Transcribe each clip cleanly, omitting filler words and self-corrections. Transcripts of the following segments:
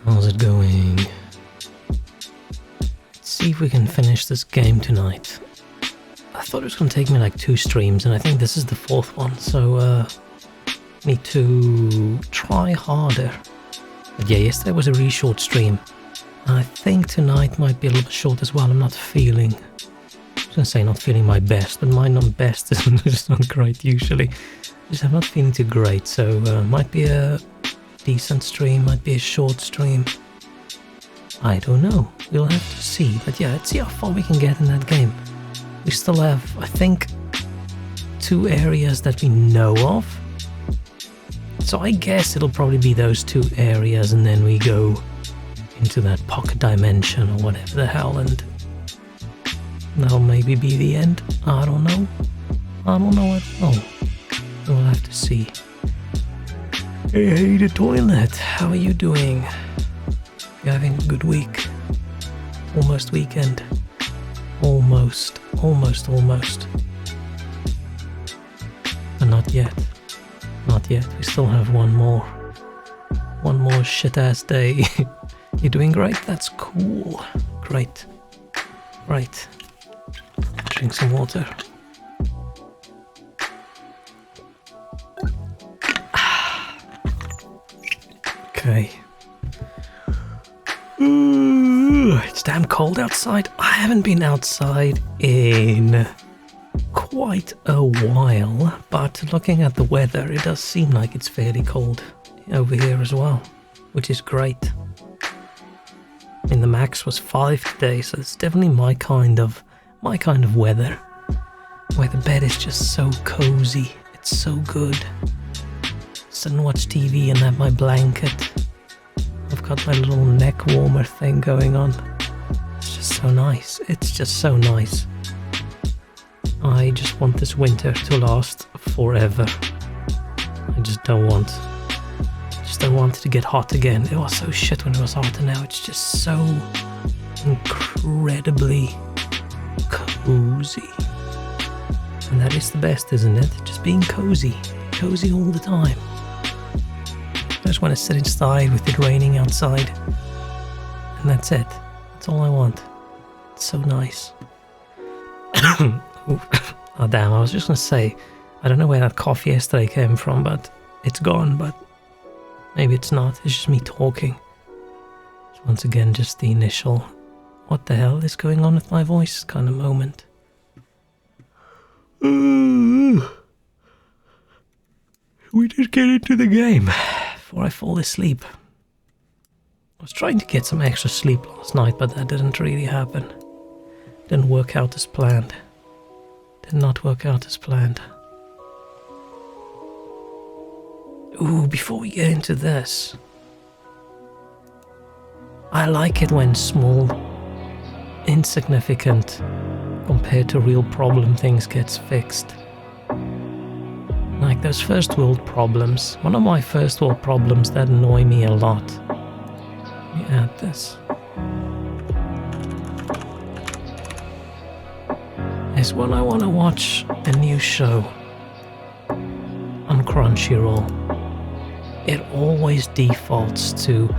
How's it going? Let's see if we can finish this game tonight. I thought it was going to take me like 2 streams, and I think this is the 4th one, so need to try harder. But yeah, yesterday was a really short stream. I think tonight might be a little bit short as well. I'm not feeling... I was going to say not feeling my best, but my best is just not great usually. Just I'm not feeling too great, so might be a decent stream, might be a short stream. I don't know. We'll have to see. But yeah, let's see how far we can get in that game. We still have, I think, 2 areas that we know of. So I guess it'll probably be those 2 areas, and then we go into that pocket dimension or whatever the hell, and that'll maybe be the end. I don't know. I don't know at all. We'll have to see. Hey, the toilet. How are you doing? You having a good week? Almost weekend. Almost. But not yet. Not yet. We still have one more shit-ass day. You're doing great? That's cool. Great. Right. Drink some water. Okay. It's damn cold outside. I haven't been outside in quite a while, but looking at the weather, it does seem like it's fairly cold over here as well, which is great. I mean, the max was 5 today, so it's definitely my kind of weather, where the bed is just so cozy. It's so good. Sit and watch TV and have my blanket. I've got my little neck warmer thing going on. It's just so nice. It's just so nice. I just want this winter to last forever. I just don't want it to get hot again. It was so shit when it was hot, and now it's just so incredibly cozy. And that is the best, isn't it? Just being cozy. Cozy all the time. I just want to sit inside with it raining outside. And that's it. That's all I want. It's so nice. Oh damn, I was just going to say, I don't know where that coffee yesterday came from, but it's gone, but maybe it's not. It's just me talking. So once again, just the initial, what the hell is going on with my voice kind of moment. We just get into the game before I fall asleep. I was trying to get some extra sleep last night, but that didn't really happen. Didn't work out as planned. Did not work out as planned. Ooh, before we get into this, I like it when small, insignificant, compared to real problem things gets fixed. Like those first world problems. One of my first world problems that annoy me a lot. Let me add this. Is when I want to watch a new show on Crunchyroll. It always defaults to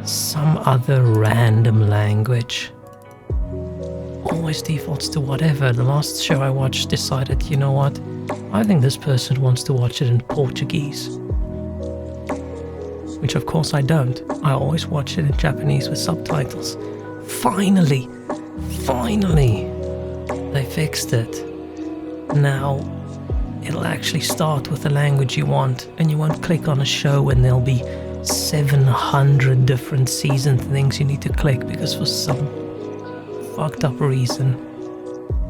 some other random language. Always defaults to whatever. The last show I watched decided, you know what? I think this person wants to watch it in Portuguese. Which of course I don't. I always watch it in Japanese with subtitles. Finally, they fixed it. Now, it'll actually start with the language you want, and you won't click on a show and there'll be 700 different season things you need to click, because for some fucked up reason,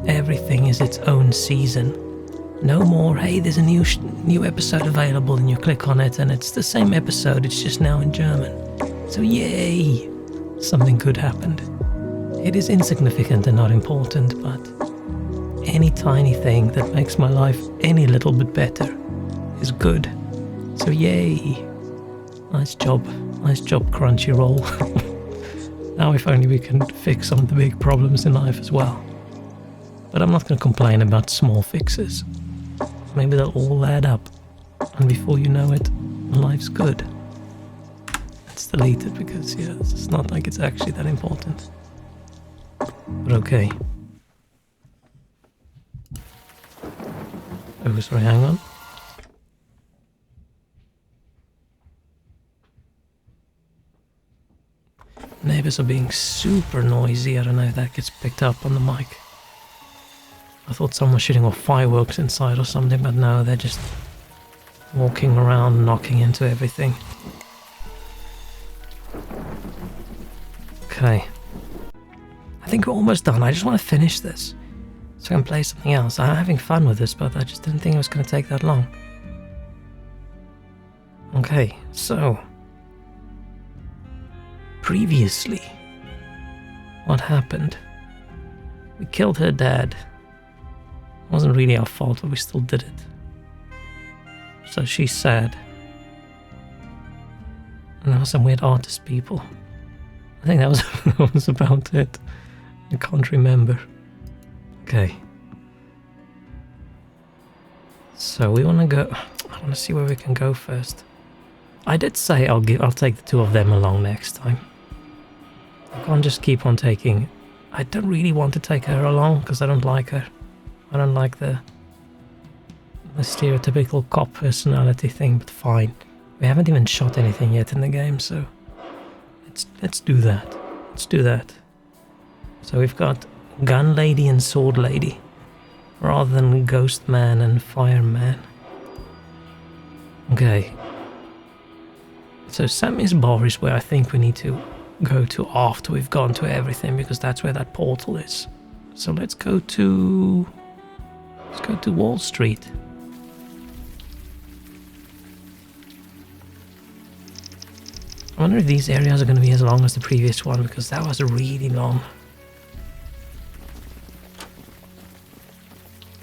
everything is its own season. No more, hey, there's a new episode available, and you click on it and it's the same episode, it's just now in German. So yay! Something good happened. It is insignificant and not important, but any tiny thing that makes my life any little bit better is good. So yay! Nice job, Crunchyroll. Now if only we can fix some of the big problems in life as well. But I'm not going to complain about small fixes. Maybe they'll all add up, and before you know it, life's good. Let's delete it because, yeah, it's not like it's actually that important. But okay. Oh, sorry, hang on. Neighbors are being super noisy. I don't know if that gets picked up on the mic. I thought someone was shooting off fireworks inside or something, but no, they're just walking around, knocking into everything. Okay. I think we're almost done. I just want to finish this so I can play something else. I'm having fun with this, but I just didn't think it was going to take that long. Okay, so previously, what happened? We killed her dad. It wasn't really our fault, but we still did it. So she's sad. And there were some weird artist people. I think that was, that was about it. I can't remember. Okay. So we want to go... I want to see where we can go first. I did say I'll take the two of them along next time. I can't just keep on taking... I don't really want to take her along because I don't like her. I don't like the stereotypical cop personality thing, but fine. We haven't even shot anything yet in the game, so let's do that. Let's do that. So we've got Gun Lady and Sword Lady, rather than Ghost Man and Fireman. Okay. So Sammy's bar is where I think we need to go to after we've gone to everything, because that's where that portal is. So let's go to Wall Street. I wonder if these areas are going to be as long as the previous one, because that was really long.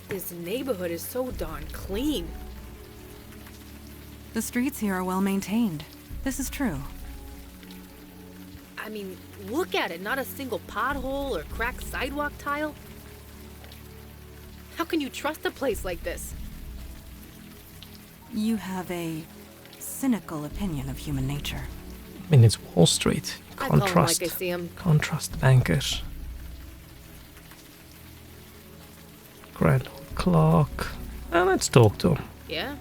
This neighborhood is so darn clean. The streets here are well maintained. This is true. I mean, look at it. Not a single pothole or cracked sidewalk tile. How can you trust a place like this? You have a cynical opinion of human nature. I mean, it's Wall Street. You I can't call 'em trust, like I see 'em. can't trust bankers. Grand Old Clock. Let's talk to him. Yeah?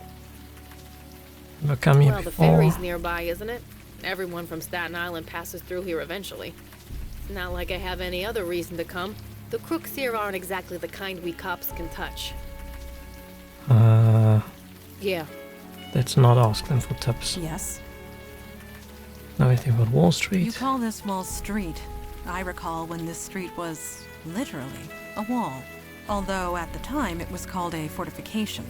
Never come here Well, the before. ferry's nearby, isn't it? Everyone from Staten Island passes through here eventually. It's not like I have any other reason to come. The crooks here aren't exactly the kind we cops can touch. Yeah. Let's not ask them for tips. Yes. Know anything about Wall You Street? call this Wall Street. I recall when this street was literally a wall. Although at the time it was called a fortification.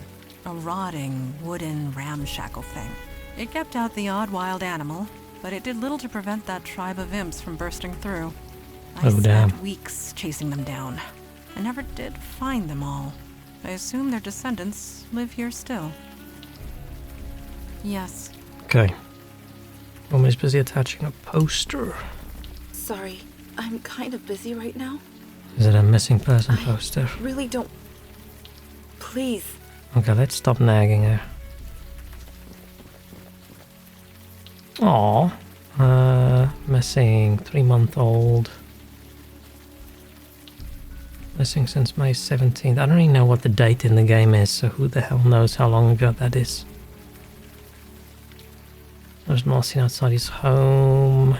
A rotting, wooden, ramshackle thing. It kept out the odd wild animal, but it did little to prevent that tribe of imps from bursting through. I Oh, spent damn. weeks chasing them down. I never did find them all. I assume their descendants live here still. Yes. Okay. Woman's busy attaching a poster. Sorry, I'm kind of busy right now. Is it a missing person poster? Really don't... Please. Okay, let's stop nagging her. Aww. Missing 3-month-old. Missing since May 17th. I don't even know what the date in the game is, so who the hell knows how long ago that is. There's not seen outside his home.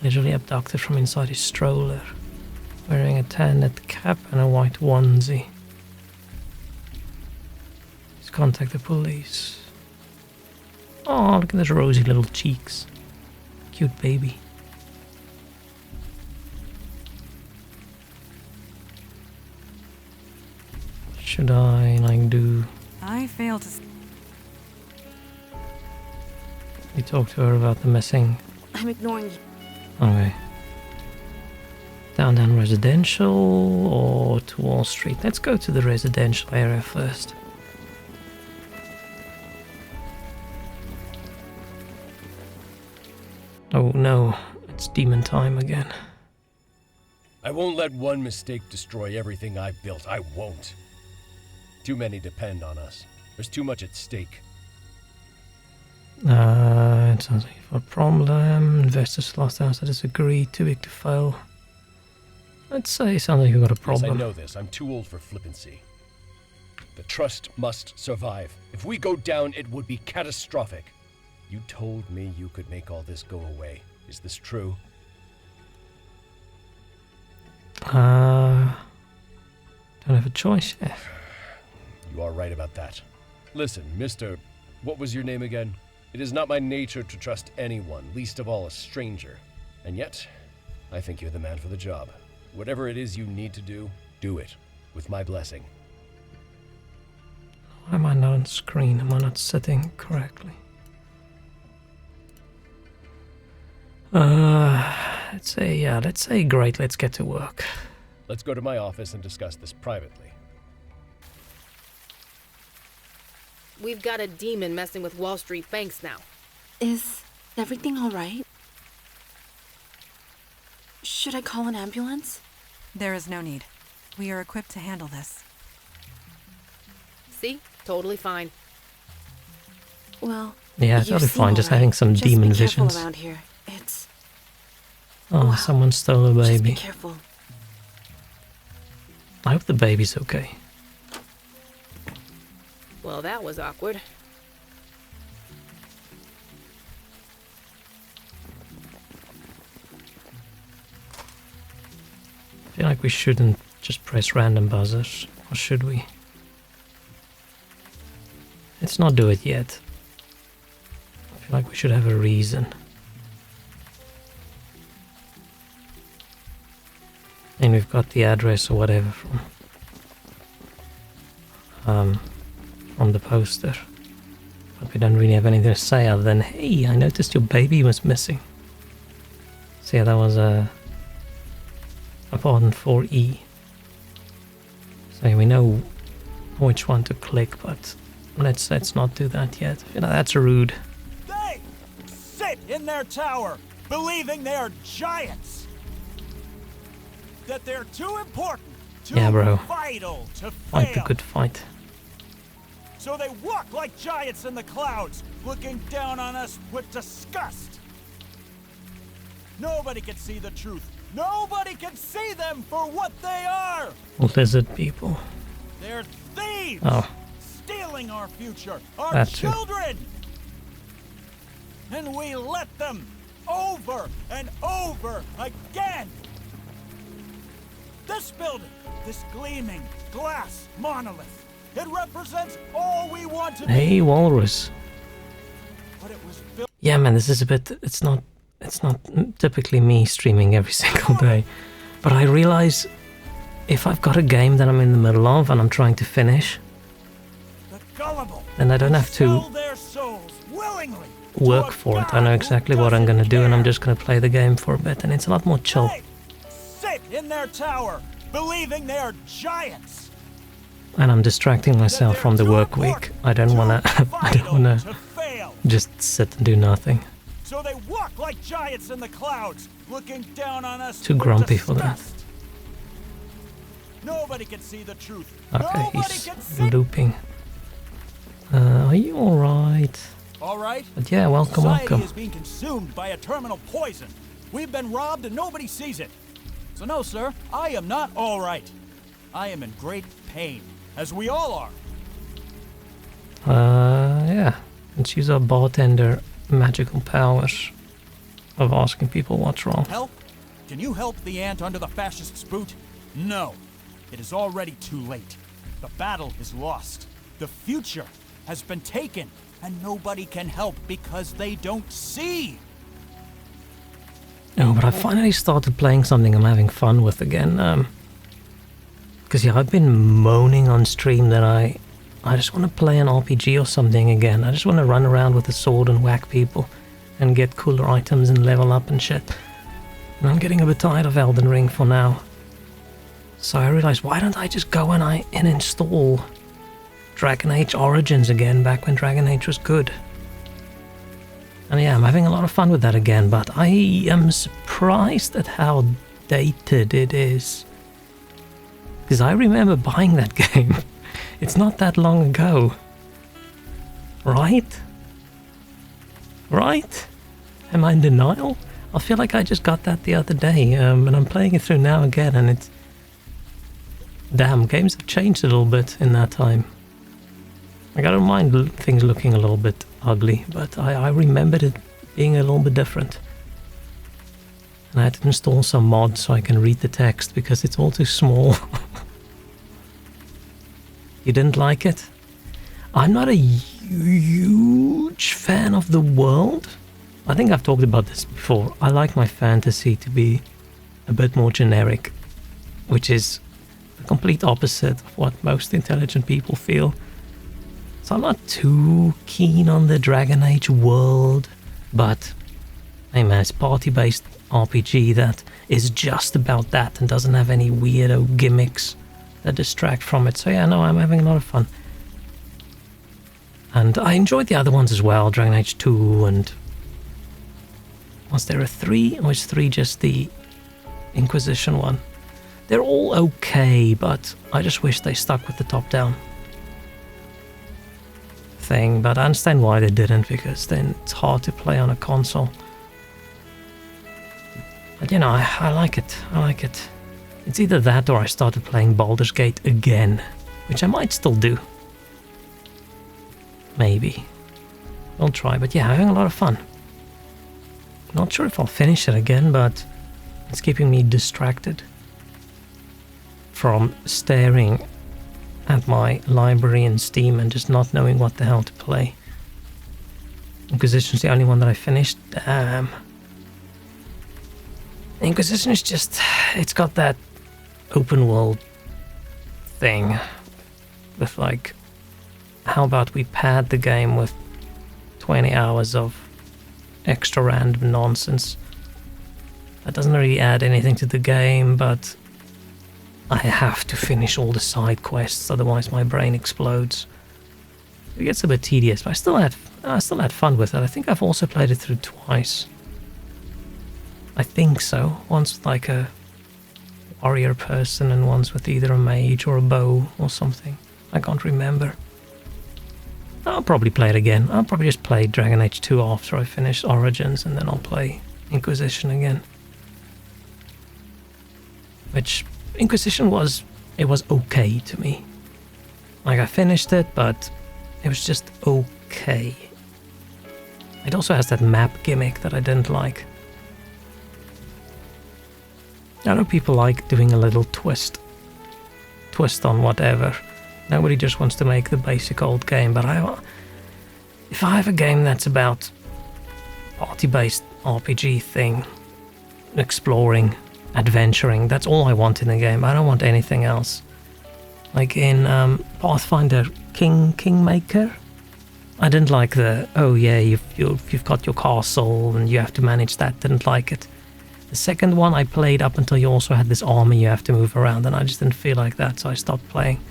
Literally abducted from inside his stroller. Wearing a tan-knit cap and a white onesie. Let's contact the police. Oh, look at those rosy little cheeks. Cute baby. Should I, like, do... I failed to... We talk to her about the missing... I'm ignoring you. Okay. Downtown residential or to Wall Street? Let's go to the residential area first. Oh no, it's demon time again. I won't let one mistake destroy everything I've built. I won't. Too many depend on us. There's too much at stake. sounds like you've got a problem. Investors lost house that is agreed, too big to fail. I'd say it sounds like you've got a Yes, I problem. know this. I'm too old for flippancy. The trust must survive. If we go down, it would be catastrophic. You told me you could make all this go away. Is this true? Don't have a choice. You are right about that. Listen, Mr. What was your name again? It is not my nature to trust anyone, least of all a stranger. And yet, I think you're the man for the job. Whatever it is you need to do it. With my blessing. Why am I not on screen? Am I not sitting correctly? Let's say great, let's get to work. Let's go to my office and discuss this privately. We've got a demon messing with Wall Street banks now. Is everything all right? Should I call an ambulance? There is no need. We are equipped to handle this. See? Totally fine. Well, Yeah, you totally seem fine, just all right. having some Just demon be careful visions. around here. It's Oh, Wow. someone stole a just be baby. careful. I hope the baby's okay. Well, that was awkward. I feel like we shouldn't just press random buzzers, or should we? Let's not do it yet. I feel like we should have a reason. And we've got the address or whatever from the poster. But we don't really have anything to say other than, hey, I noticed your baby was missing. So yeah, that was apartment 4E. So yeah, we know which one to click, but let's not do that yet. You know, that's rude. They sit in their tower, believing they are giants. That they're too important, too Yeah, bro. vital to Fight the fail. good fight. So they walk like giants in the clouds, looking down on us with disgust. Nobody can see the truth. Nobody can see them for what they are. Lizard people. They're thieves, Oh, stealing our future, our That too. children. And we let them over and over again. This building, this gleaming glass monolith, it represents all we want to be. hey, walrus. But it was built Yeah, man, this is a bit. It's not typically me streaming every single day, but I realize if I've got a game that I'm in the middle of and I'm trying to finish, the gullible. then I don't have to Sell their souls willingly to work a for it. I God know who exactly what I'm doesn't gonna do, and I'm care. just gonna play the game for a bit, and it's a lot more chill. They sit in their tower, believing they are giants. And I'm distracting myself from the work week. I don't wanna. I don't wanna to fail. just sit and do nothing. So they walk like giants in the clouds, looking down on us. Too with grumpy for that. disgust. Nobody can see the truth. Okay, Nobody he's can see. looping. Are you alright? All right. But yeah, welcome, Society welcome. is being consumed by a terminal poison. We've been robbed and nobody sees it. So no, sir, I am not all right. I am in great pain, as we all are. Yeah. Let's use our bartender magical powers of asking people what's wrong. Help? Can you help the ant under the fascist's boot? No. It is already too late. The battle is lost. The future has been taken, and nobody can help because they don't see. No, but I finally started playing something I'm having fun with again. Because yeah, I've been moaning on stream that I just want to play an RPG or something again. I just want to run around with a sword and whack people and get cooler items and level up and shit. And I'm getting a bit tired of Elden Ring for now. So I realized, why don't I just go and install Dragon Age Origins again, back when Dragon Age was good. And yeah, I'm having a lot of fun with that again, but I am surprised at how dated it is. Because I remember buying that game. It's not that long ago. Right? Right? Am I in denial? I feel like I just got that the other day, and I'm playing it through now again, and it's... Damn, games have changed a little bit in that time. Like, I don't mind things looking a little bit ugly, but I remembered it being a little bit different. And I had to install some mods so I can read the text, because it's all too small. You didn't like it? I'm not a huge fan of the world. I think I've talked about this before. I like my fantasy to be a bit more generic, which is the complete opposite of what most intelligent people feel. So I'm not too keen on the Dragon Age world, but hey man, it's party-based RPG that is just about that and doesn't have any weirdo gimmicks that distract from it. So yeah, no, I'm having a lot of fun. And I enjoyed the other ones as well, Dragon Age 2 and... Was there a 3? Or is 3 just the Inquisition one? They're all okay, but I just wish they stuck with the top-down thing. But I understand why they didn't, because then it's hard to play on a console. But you know, I like it. I like it. It's either that or I started playing Baldur's Gate again, which I might still do. Maybe. I'll try, but yeah, having a lot of fun. Not sure if I'll finish it again, but it's keeping me distracted from staring at my library in Steam and just not knowing what the hell to play. Inquisition's the only one that I finished. Damn. Inquisition is just... It's got that open world thing with like... How about we pad the game with 20 hours of extra random nonsense. That doesn't really add anything to the game, but I have to finish all the side quests, otherwise my brain explodes. It gets a bit tedious, but I still had fun with it. I think I've also played it through twice. I think so. Once with like a warrior person and once with either a mage or a bow or something. I can't remember. I'll probably play it again. I'll probably just play Dragon Age 2 after I finish Origins, and then I'll play Inquisition again. Which, Inquisition was okay to me. Like, I finished it, but it was just okay. It also has that map gimmick that I didn't like. I know people like doing a little twist on whatever. Nobody just wants to make the basic old game, but if I have a game that's about party-based RPG thing, exploring, adventuring, that's all I want in a game. I don't want anything else. Like in Pathfinder Kingmaker, I didn't like the, oh yeah, you've got your castle and you have to manage that. Didn't like it. The second one I played up until you also had this army you have to move around, and I just didn't feel like that, so I stopped playing.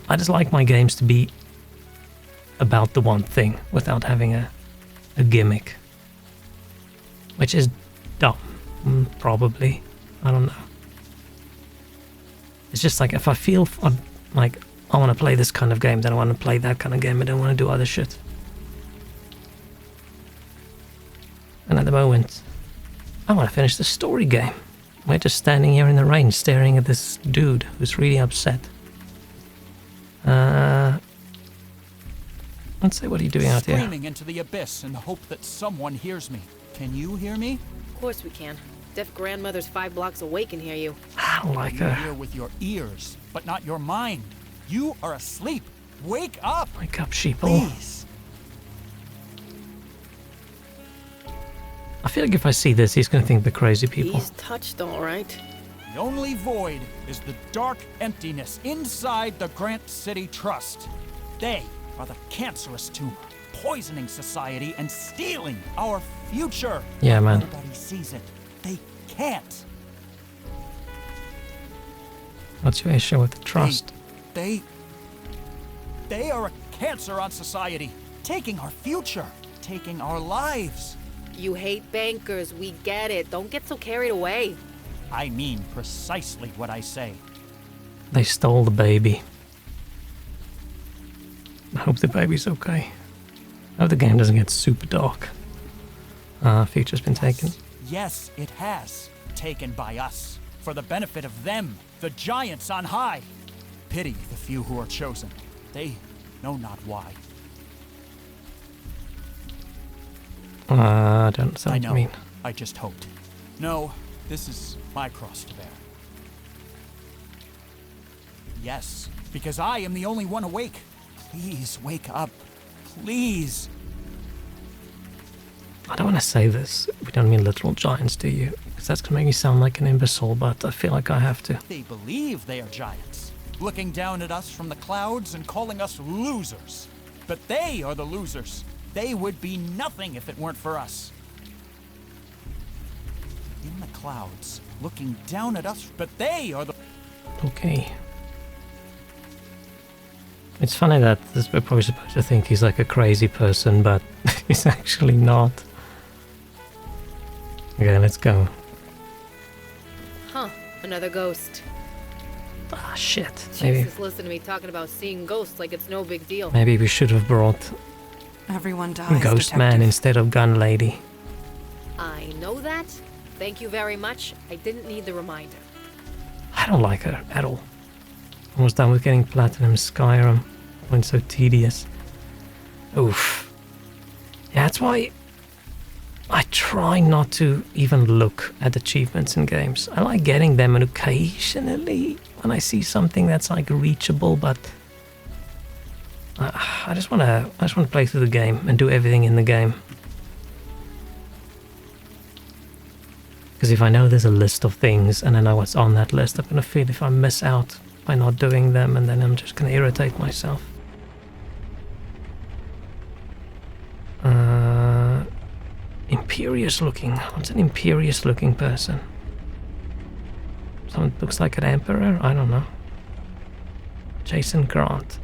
I just like my games to be about the one thing without having a gimmick. Which is dumb, probably. I don't know. It's just like if I feel like I want to play this kind of game, then I want to play that kind of game. I don't want to do other shit. And at the moment, I want to finish the story game. We're just standing here in the rain staring at this dude who's really upset. Let's see, what are you doing out here? Screaming into the abyss in the hope that someone hears me. Can you hear me? Of course we can. Deaf grandmother's 5 blocks away can hear you. I don't like You her. hear with your ears, but not your mind. You are asleep. Wake up, Wake up, sheeple. please. I feel like if I see this, he's gonna think we're crazy people. He's touched all right. The only void is the dark emptiness inside the Grant City Trust. They are the cancerous tumor, poisoning society and stealing our future. Yeah, man. Nobody sees it. They can't. What's your issue with the trust? They are a cancer on society, taking our future, taking our lives. You hate bankers, we get it. Don't get so carried away. I mean precisely what I say. They stole the baby. I hope the baby's okay. I hope the game doesn't get super dark. Future's been taken. Yes, it has. Taken by us. For the benefit of them, the giants on high. Pity the few who are chosen. They know not why. I don't understand I what know. you mean. I just hoped. No, this is my cross to bear. Yes, because I am the only one awake. Please wake up. Please. I don't want to say this. We don't mean literal giants, do you? Because that's going to make me sound like an imbecile, but I feel like I have to. They believe they are giants, looking down at us from the clouds and calling us losers. But they are the losers. They would be nothing if it weren't for us. In the clouds, looking down at us, but they are the... Okay. It's funny that we're probably supposed to think he's like a crazy person, but he's actually not. Okay, let's go. Huh, another ghost. Ah, shit. Maybe, Jesus, listen to me talking about seeing ghosts like it's no big deal. maybe we should have brought Everyone dies, Ghost Man Detective. instead of Gun Lady. I know that. Thank you very much. I didn't need the reminder. I don't like her at all. Almost done with getting Platinum Skyrim. Went so tedious. Oof. Yeah, that's why I try not to even look at achievements in games. I like getting them, and occasionally when I see something that's like reachable, but I just want to play through the game and do everything in the game. Because if I know there's a list of things and I know what's on that list, I'm gonna feel if I miss out by not doing them, and then I'm just gonna irritate myself. Imperious looking. What's an imperious looking person? Someone looks like an emperor? I don't know. Jason Grant.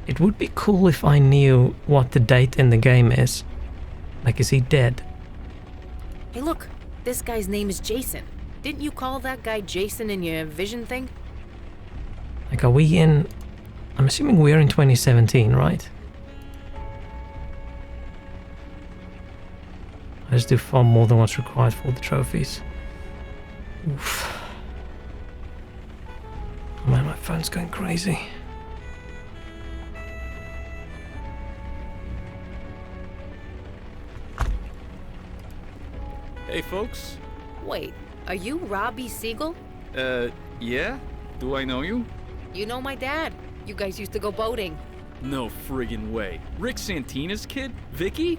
It would be cool if I knew what the date in the game is. Like, is he dead? Hey, look, this guy's name is Jason. Didn't you call that guy Jason in your vision thing? Like, are we in... I'm assuming we're in 2017, right? I just do far more than what's required for the trophies. Oof. Oh man, my phone's going crazy. Hey, folks. Wait, are you Robbie Siegel? Yeah? Do I know you? You know my dad. You guys used to go boating. No friggin' way. Rick Santina's kid? Vicky?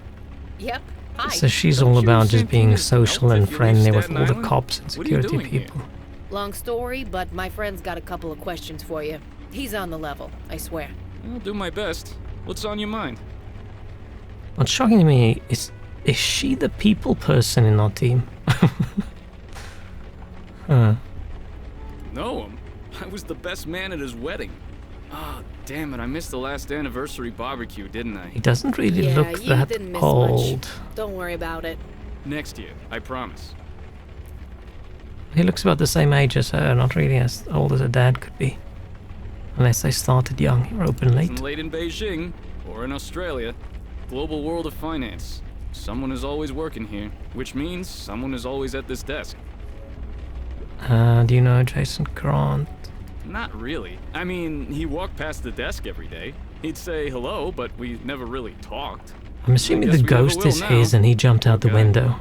Yep. Hi. So she's Don't all you about just being Santina's social melt and if you leave friendly with Staten all the Island? cops and What are you security doing here? people. Long story, but my friend's got a couple of questions for you. He's on the level, I swear. I'll do my best. What's on your mind? What's shocking to me is she the people person in our team? Huh. Know him? I was the best man at his wedding. Ah, damn it, I missed the last anniversary barbecue, didn't I? He doesn't really Yeah, look you that didn't miss old. much. Don't worry about it. Next year, I promise. He looks about the same age as her, not really as old as her dad could be. Unless they started young or open late. Late in Beijing, or in Australia. Global world of finance. Someone is always working here, which means someone is always at this desk. Do you know Jason Grant? Not really. I mean, he walked past the desk every day. He'd say hello, but we never really talked. I'm assuming guess the we never ghost will is now. his and he jumped out the Okay. window.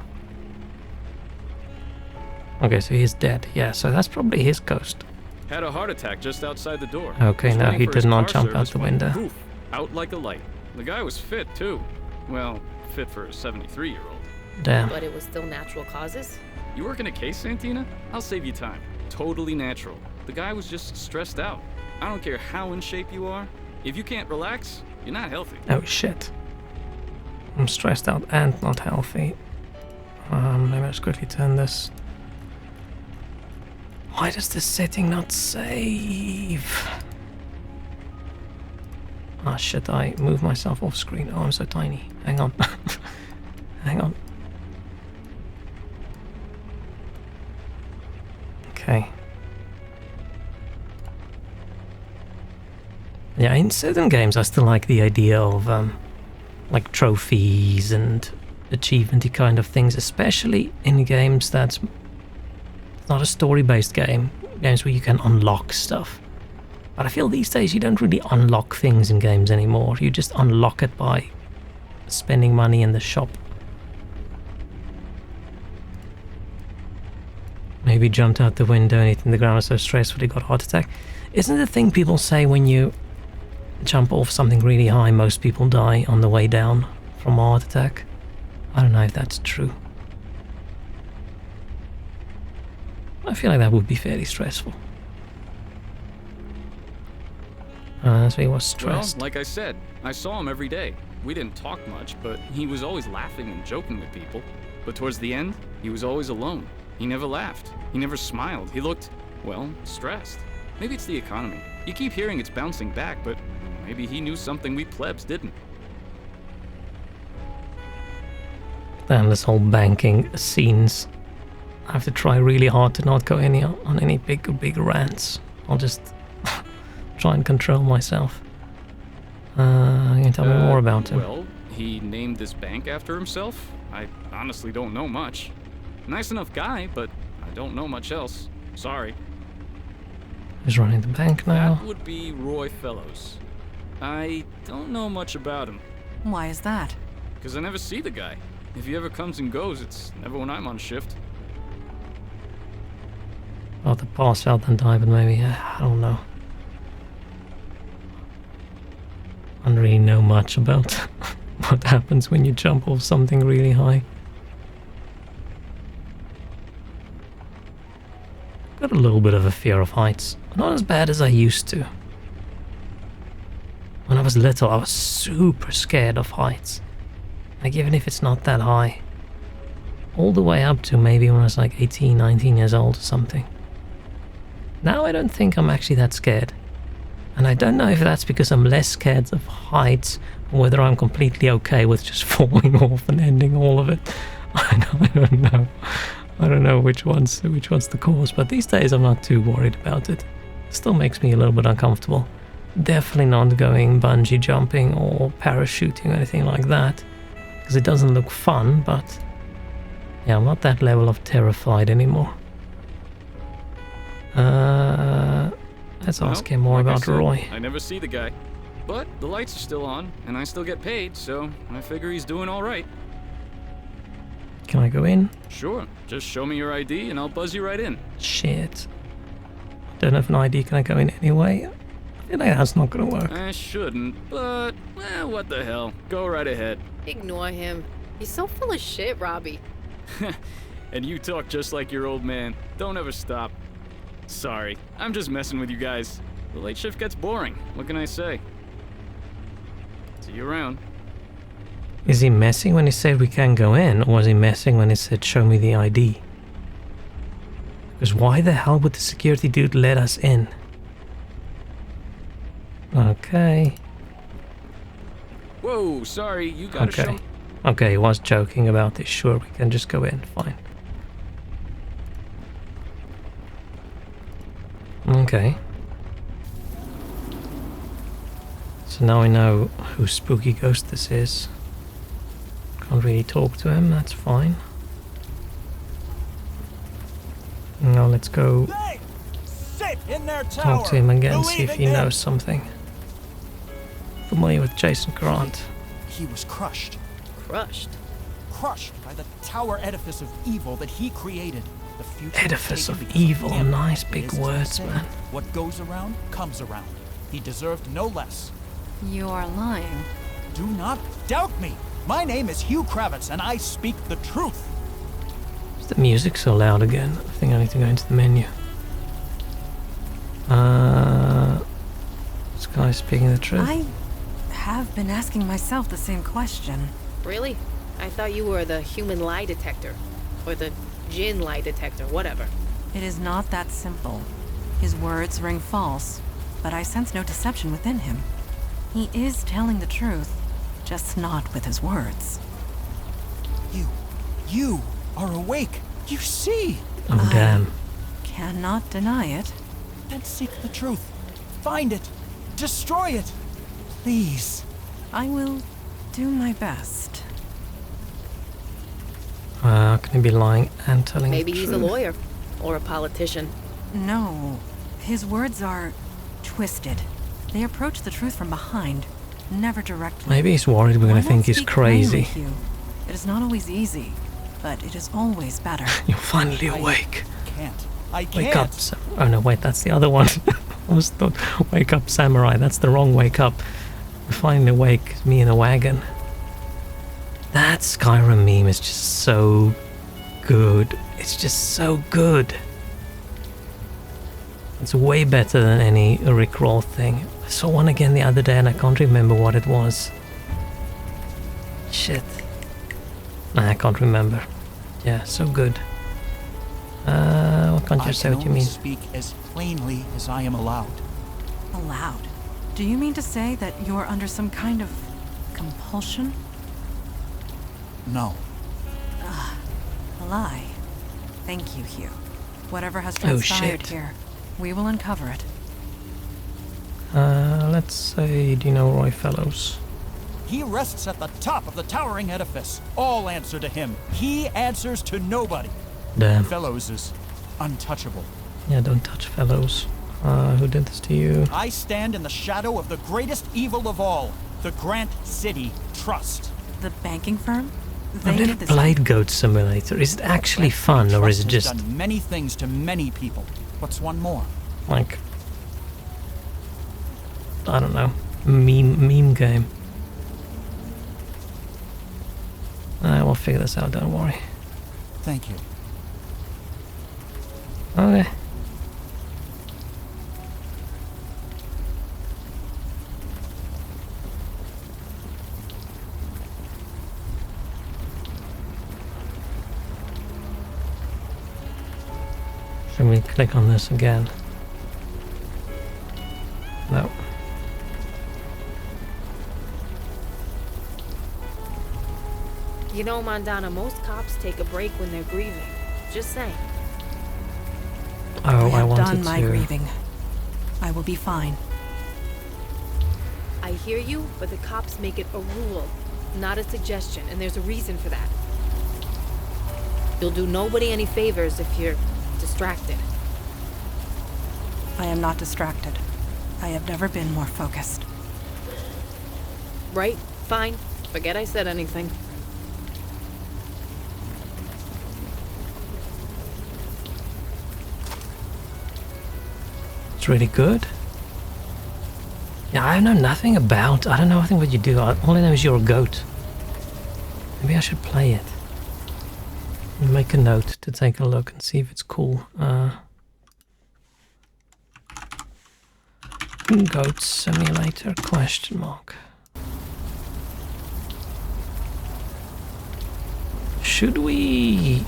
Okay, so he's dead. Yeah, so that's probably his ghost. Had a heart attack just outside the door. Okay, Was no, waiting he for did his not car jump out service the when, window. poof, out like a light. The guy was fit, too. Well, fit for a 73-year-old. Damn. But it was still natural causes? You working a case, Santina? I'll save you time. Totally natural. The guy was just stressed out. I don't care how in shape you are. If you can't relax, you're not healthy. Oh shit. I'm stressed out and not healthy. Let me just quickly turn this. Why does this setting not save? Ah shit, I moved myself off screen. Oh, I'm so tiny. Hang on. Hang on. Okay. Yeah, in certain games I still like the idea of like trophies and achievementy kind of things, especially in games that's not a story-based game, games where you can unlock stuff. But I feel these days you don't really unlock things in games anymore. You just unlock it by spending money in the shop. Maybe jumped out the window and hit in the ground, was so stressful he got a heart attack. Isn't the thing people say when you jump off something really high, most people die on the way down from a heart attack? I don't know if that's true. I feel like that would be fairly stressful. So he was stressed. Well, like I said, I saw him every day. We didn't talk much, but he was always laughing and joking with people. But towards the end, he was always alone. He never laughed. He never smiled. He looked, well, stressed. Maybe it's the economy. You keep hearing it's bouncing back, but maybe he knew something we plebs didn't. Damn, this whole banking scenes. I have to try really hard to not go on any big rants. I'll just try and control myself. You can tell me more about him. Well, he named this bank after himself. I honestly don't know much. Nice enough guy, but I don't know much else. Sorry. Who's running the bank now? That would be Roy Fellows. I don't know much about him. Why is that? Because I never see the guy. If he ever comes and goes, it's never when I'm on shift. Oh, the pass out and die, but maybe, I don't know. I don't really know much about what happens when you jump off something really high. Got a little bit of a fear of heights. Not as bad as I used to. When I was little, I was super scared of heights. Like, even if it's not that high. All the way up to maybe when I was like 18, 19 years old or something. Now I don't think I'm actually that scared. And I don't know if that's because I'm less scared of heights, or whether I'm completely okay with just falling off and ending all of it. I don't know. I don't know which one's the cause, but these days I'm not too worried about it. It still makes me a little bit uncomfortable. Definitely not going bungee jumping or parachuting or anything like that, because it doesn't look fun, but yeah, I'm not that level of terrified anymore. Let's ask him more about Roy. I never see the guy, but the lights are still on, and I still get paid, so I figure he's doing all right. Can I go in? Sure, just show me your ID and I'll buzz you right in. Shit. I don't have an ID, can I go in anyway? I feel like that's not gonna work. I shouldn't, but, what the hell. Go right ahead. Ignore him. He's so full of shit, Robbie. And you talk just like your old man. Don't ever stop. Sorry, I'm just messing with you guys. The late shift gets boring. What can I say? See you around. Is he messing when he said we can't go in, or was he messing when he said show me the ID? Because why the hell would the security dude let us in? Okay. Whoa, sorry, you gotta show me. Okay, he was joking about this. Sure, we can just go in. Fine. Okay. So now we know who Spooky Ghost this is. Can't really talk to him, that's fine. Now let's go Sit in their tower. talk to him again, see Believe if he in him. knows something. Familiar with Jason Grant. He was crushed. Crushed. Crushed by the tower edifice of evil that he created. The future was Edifice taken of because evil, him. nice It big is to words, say, man. What goes around comes around. He deserved no less. You are lying. Do not doubt me. My name is Hugh Kravitz, and I speak the truth. Is the music so loud again? I think I need to go into the menu. This guy's speaking the truth. I have been asking myself the same question. Really? I thought you were the human lie detector. Or the Jinn lie detector, whatever. It is not that simple. His words ring false, but I sense no deception within him. He is telling the truth, just not with his words. You are awake. You see. Oh, damn. Cannot deny it. Then seek the truth. Find it. Destroy it. Please. I will do my best. how can he be lying and telling Maybe the he's truth? a lawyer. Or a politician. No, his words are twisted. They approach the truth from behind, never directly. Maybe he's worried we're Why gonna not think he's speak plainly, crazy. Hugh? It is not always easy, but it is always better. You're finally awake. I can't. Wake up. Oh no, wait, that's the other one. I was thought, wake up, samurai. That's the wrong wake up. We're finally awake, me in a wagon. That Skyrim meme is just so good. It's just so good. It's way better than any Rickroll thing. I saw one again the other day and I can't remember what it was. Shit. Nah, I can't remember. Yeah, so good. What can't you say what you mean? I speak as plainly as I am allowed. Allowed? Do you mean to say that you're under some kind of compulsion? No. A lie. Thank you, Hugh. Whatever has Oh, transpired shit. here, we will uncover it. Let's say, do you know Roy Fellows? He rests at the top of the towering edifice. All answer to him. He answers to nobody. Damn. Fellows is untouchable. Yeah, don't touch Fellows. Who did this to you? I stand in the shadow of the greatest evil of all, the Grant City Trust. The banking firm? I've They never did this. played Goat Simulator. Is it actually fun or is it Trust just has done many things to many people. What's one more? like, I don't know, meme game? We'll figure this out, don't worry. Thank you. Okay. Should we click on this again? No. You know, Mondana, most cops take a break when they're grieving. Just saying. Oh, I I have wanted done my to. grieving. I will be fine. I hear you, but the cops make it a rule, not a suggestion, and there's a reason for that. You'll do nobody any favors if you're distracted. I am not distracted. I have never been more focused. Right? Fine. Forget I said anything. It's really good. Yeah, I know nothing about. I don't know nothing what you do. All I know is you're a goat. Maybe I should play it. Make a note to take a look and see if it's cool. Goat Simulator ? Should we?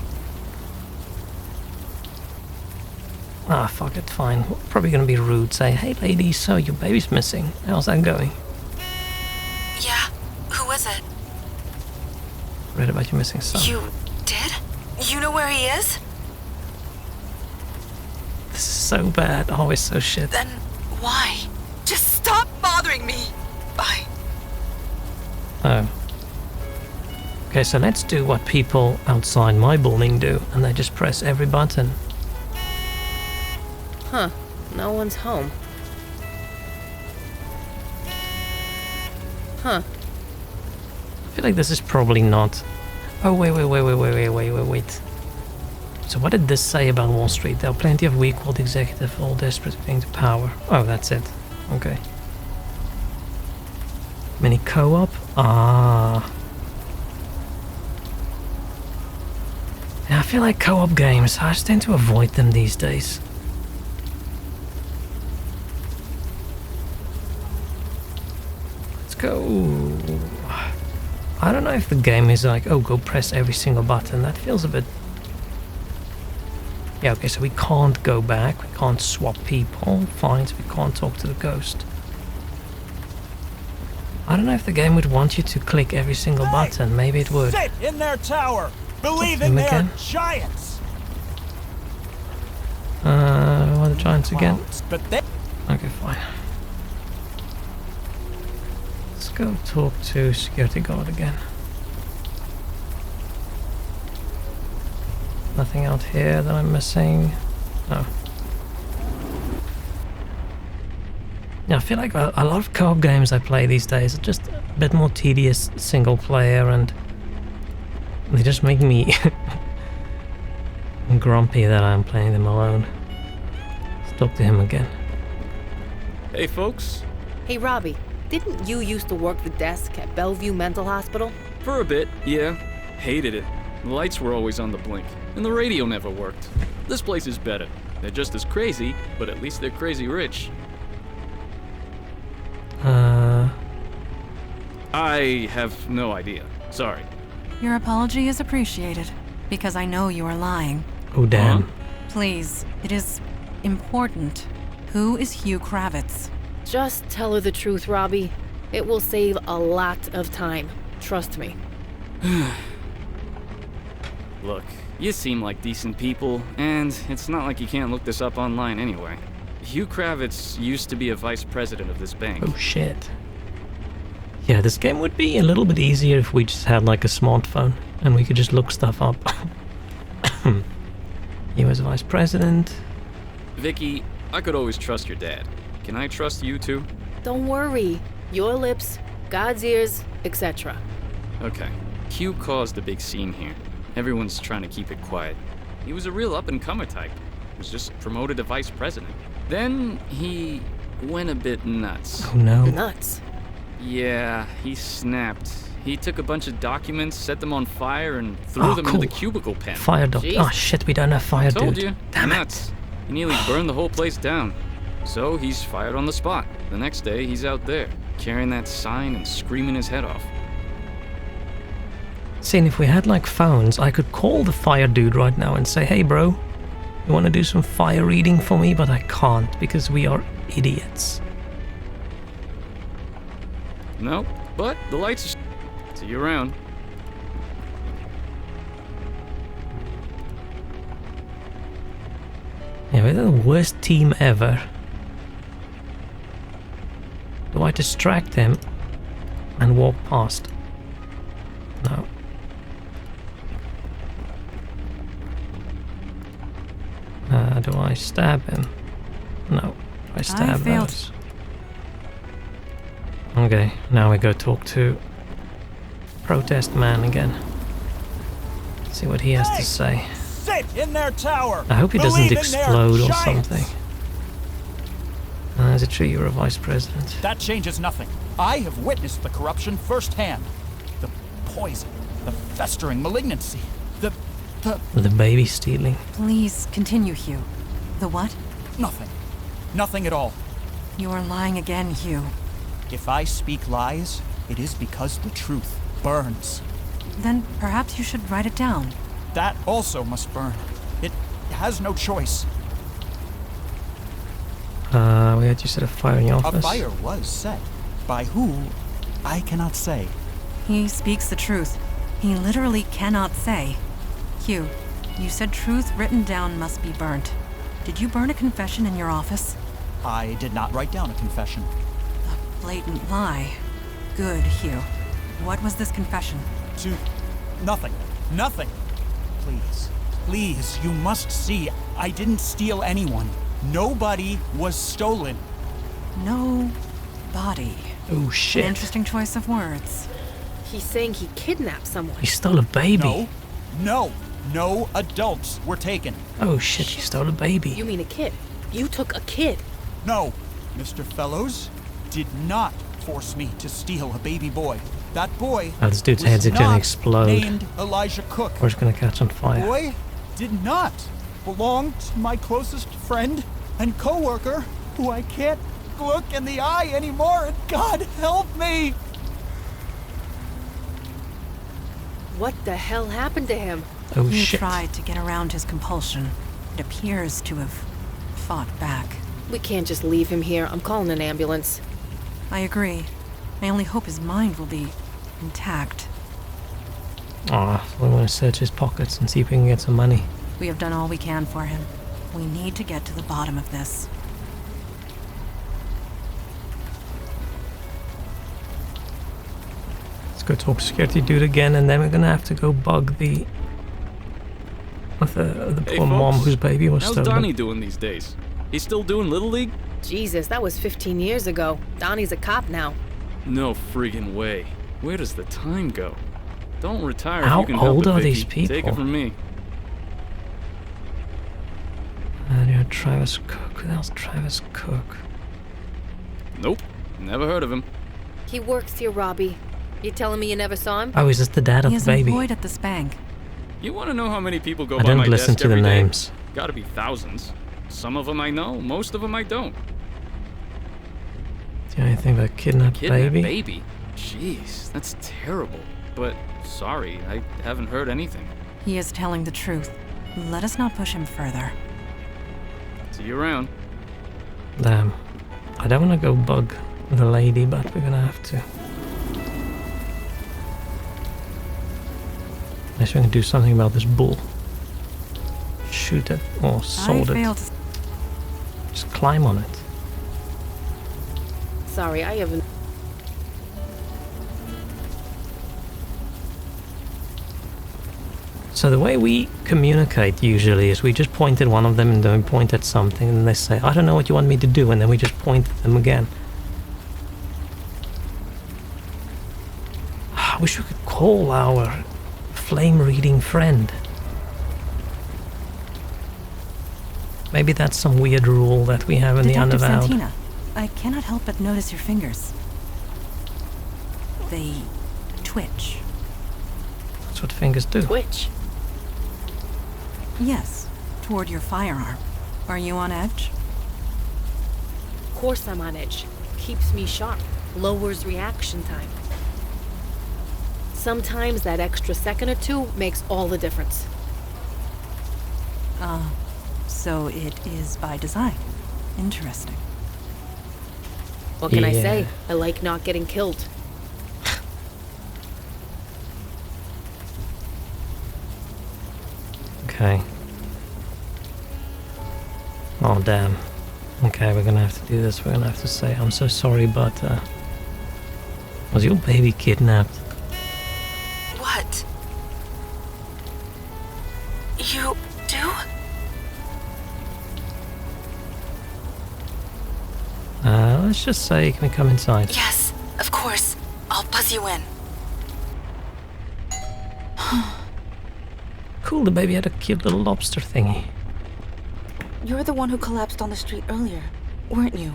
Ah, fuck it, fine. We're probably gonna be rude. Say, hey lady, so your baby's missing. How's that going? Yeah, who is it? Read about your missing son. You did? You know where he is? This is so bad. Oh, it's so shit. Then why? Just stop bothering me. Bye. Oh. Okay, so let's do what people outside my building do, and they just press every button. Huh. No one's home. Huh. I feel like this is probably not. Oh, wait. So what did this say about Wall Street? There are plenty of weak-willed executives all desperate to cling to power. Oh, that's it. Okay. Mini co-op? Ah. Yeah, I feel like co-op games, I just tend to avoid them these days. Let's go. I don't know if the game is like, oh, go press every single button. That feels a bit... Yeah, okay, so we can't go back. We can't swap people. Fine, so we can't talk to the ghost. I don't know if the game would want you to click every single button. Maybe it would. Sit in their tower. Believe Him in their again? giants. Want the giants again? But they... Okay, fine. Let's go talk to security guard again. Nothing out here that I'm missing. No. Yeah, I feel like a lot of co-op games I play these days are just a bit more tedious single player, and they just make me grumpy that I'm playing them alone. Let's talk to him again. Hey, folks. Hey, Robbie, didn't you used to work the desk at Bellevue Mental Hospital? For a bit, yeah. Hated it. The lights were always on the blink, and the radio never worked. This place is better. They're just as crazy, but at least they're crazy rich. I have no idea. Sorry. Your apology is appreciated, because I know you are lying. Oh, damn. Huh? Please, it is important. Who is Hugh Kravitz? Just tell her the truth, Robbie. It will save a lot of time. Trust me. Look, you seem like decent people, and it's not like you can't look this up online anyway. Hugh Kravitz used to be a vice president of this bank. Oh shit. Yeah, this game would be a little bit easier if we just had like a smartphone and we could just look stuff up. He was vice president. Vicky, I could always trust your dad. Can I trust you too? Don't worry. Your lips, God's ears, etc. Okay. Hugh caused a big scene here. Everyone's trying to keep it quiet. He was a real up-and-comer type. Was just promoted to vice president. Then he went a bit nuts. Oh no. Nuts. Yeah, he snapped. He took a bunch of documents, set them on fire, and threw them into the cubicle pen. Fire dog. Jeez. Oh shit, we don't have fire, Told dude. you. Damn Nuts. He nearly burned the whole place down. So he's fired on the spot. The next day, he's out there, carrying that sign and screaming his head off. See, and if we had like phones, I could call the fire dude right now and say, hey bro, you want to do some fire reading for me? But I can't because we are idiots. No, but the lights are... See you around. Yeah, we're the worst team ever. Do I distract him and walk past? No. Do I stab him? No. I stab failed. those. Okay, now we go talk to Protest Man again. See what he has to say. Sit in their tower. I hope he doesn't Believe in their explode or giants. something. Is it true you're a vice president? That changes nothing. I have witnessed the corruption firsthand. The poison, the festering malignancy, the The baby stealing. Please continue, Hugh. The what? nothing. Nothing at all. You are lying again, Hugh. If I speak lies, it is because the truth burns. Then perhaps you should write it down. That also must burn. It has no choice. We had you set a fire in your A office. fire was set. By who, I cannot say. He speaks the truth. He literally cannot say. Hugh, you said truth written down must be burnt. Did you burn a confession in your office? I did not write down a confession. A blatant lie. Good, Hugh. What was this confession? To nothing. Nothing. Please. Please, you must see. I didn't steal anyone. Nobody was stolen. No body. Oh An shit. interesting choice of words. He's saying he kidnapped someone. He stole a baby. No adults were taken. Oh shit, he stole a baby. You mean a kid? You took a kid. No, Mr. Fellows did not force me to steal a baby boy. That boy Oh, this dude's was head's gonna not explode. named Elijah Cook. Or it's gonna catch on fire. Boy did not belong to my closest friend and co-worker, who I can't look in the eye anymore, and God help me! What the hell happened to him? Oh He shit. tried to get around his compulsion. It appears to have fought back. We can't just leave him here. I'm calling an ambulance. I agree. I only hope his mind will be intact. Aw, we want to search his pockets and see if we can get some money. We have done all we can for him. We need to get to the bottom of this. Let's go talk to security dude again, and then we're gonna have to go bug the With the Hey, poor mom folks. whose baby was How's stolen. Donnie doing these days? He's still doing Little League? Jesus, that was 15 years ago. Donnie's a cop now. No friggin' way. Where does the time go? Don't retire How if you can help old it, are Vicky. these people? Take it from me. And you're Travis Cook. Who else? Travis Cook. Nope. Never heard of him. He works here, Robbie. You telling me you never saw him? Oh, is this the dad of He the is baby? employed at this bank. You want to know how many people go I by don't my listen desk to the every day? names. Gotta be thousands. Some of them I know, most of them I don't. Do you know anything about kidnapped Kidnapped baby? baby? Jeez, that's terrible. But sorry, I haven't heard anything. He is telling the truth. Let us not push him further. See you around. Damn. I don't want to go bug the lady, but we're gonna have to. Unless we can do something about this bull. Shoot it or I sold it. failed to... Just climb on it. Sorry, I haven't. So the way we communicate usually is we just point at one of them and then we point at something and they say, I don't know what you want me to do, and then we just point at them again. I wish we could call our flame-reading friend. Maybe that's some weird rule that we have in the Detective Unavowed. Santina, I cannot help but notice your fingers. They twitch. That's what fingers do. Twitch. Yes, toward your firearm. Are you on edge? Of course I'm on edge. Keeps me sharp. Lowers reaction time. Sometimes that extra second or two makes all the difference. So it is by design. Interesting. What can I Yeah. say? I like not getting killed. Okay. Oh, damn. Okay, we're gonna have to do this. We're gonna have to say, I'm so sorry, but, was your baby kidnapped? What? You do? Let's just say, can we come inside? Yes, of course. I'll buzz you in. Cool, the baby had a cute little lobster thingy. You're the one who collapsed on the street earlier, weren't you?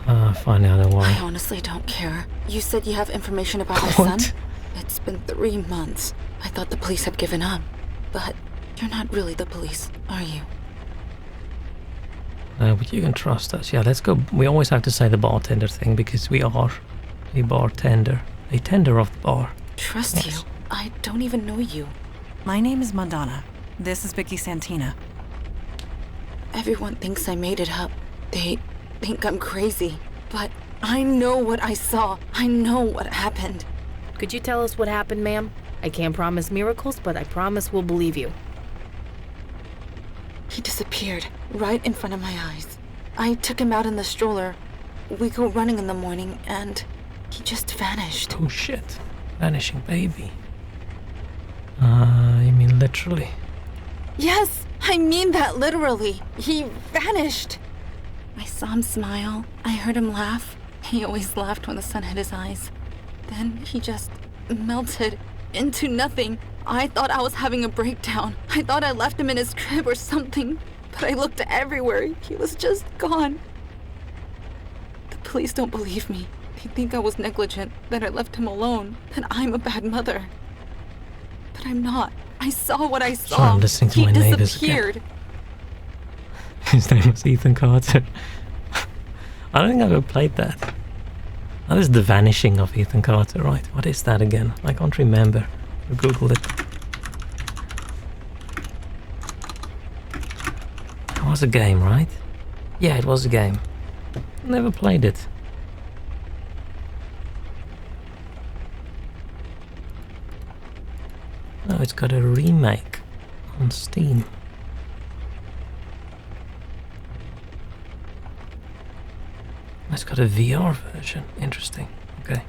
Fine, I know I why. honestly don't care. You said you have information about my What? son? It's been 3 months. I thought the police had given up. But you're not really the police, are you? But you can trust us. Yeah, let's go. We always have to say the bartender thing because we are a bartender. A tender of the bar. Trust Yes. you? I don't even know you. My name is Madonna. This is Vicky Santina. Everyone thinks I made it up. They think I'm crazy. But I know what I saw. I know what happened. Could you tell us what happened, ma'am? I can't promise miracles, but I promise we'll believe you. He disappeared right in front of my eyes. I took him out in the stroller. We go running in the morning, and he just vanished. Oh shit. Vanishing baby. You mean literally? Yes, I mean that literally. He vanished. I saw him smile. I heard him laugh. He always laughed when the sun hit his eyes. Then he just melted into nothing. I thought I was having a breakdown. I thought I left him in his crib or something. But I looked everywhere. He was just gone. The police don't believe me. They think I was negligent, that I left him alone, that I'm a bad mother. But I'm not. I saw what I saw. Sorry, I'm listening to He my neighbors again. disappeared. His name was Ethan Carter. I don't think I've ever played that. That is the vanishing of Ethan Carter, right? What is that again? I can't remember. I googled it. It was a game, right? Yeah, it was a game. Never played it. Oh, it's got a remake on Steam. It's got a VR version. Interesting. Okay.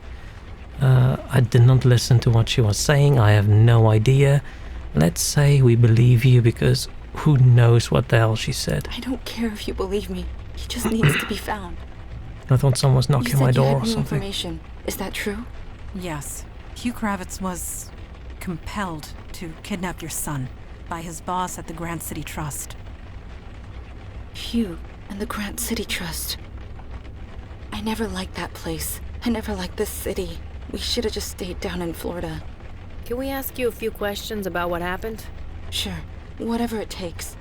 I did not listen to what she was saying. I have no idea. Let's say we believe you because who knows what the hell she said. I don't care if you believe me. He just needs to be found. I thought someone was You knocking said my you door had or new something. information. Is that true? Yes. Hugh Kravitz was compelled to kidnap your son by his boss at the Grant City Trust. Hugh and the Grant City Trust. I never liked that place. I never liked this city. We should have just stayed down in Florida. Can we ask you a few questions about what happened? Sure, whatever it takes.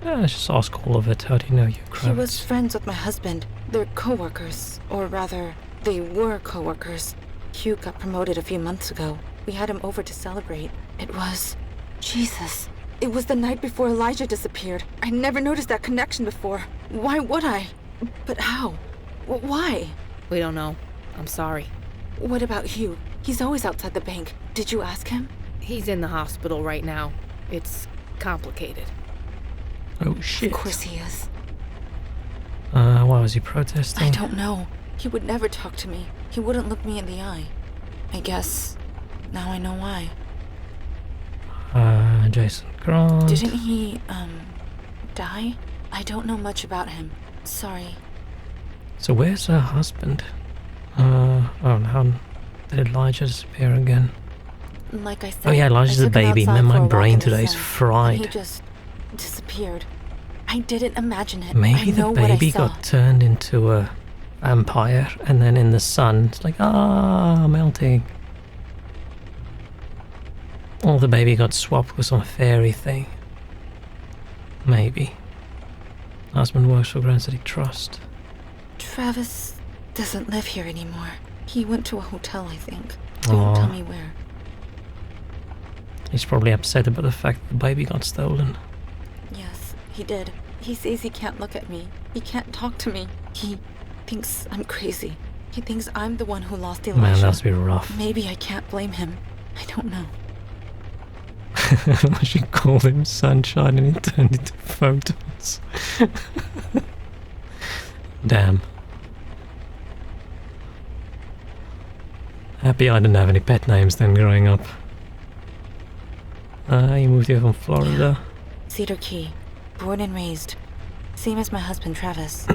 Let's just ask all of it. How do you know you, He was Kravitz? friends with my husband. They're co-workers. Or rather, they were co-workers. Hugh got promoted a few months ago. We had him over to celebrate. It was... Jesus. It was the night before Elijah disappeared. I never noticed that connection before. Why would I? But how? Why? We don't know. I'm sorry. What about Hugh? He's always outside the bank. Did you ask him? He's in the hospital right now. It's complicated. Oh shit. Of course he is. Why was he protesting? I don't know. He would never talk to me. He wouldn't look me in the eye. I guess now I know why. Jason Grant. Didn't he, die? I don't know much about him. Sorry. So where's her husband? Oh, how did Elijah disappear again? Like I said, Oh yeah, Elijah's I a took him baby. outside Man, for my a walk brain in the today's sun, and fried. he just disappeared. I didn't imagine it. Maybe I the know what I baby saw. got turned into a vampire, and then in the sun, it's like, melting. Or the baby got swapped with some fairy thing. Maybe. Husband works for Grant City Trust. Travis doesn't live here anymore. He went to a hotel, I think. He won't tell Aw. me where. He's probably upset about the fact that the baby got stolen. Yes, he did. He says he can't look at me. He can't talk to me. He thinks I'm crazy. He thinks I'm the one who lost Elijah. Man, that must be rough. Maybe I can't blame him. I don't know. She called him Sunshine and he turned into photons. Damn. Happy I didn't have any pet names then growing up. You moved here from Florida. Cedar Key. Born and raised. Same as my husband, Travis.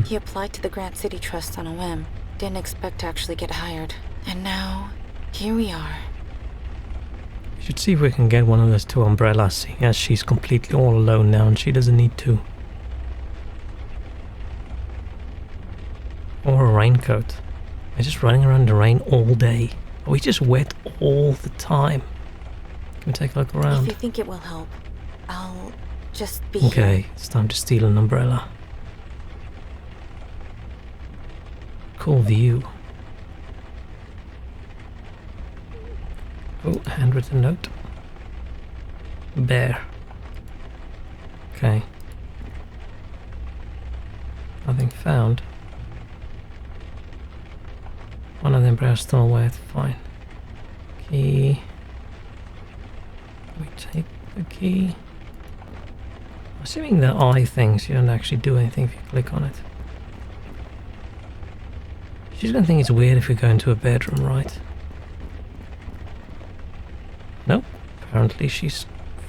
He applied to the Grant City Trust on a whim. Didn't expect to actually get hired. And now, here we are. We should see if we can get one of those two umbrellas, seeing as she's completely all alone now and she doesn't need to. Or a raincoat. We're just running around in the rain all day. Are we just wet all the time? Can we take a look If around? you think it will help, I'll just be here. Okay, it's time to steal an umbrella. Cool view. Oh, handwritten note. Bear. Okay. Nothing found. One of the umbrellas still wet, fine. Key. We take the key. Assuming the eye things, you don't actually do anything if you click on it. She's gonna think it's weird if we go into a bedroom, right? Nope. Apparently she's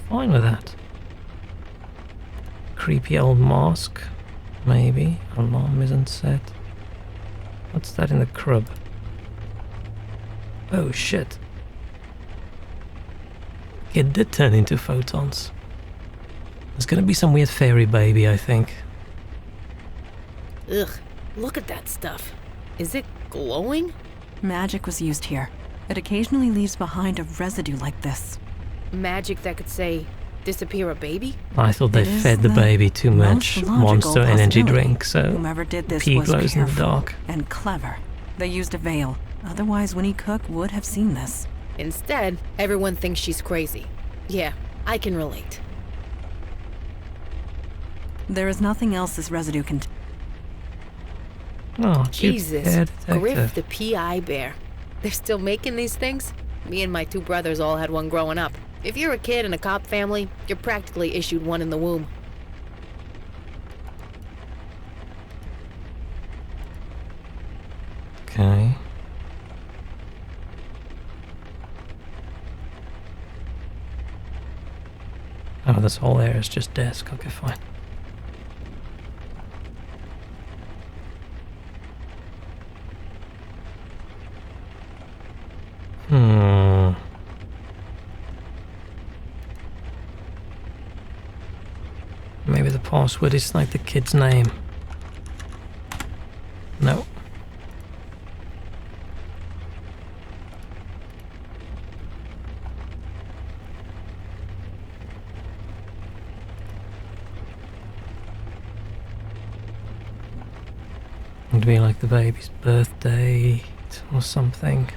fine with that. Creepy old mask. Maybe. Alarm isn't set. What's that in the crib? Oh shit. It did turn into photons. There's gonna be some weird fairy baby, I think. Ugh, look at that stuff. Is it glowing? Magic was used here. It occasionally leaves behind a residue like this. Magic that could say, disappear a baby? I thought they It is fed the the baby too much most logical Monster Energy possibility. drink, so Whomever did this pee was glows in the careful dark. and clever. They used a veil. Otherwise, Winnie Cook would have seen this. Instead, everyone thinks she's crazy. Yeah, I can relate. There is nothing else this residue can... Oh, cute Jesus, hair Griff detective. the PI bear. They're still making these things? Me and my two brothers all had one growing up. If you're a kid in a cop family, you're practically issued one in the womb. Oh, this whole area is just desk. Okay, fine. Maybe the password is like the kid's name. No. It'd be like the baby's birth date or something.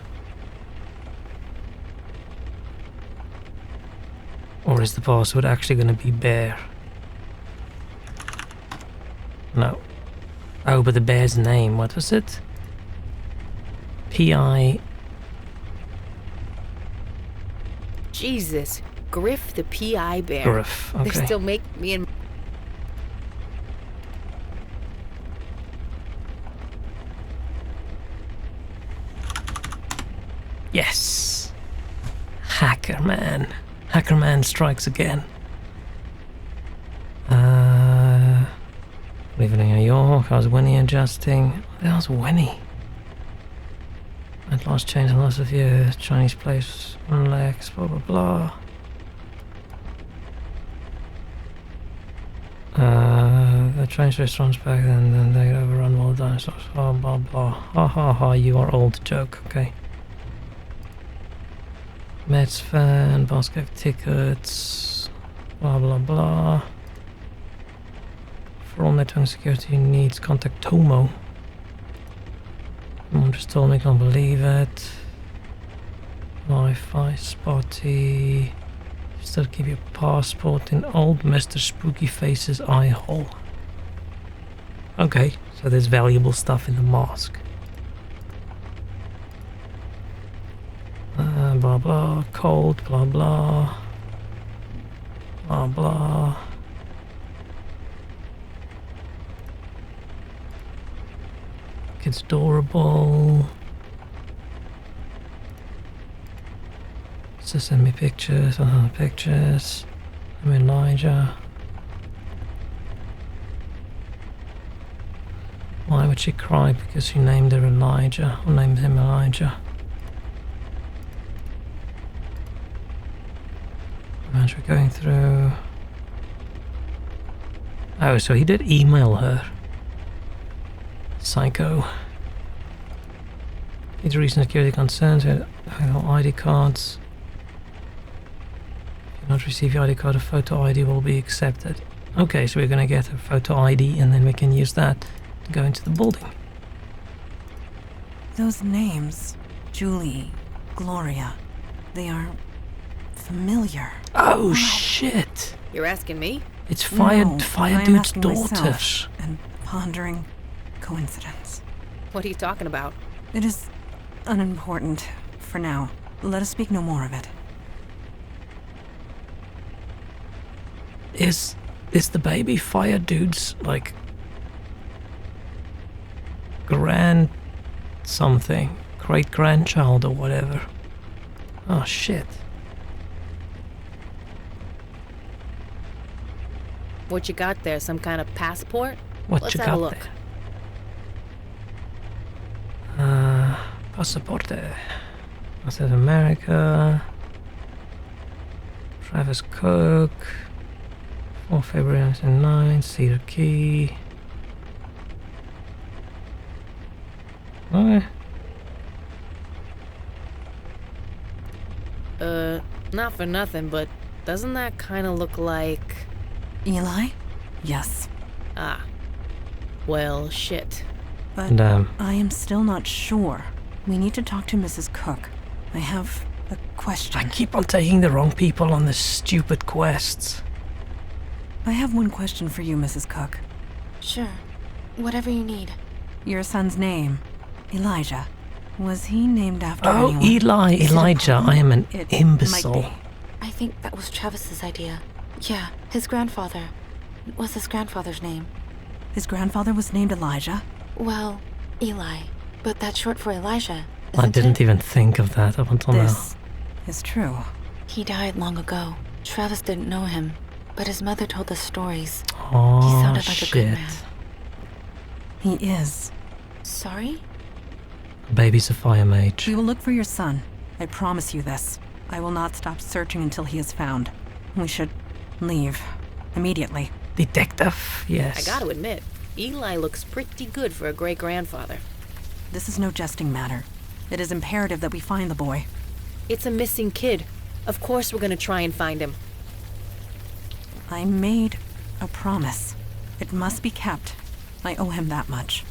Or is the password actually going to be bear? No. Oh, but the bear's name, what was it? P.I. Jesus, Griff the P.I. bear. Griff, okay. They still make me and... Yes! Hackerman. Hackerman strikes again. Living in New York, how's Winnie adjusting? How's Winnie? At last changed in lots of years. Chinese place, one legs, blah blah blah. They changed restaurants back then they overrun all the dinosaurs. Blah blah blah. Ha ha ha, you are old joke, okay. Mets fan, basket tickets, blah blah blah. For all network security needs, contact Tomo. Mom just told me, can't believe it. Wi-Fi spotty. Still keep your passport in old Mr. Spooky Face's eye hole. Okay, so there's valuable stuff in the mask. Blah blah, cold, blah blah. Blah blah. Kid's adorable. So send me pictures, pictures. I'm Elijah. Why would she cry? Because she named her Elijah, or named him Elijah. As we're going through... Oh, so he did email her. Psycho. Needs recent security concerns. We had ID cards. If you not receive your ID card, a photo ID will be accepted. Okay, so we're gonna get a photo ID and then we can use that to go into the building. Those names, Julie, Gloria, they are familiar. Oh shit! You're asking me? It's Fire I'm Dude's asking daughter. myself and pondering coincidence. What are you talking about? It is unimportant for now. Let us speak no more of it. Is the baby Fire Dude's like grand something, great grandchild or whatever? Oh shit! What you got there? Some kind of passport? What Let's you have a got look. there? Passaporte. I said America. Travis Cook. 4 February 1909. Cedar Key. Okay. Not for nothing, but doesn't that kind of look like... Eli? Yes. Ah. Well, shit. But Damn. I am still not sure. We need to talk to Mrs. Cook. I have a question. I keep on taking the wrong people on this stupid quests. I have one question for you, Mrs. Cook. Sure. Whatever you need. Your son's name, Elijah. Was he named after Oh, anyone? Eli, Is it a Elijah, poem? I am an It imbecile. might be. I think that was Travis's idea. Yeah, his grandfather. What's his grandfather's name? His grandfather was named Elijah? Well, Eli. But that's short for Elijah, I isn't didn't it? even think of that up until This is true. He died long ago. Travis didn't know him. but his mother told us stories. Oh, He sounded like shit. a good man. He is. Sorry? Baby's a fire mage. We will look for your son. I promise you this. I will not stop searching until he is found. We should leave. Immediately. Detective, yes. I gotta admit, Eli looks pretty good for a great-grandfather. This is no jesting matter. It is imperative that we find the boy. It's a missing kid. Of course we're gonna try and find him. I made a promise. It must be kept. I owe him that much.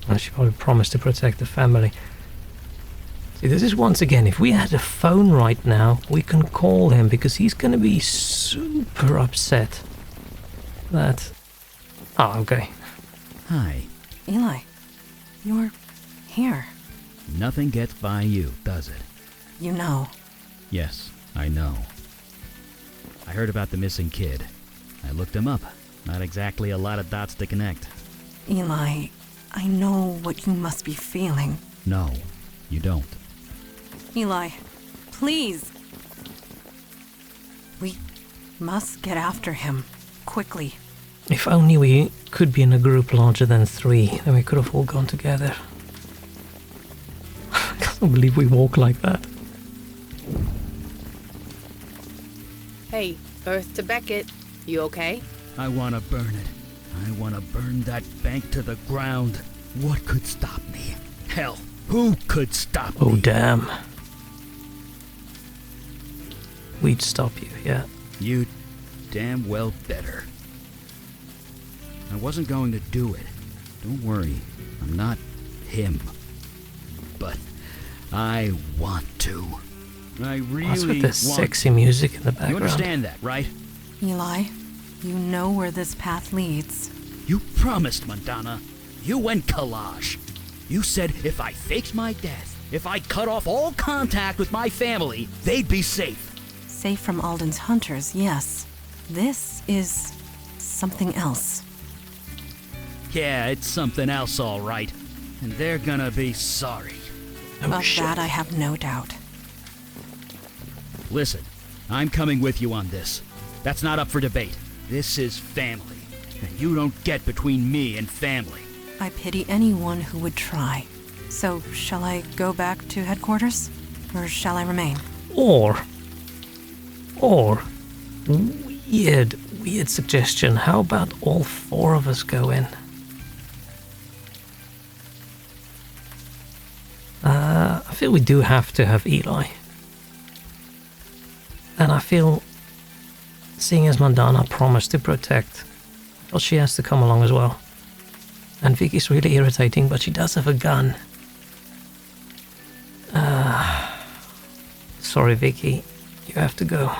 And she probably promised to protect the family. See, this is once again, if we had a phone right now, we can call him because he's going to be super upset that... Oh, okay. Hi. Eli, you're here. Nothing gets by you, does it? You know. Yes, I know. I heard about the missing kid. I looked him up. Not exactly a lot of dots to connect. Eli, I know what you must be feeling. No, you don't. Eli, please. We must get after him. Quickly. If only we could be in a group larger than 3, then we could have all gone together. I can't believe we walk like that. Hey, Earth to Beckett. You okay? I want to burn it. I want to burn that bank to the ground. What could stop me? Hell, who could stop Oh, me? damn. We'd stop you, yeah. You damn well better. I wasn't going to do it. Don't worry, I'm not him. But I want to. I really What's with this want sexy music in the You background? understand that, right? Eli, you know where this path leads. You promised, Madonna. You and Kalaj. You said if I faked my death, if I cut off all contact with my family, they'd be safe. Safe from Alden's hunters, yes. This is something else. Yeah, it's something else, all right. And they're gonna be sorry. Oh, Of shit. that I have no doubt. Listen, I'm coming with you on this. That's not up for debate. This is family. And you don't get between me and family. I pity anyone who would try. So, shall I go back to headquarters? Or shall I remain? Or, weird suggestion. How about all 4 of us go in? I feel we do have to have Eli. And I feel, seeing as Madonna promised to protect, well, she has to come along as well. And Vicky's really irritating, but she does have a gun. Sorry, Vicky. You have to go.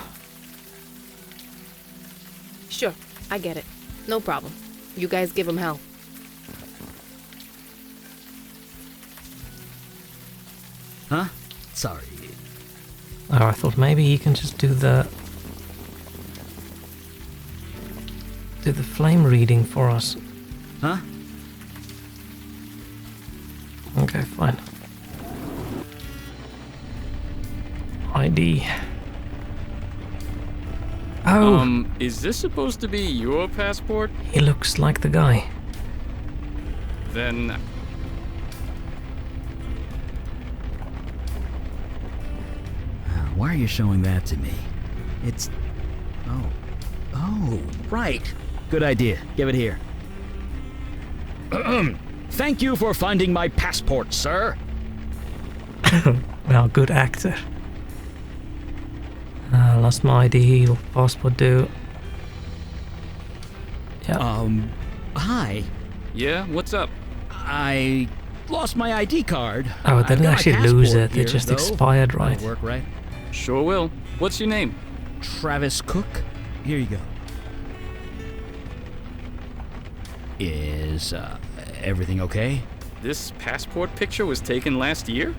Sure, I get it. No problem. You guys give him hell. Huh? Sorry. Oh, I thought maybe he can just do the flame reading for us. Huh? Okay, fine. ID. Oh, Is this supposed to be your passport? he looks like the guy. Then Why are you showing that to me? It's... Oh, right. Good idea. Give it here. Thank you for finding my passport, sir. Well, good actor. Lost my ID. Passport due. Yeah. Hi. yeah, what's up? I lost my ID card. Oh, they I've didn't got my actually lose passport it. They here, just though. expired, That'll right? work, right? Sure will. What's your name? Travis Cook. Here you go. Is everything okay? This passport picture was taken last year?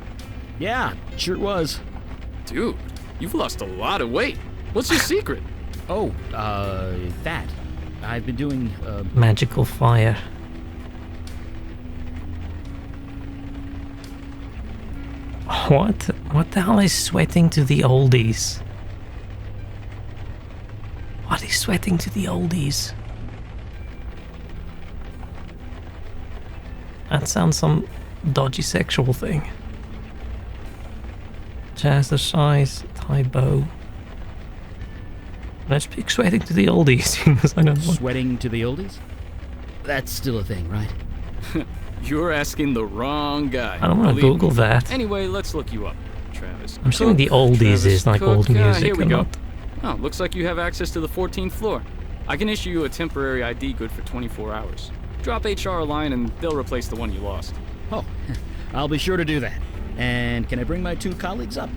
Yeah, sure it was. Dude, you've lost a lot of weight. What's your secret? Oh, that. I've been doing, Magical fire. What? What the hell is sweating to the oldies? What is sweating to the oldies. That sounds some dodgy sexual thing. Jazzercise, Thai bow. Let's speak sweating to the oldies, because I don't want... Sweating to the oldies? That's still a thing, right? You're asking the wrong guy. I don't want to Believe Google me. that. Anyway, let's look you up, Travis. I'm assuming the oldies Travis is like Cook. old music. Here we and go. not- Oh, looks like you have access to the 14th floor. I can issue you a temporary ID good for 24 hours. Drop HR a line and they'll replace the one you lost. Oh, I'll be sure to do that. And can I bring my 2 colleagues up?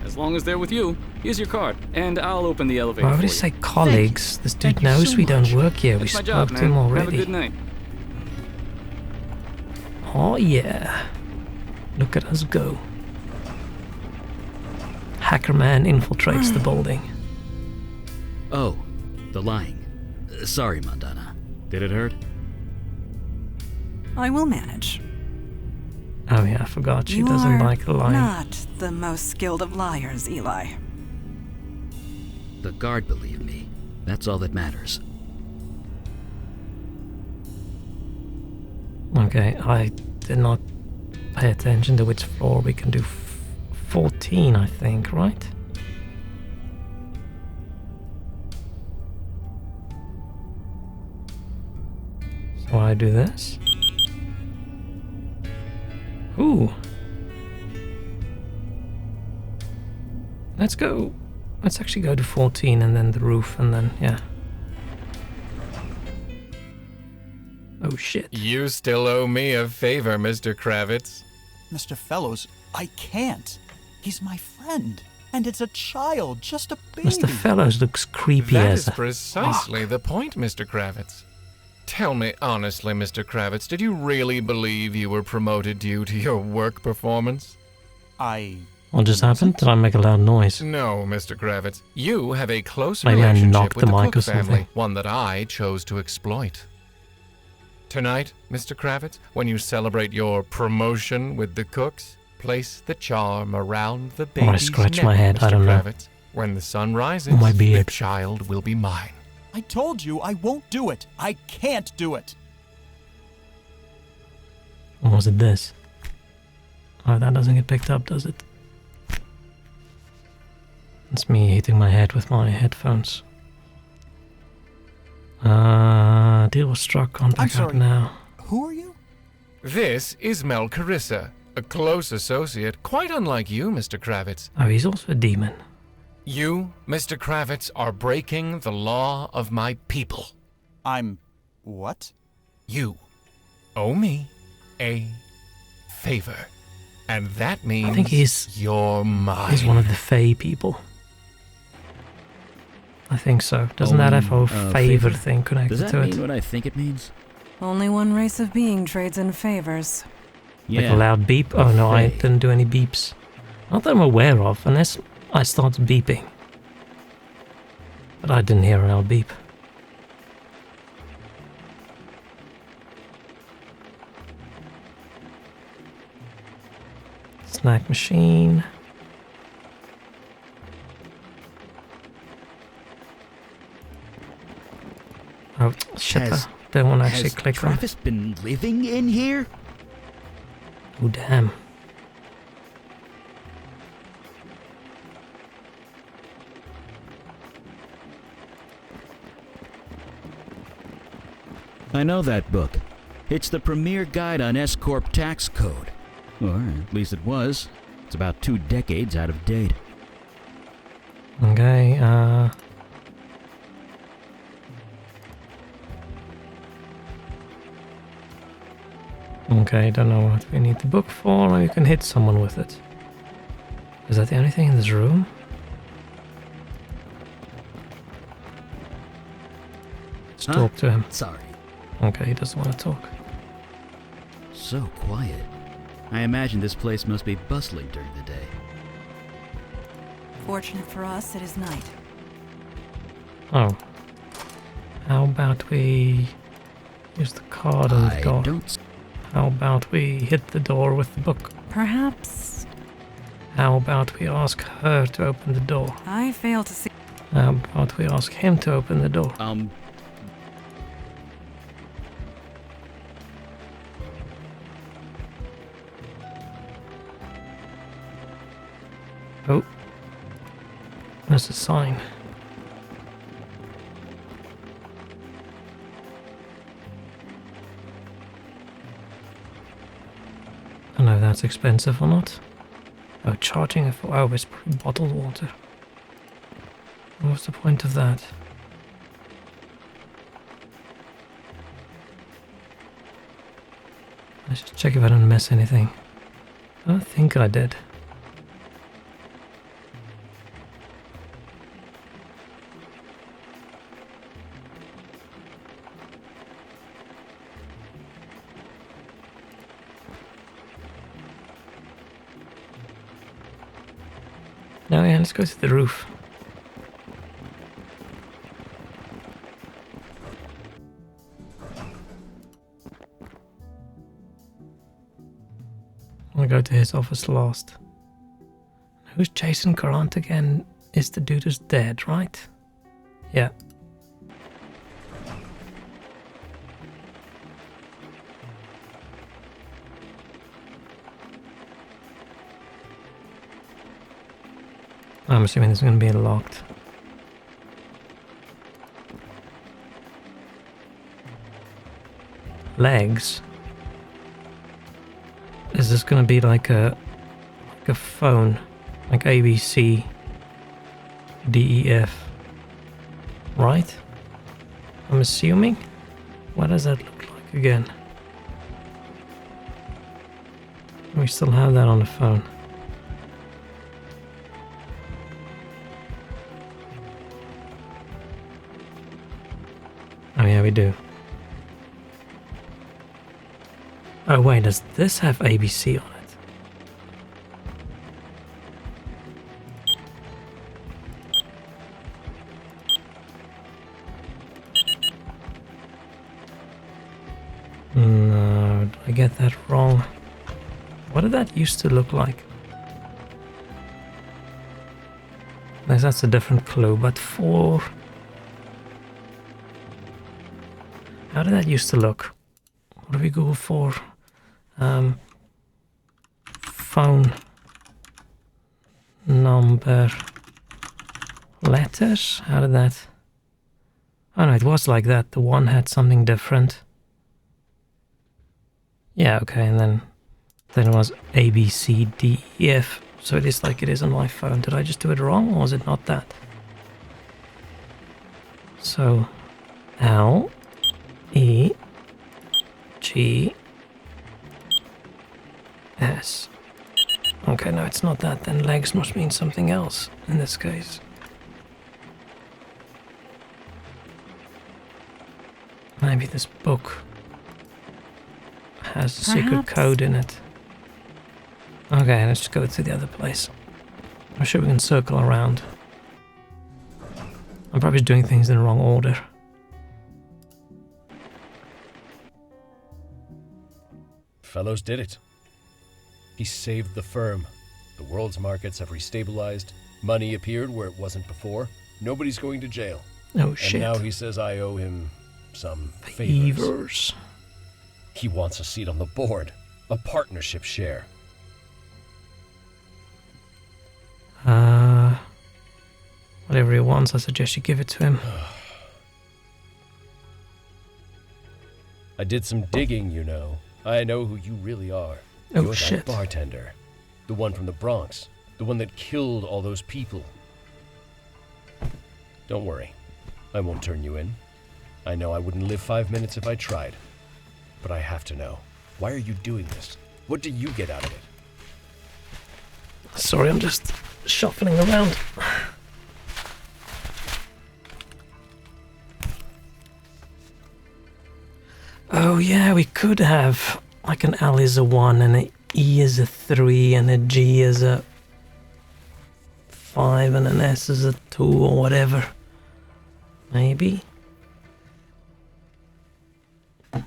As long as they're with you, here's your card, and I'll open the elevator Why for would you. he say colleagues? This dude Thank you knows so we don't much. work here. We That's my spoke job, to man. him Have a already. good night. Oh yeah. Look at us go. Hackerman infiltrates the building. Oh, the lying. Sorry, Mandana. Did it hurt? I will manage. Oh yeah, I forgot she You doesn't are like lying. not the most skilled of liars, Eli. The guard believed me. That's all that matters. Okay, I did not pay attention to which floor we can do. 14, I think, right? So I do this. Ooh. Let's go. Let's actually go to 14 and then the roof and then, yeah. Oh shit. You still owe me a favor, Mr. Kravitz. Mr. Fellows, I can't. He's my friend. And it's a child, just a baby. Mr. Fellows looks creepy That as is a precisely fuck. the point, Mr. Kravitz. Tell me honestly, Mr. Kravitz, did you really believe you were promoted due to your work performance? What just happened? Did I make a loud noise? No, Mr. Kravitz. You have a close Maybe I relationship knocked with the the mic Cook or something. family, one that I chose to exploit. Tonight, Mr. Kravitz, when you celebrate your promotion with the Cooks, place the charm around the baby's wanna scratch neck, my head, Mr. I don't know. Kravitz. When the sun rises, My the beard. child will be mine. I told you I won't do it. I can't do it. Or was it this? Oh, that doesn't get picked up, does it? It's me hitting my head with my headphones. Deal was struck. Contact I'm out sorry. now. Who are you? This is Mel Carissa, a close associate, quite unlike you, Mr. Kravitz. Oh, he's also a demon. You, Mr. Kravitz, are breaking the law of my people. I'm... what? You owe me a favor. And that means think he's- you're mine. He's one of the Fae people. I think so. Doesn't that have a favor favor? thing connected Does that to mean it? what I think it means? Only one race of being trades in favors. Like a loud beep? Oh no, I Fae. didn't do any beeps. Not that I'm aware of, unless I started beeping. But I didn't hear a loud beep. Snack machine. Oh shit! Has- I don't want to actually Has click on. Travis been living in here? Oh damn! I know that book. It's the premier guide on S-Corp tax code. Or at least it was. It's about 2 decades out of date. Okay. Okay, don't know what we need the book for. Maybe you can hit someone with it. Is that the only thing in this room? Let's Huh? talk to him. Sorry. Okay, he doesn't want to talk. So quiet. I imagine this place must be bustling during the day. Fortunate for us, it is night. Oh. How about we use the card on the I door? don't... How about we hit the door with the book? Perhaps How about we ask her to open the door? I fail to see. How about we ask him to open the door? Oh. There's a sign. I don't know if that's expensive or not. Oh, charging it for it's probably bottled water. What's the point of that? Let's just check if I don't miss anything. I don't think I did. No, yeah, let's go to the roof. I'll go to his office last. Who's Jason Carant again? Is the dude who's dead, right? Yeah. I'm assuming this is going to be locked. Legs? Is this going to be like a phone? Like ABC, DEF, right? I'm assuming? What does that look like again? We still have that on the phone. Oh yeah, we do. Oh wait, does this have ABC on it? No, did I get that wrong? What did that used to look like? Unless that's a different clue, but for... How did that used to look? What do we go for? Phone number letters? How did that... Oh no, it was like that. The one had something different. Yeah, okay, and then it was A, B, C, D, E, F. So it is like it is on my phone. Did I just do it wrong, or was it not that? So, L, E, G, S. Okay, no, it's not that. Then legs must mean something else in this case. Maybe this book has a secret code in it. Okay, let's just go to the other place. I'm sure we can circle around. I'm probably doing things in the wrong order. Fellows did it. He saved the firm. The world's markets have restabilized. Money appeared where it wasn't before. Nobody's going to jail. Oh shit. And now he says I owe him some favors. He wants a seat on the board. A partnership share. Whatever he wants, I suggest you give it to him. I did some digging, you know. I know who you really are. Oh, You're shit. That bartender. The one from the Bronx. The one that killed all those people. Don't worry. I won't turn you in. I know I wouldn't live 5 minutes if I tried. But I have to know. Why are you doing this? What do you get out of it? Sorry, I'm just shuffling around. Oh yeah, we could have like an L is a 1 and an E is a 3 and a G is a 5 and an S is a 2 or whatever. Maybe. I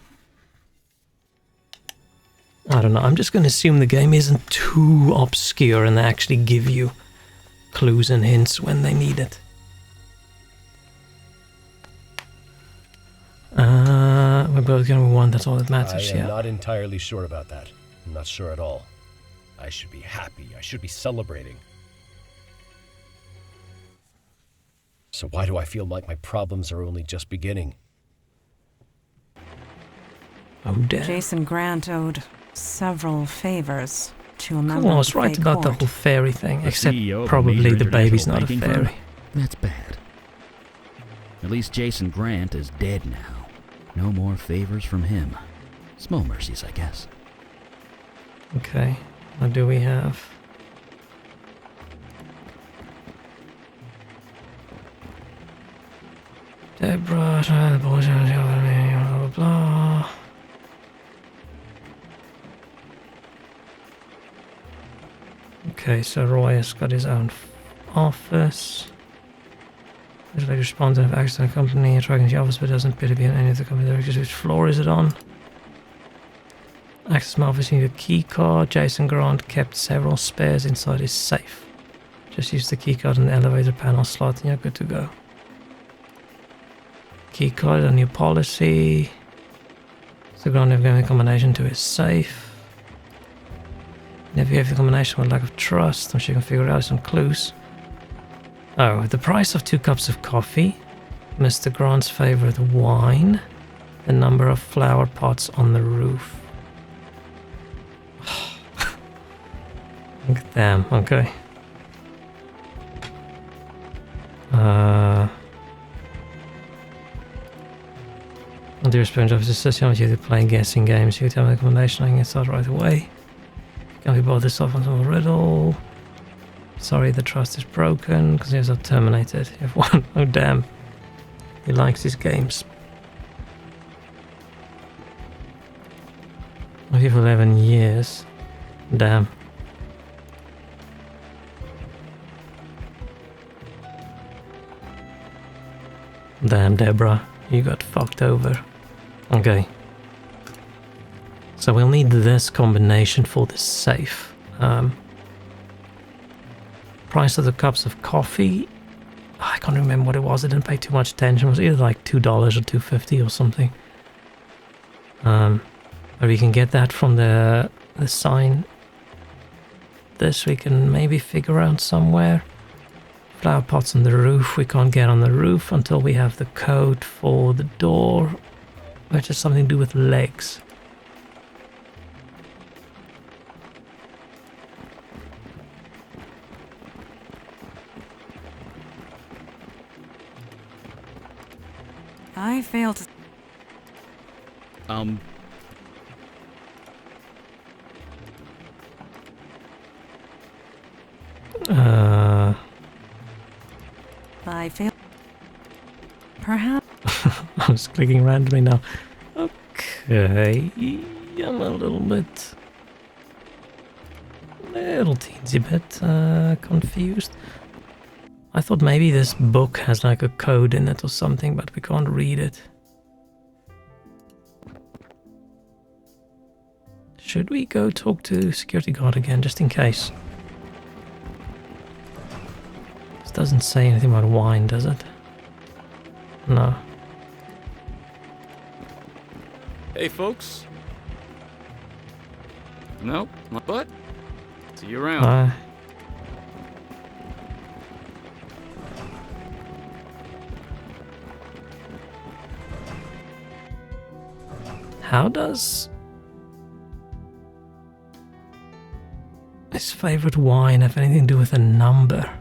don't know, I'm just going to assume the game isn't too obscure and they actually give you clues and hints when they need it. both get what we want, that's all that I matters, am yeah. not entirely sure about that. I'm not sure at all. I should be happy. I should be celebrating. So why do I feel like my problems are only just beginning? Oh, damn. Jason Grant owed several favors to a member Cool, I of was the right Fey about the court. whole fairy thing, The except CEO of a probably major the baby's international not a banking firm? fairy. That's bad. At least Jason Grant is dead now. No more favors from him. Small mercies, I guess. Okay, what do we have? Deborah, blah, blah, blah. Okay, so Roy has got his own office. There's like responsive of accident company, attracting the office, but doesn't appear to be in any of the company directors. Which floor is it on? Access my office, you need a key card. Jason Grant kept several spares inside his safe. Just use the key card in the elevator panel slot and you're good to go. Key card, a new policy. So Grant never gave a combination to his safe. Never gave the combination with lack of trust. I'm sure you can figure out some clues. Oh, the price of 2 cups of coffee. Mr. Grant's favorite wine. The number of flower pots on the roof. Damn, okay. On the response officer says you to play guessing games. You tell me the combination, I can start right away. Can we bought this off on some riddle? Sorry, the trust is broken because he has terminated. You have one. Oh damn. He likes his games. I've been for 11 years. Damn. Damn, Deborah. You got fucked over. Okay. So we'll need this combination for this safe. Price of the cups of coffee. I can't remember what it was. I didn't pay too much attention. It was either like $2 or $2.50 or something. But we can get that from the sign. This we can maybe figure out somewhere. Flower pots on the roof. We can't get on the roof until we have the code for the door, which has something to do with legs. I failed to... I failed... Perhaps... I was clicking randomly now. Okay, I'm a little teensy bit confused. I thought maybe this book has like a code in it or something, but we can't read it. Should we go talk to security guard again, just in case? This doesn't say anything about wine, does it? No. Hey, folks. Nope, but see you around. How does his favorite wine have anything to do with a number?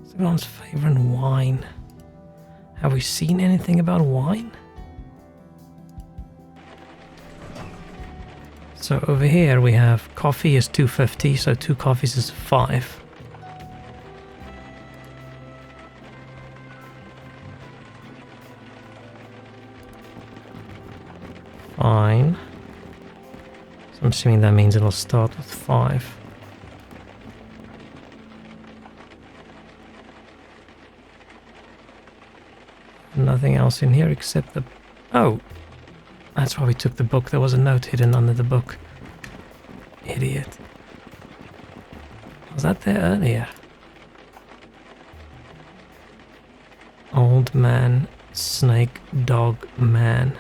Someone's favorite wine. Have we seen anything about wine? So over here we have coffee is $2.50, so 2 coffees is $5. Fine. So I'm assuming that means it'll start with 5. Nothing else in here except the... Oh! That's why we took the book. There was a note hidden under the book. Idiot. Was that there earlier? Old Old man, snake, dog, man.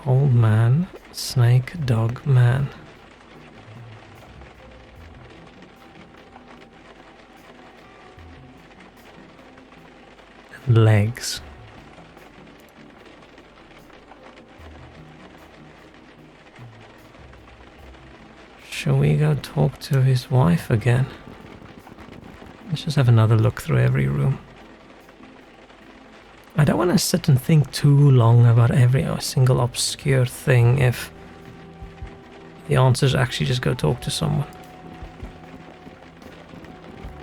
Old man, snake, dog, man. Legs. Shall we go talk to his wife again? Let's just have another look through every room. I don't want to sit and think too long about every single obscure thing if the answer is actually just go talk to someone.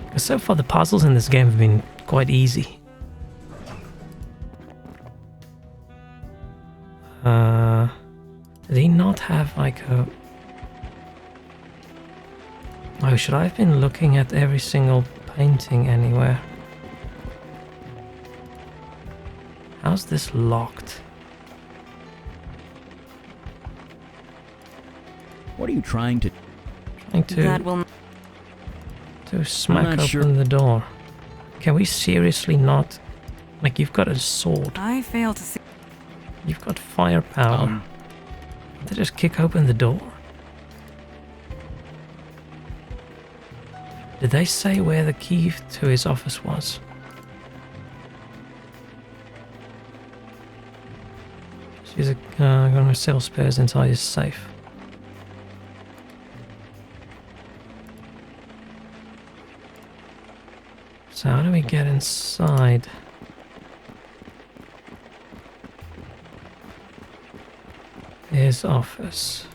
Because so far the puzzles in this game have been quite easy. Did he not have like a... Oh, should I have been looking at every single painting anywhere? How's this locked? What are you trying to... Trying to... That will... To smack open sure. the door. Can we seriously not... Like, you've got a sword. I fail to see... You've got firepower. They just kick open the door. Did they say where the key to his office was? She's gonna sell spares inside his safe. So how do we get inside? His office.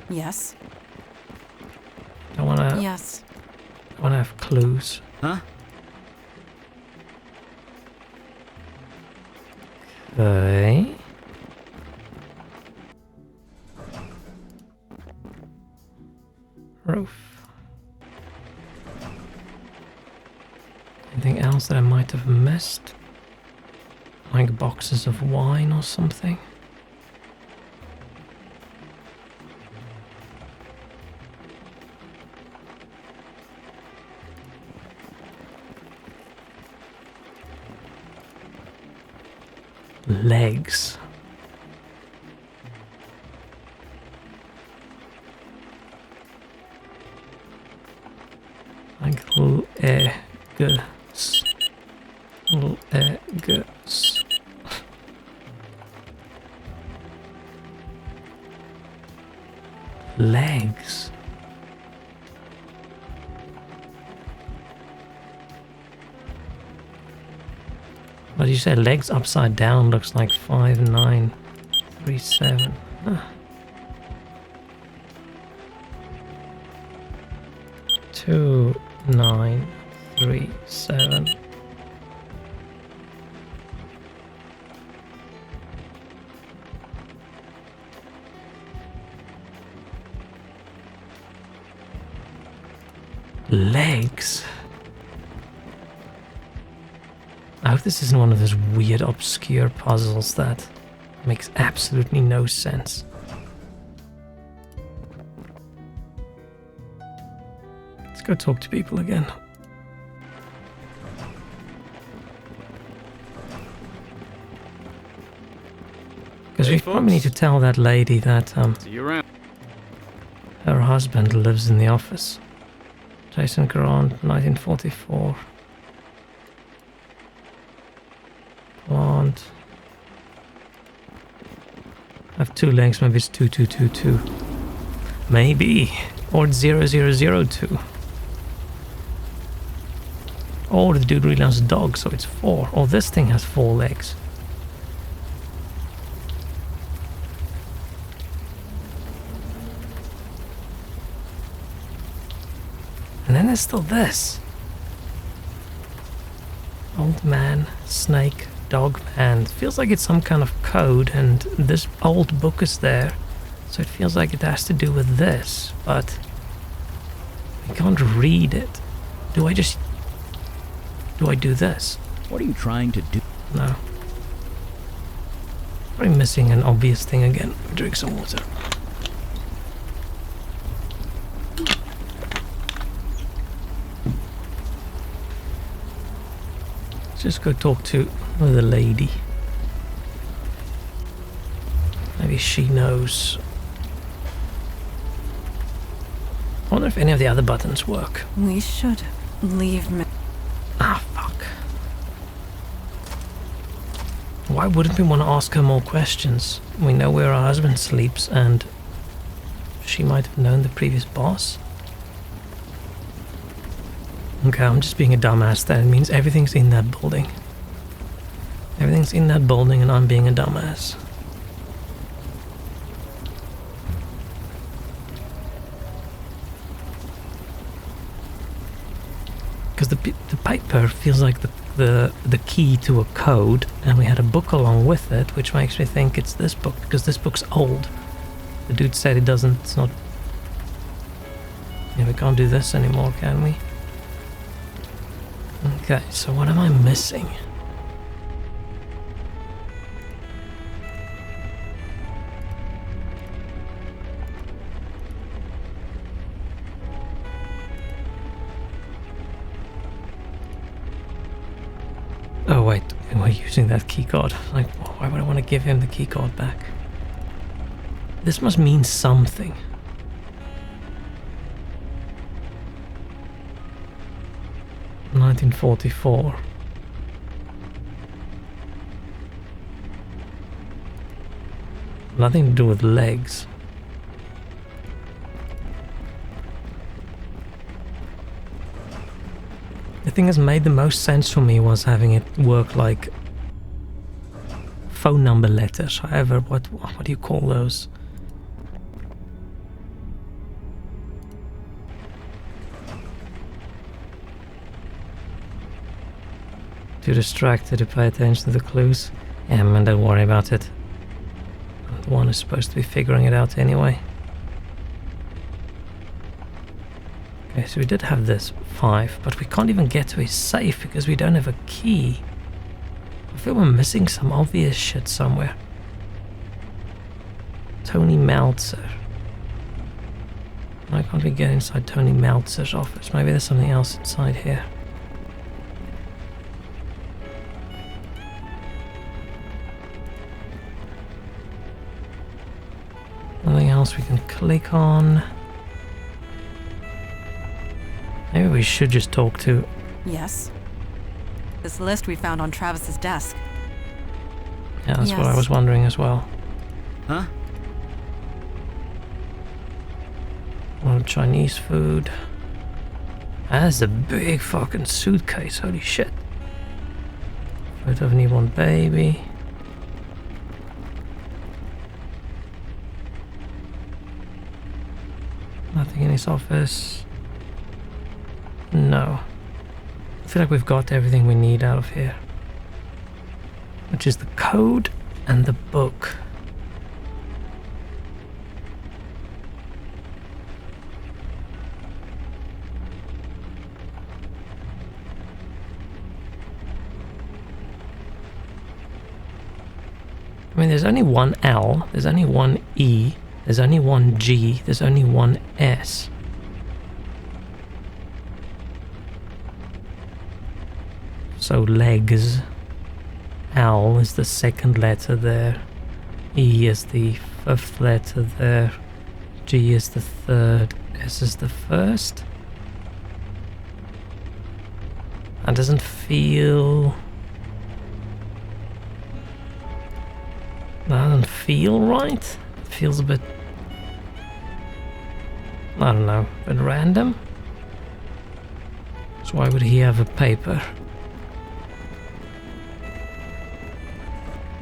Yes. I wanna. Yes. I wanna have clues. Huh? Okay. Roof. Anything else that I might have missed? Like boxes of wine or something? Legs. Like legs. Legs. Legs. But you said legs upside down looks like 5937. Huh. 2937. Legs. I hope this isn't one of those weird, obscure puzzles that makes absolutely no sense. Let's go talk to people again. Because we probably need to tell that lady that See you around. her husband lives in the office. Jason Grant, 1944. Plant. I have two legs, maybe it's 2222. Maybe. Or it's 0002. Or the dude really loves dogs, so it's 4. Or this thing has 4 legs. And then there's still this. Old man, snake, dog man. It feels like it's some kind of code, and this old book is there. So it feels like it has to do with this, but I can't read it. Do I do this? What are you trying to do? No. Probably missing an obvious thing again. Drink some water. Let's just go talk to the lady. Maybe she knows. I wonder if any of the other buttons work. We should leave. Ah, fuck. Why wouldn't we want to ask her more questions? We know where her husband sleeps, and she might have known the previous boss. Okay, I'm just being a dumbass then. It means everything's in that building. Everything's in that building, and I'm being a dumbass. Because the paper feels like the key to a code, and we had a book along with it, which makes me think it's this book, because this book's old. The dude said it's not... Yeah, we can't do this anymore, can we? Okay, so what am I missing? Oh wait, we're using that keycard. Like, why would I want to give him the keycard back? This must mean something. $1944. Nothing to do with legs. The thing that made the most sense for me was having it work like phone number letters. However, what do you call those? Too distracted to pay attention to the clues. Yeah, man, don't worry about it. I'm the one who's supposed to be figuring it out anyway. Okay, so we did have this 5, but we can't even get to his safe because we don't have a key. I feel we're missing some obvious shit somewhere. Tony Meltzer. Why can't we get inside Tony Meltzer's office? Maybe there's something else inside here. Nothing else we can click on. Maybe we should just talk to... Yes. This list we found on Travis's desk. Yeah, that's what I was wondering as well. Huh? More Chinese food. That's a big fucking suitcase, holy shit. Photo of a newborn baby. Nothing in his office. No. I feel like we've got everything we need out of here. Which is the code and the book. I mean, there's only one L, there's only one E, there's only one G, there's only one S. So legs. L is the second letter there. E is the fifth letter there. G is the third. S is the first. That doesn't feel... That doesn't feel right. It feels a bit... I don't know, a bit random. So why would he have a paper?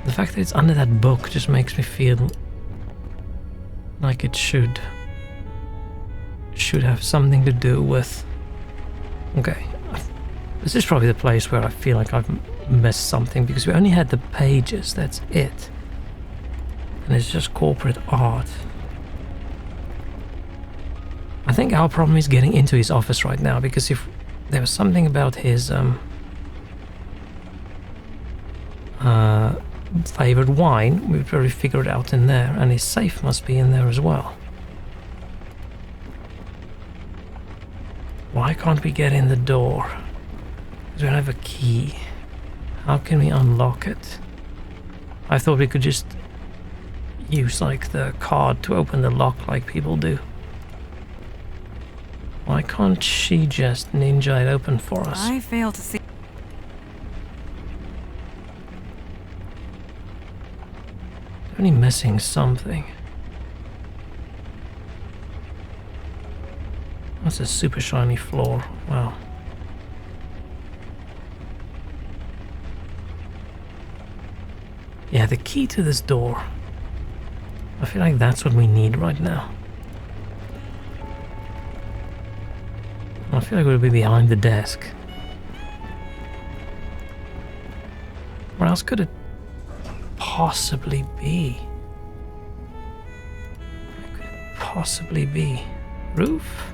The fact that it's under that book just makes me feel like it should have something to do with... Okay, this is probably the place where I feel like I've missed something, because we only had the pages, that's it. And it's just corporate art. I think our problem is getting into his office right now, because if there was something about his flavored wine, we'd probably figure it out in there, and his safe must be in there as well. Why can't we get in the door? We don't have a key. How can we unlock it? I thought we could just use like the card to open the lock like people do. Why can't she just ninja it open for us? I fail to see. Only missing something. That's a super shiny floor. Wow. Yeah, the key to this door. I feel like that's what we need right now. I feel like we'll be behind the desk. Where else could it possibly be? Where could it possibly be? Roof?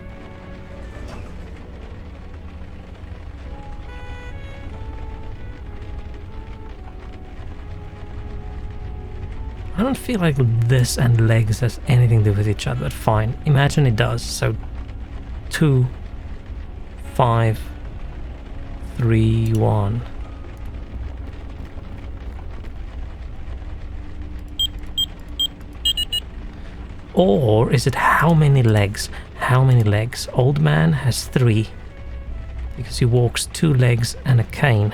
I don't feel like this and legs has anything to do with each other, but fine. Imagine it does. So 2, 5, 3, 1. Or is it how many legs? How many legs? Old man has 3 because he walks 2 legs and a cane.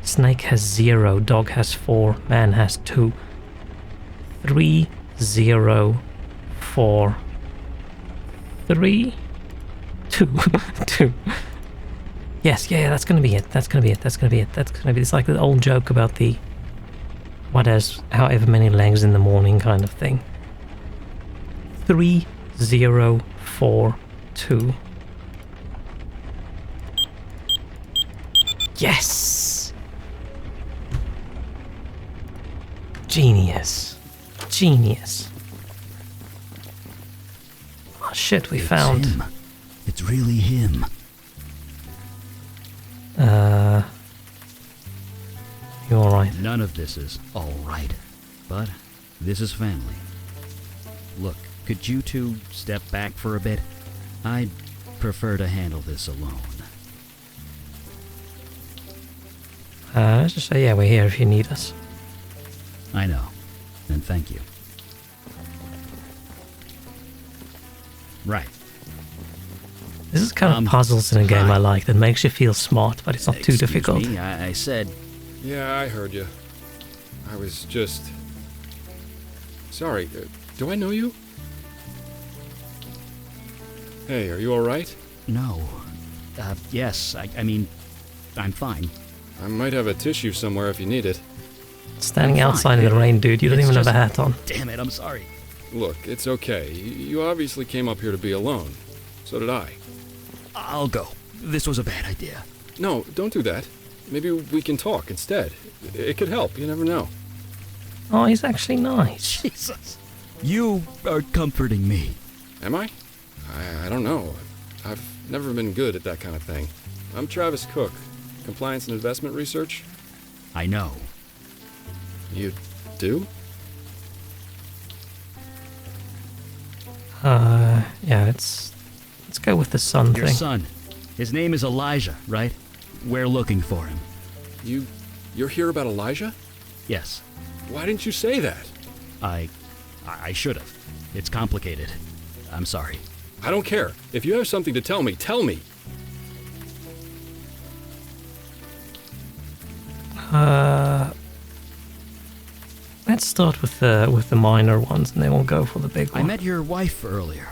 Snake has 0, dog has 4, man has 2. 3, 0, 4, 3, 2, 2. Yes, yeah, that's gonna be it. That's gonna be it. That's gonna be it. That's gonna be. It's like the old joke about the what has however many legs in the morning kind of thing. 3, 0, 4, 2. Yes! Genius. Genius. Oh shit, we found... Him. It's really him. You alright? None of this is alright. But this is family. Look, could you two step back for a bit? I'd prefer to handle this alone. Let's just say, yeah, we're here if you need us. I know. And thank you. Right. This is kind of puzzles in a game I like that makes you feel smart, but it's not too difficult. Me, I said... Yeah, I heard you. I was just... Sorry, do I know you? Hey, are you alright? No. Yes, I mean, I'm fine. I might have a tissue somewhere if you need it. Standing outside in the rain, dude, you don't even have a hat on. Damn it, I'm sorry. Look, it's okay. You obviously came up here to be alone. So did I. I'll go. This was a bad idea. No, don't do that. Maybe we can talk instead. It could help, you never know. Oh, he's actually nice. Jesus. You are comforting me. Am I? I don't know. I've never been good at that kind of thing. I'm Travis Cook, Compliance and Investment Research. I know. You do? Yeah, let's go with the son Your thing. son. His name is Elijah, right? We're looking for him. You're here about Elijah? Yes. Why didn't you say that? I should have. It's complicated. I'm sorry. I don't care. If you have something to tell me, tell me. Let's start with the minor ones, and then we'll go for the big one. I met your wife earlier.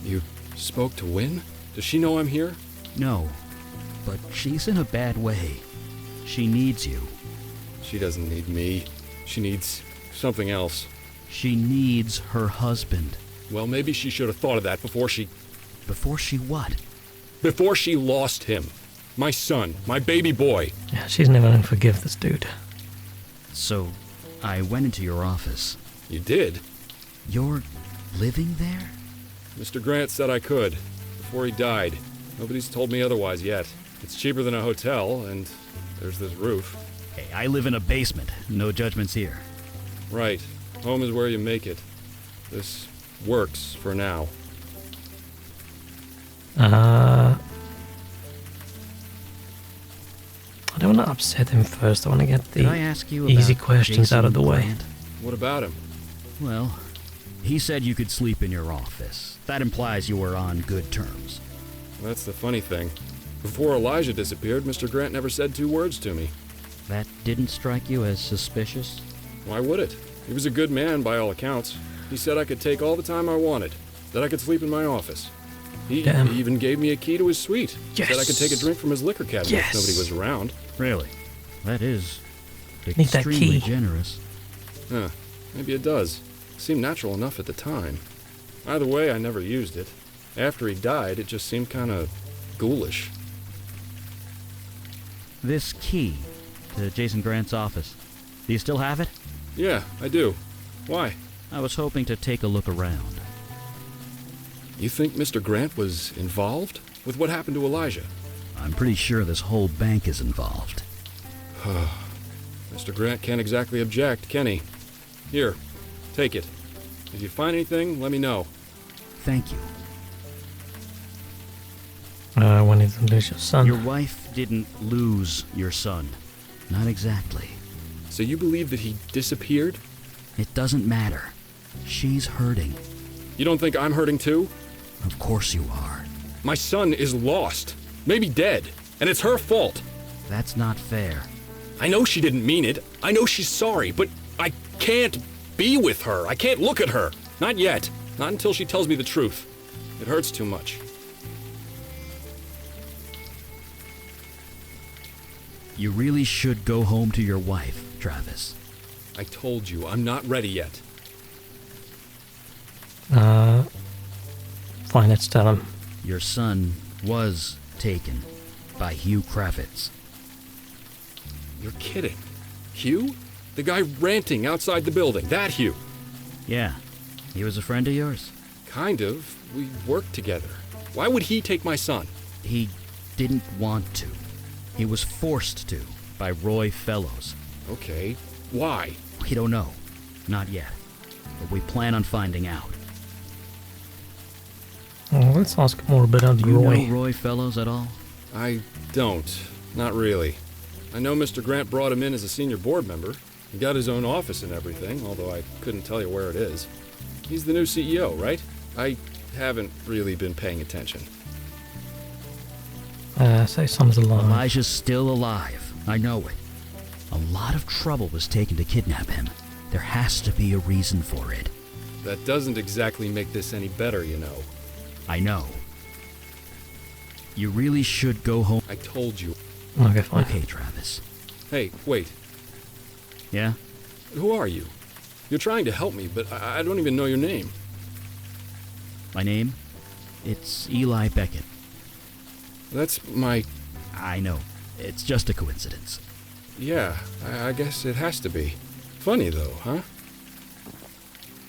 You spoke to Wynn? Does she know I'm here? No, but she's in a bad way. She needs you. She doesn't need me. She needs something else. She needs her husband. Well, maybe she should have thought of that before she... Before she what? Before she lost him. My son. My baby boy. Yeah, she's never gonna forgive this dude. So, I went into your office. You did? You're living there? Mr. Grant said I could. before he died. Nobody's told me otherwise yet. It's cheaper than a hotel, and there's this roof. Hey, I live in a basement. No judgments here. Right. Home is where you make it. This works for now. I don't want to upset him first. I want to get Could I the ask you easy about questions out of the Jason way. Grant? What about him? Well, he said you could sleep in your office. That implies you were on good terms. That's the funny thing. Before Elijah disappeared, Mr. Grant never said 2 words to me. That didn't strike you as suspicious? Why would it? He was a good man by all accounts. He said I could take all the time I wanted, that I could sleep in my office. He Damn. even gave me a key to his suite. Yes. Said I could take a drink from his liquor cabinet Yes. if nobody was around. Really? That is Need that extremely key. generous. Huh. Maybe it does. Seemed natural enough at the time. Either way, I never used it. After he died, it just seemed kind of ghoulish. This key to Jason Grant's office, do you still have it? Yeah, I do. Why? I was hoping to take a look around. You think Mr. Grant was involved with what happened to Elijah? I'm pretty sure this whole bank is involved. Mr. Grant can't exactly object, can he? Here, take it. If you find anything, let me know. Thank you. When did you lose your son? Your wife didn't lose your son. Not exactly. So you believe that he disappeared? It doesn't matter. She's hurting. You don't think I'm hurting too? Of course you are. My son is lost. Maybe dead. And it's her fault. That's not fair. I know she didn't mean it. I know she's sorry, but I can't be with her. I can't look at her. Not yet. Not until she tells me the truth. It hurts too much. You really should go home to your wife, Travis. I told you, I'm not ready yet. Fine, let's tell him. Your son was taken by Hugh Kravitz. You're kidding. Hugh? The guy ranting outside the building. That Hugh. Yeah. He was a friend of yours? Kind of. We worked together. Why would he take my son? He didn't want to. He was forced to by Roy Fellows. Okay. Why? We don't know. Not yet. But we plan on finding out. Oh, let's ask more about Do you Roy. know Roy Fellows at all? I don't. Not really. I know Mr. Grant brought him in as a senior board member. He got his own office and everything, although I couldn't tell you where it is. He's the new CEO, right? I haven't really been paying attention. Say something's alive. Elijah's still alive. I know it. A lot of trouble was taken to kidnap him. There has to be a reason for it. That doesn't exactly make this any better, you know. I know. You really should go home. I told you. Okay, fine. Okay, Travis. Hey, wait. Yeah? Who are you? You're trying to help me, but I don't even know your name. My name? It's Eli Beckett. That's my... I know. It's just a coincidence. Yeah, I guess it has to be. Funny, though, huh?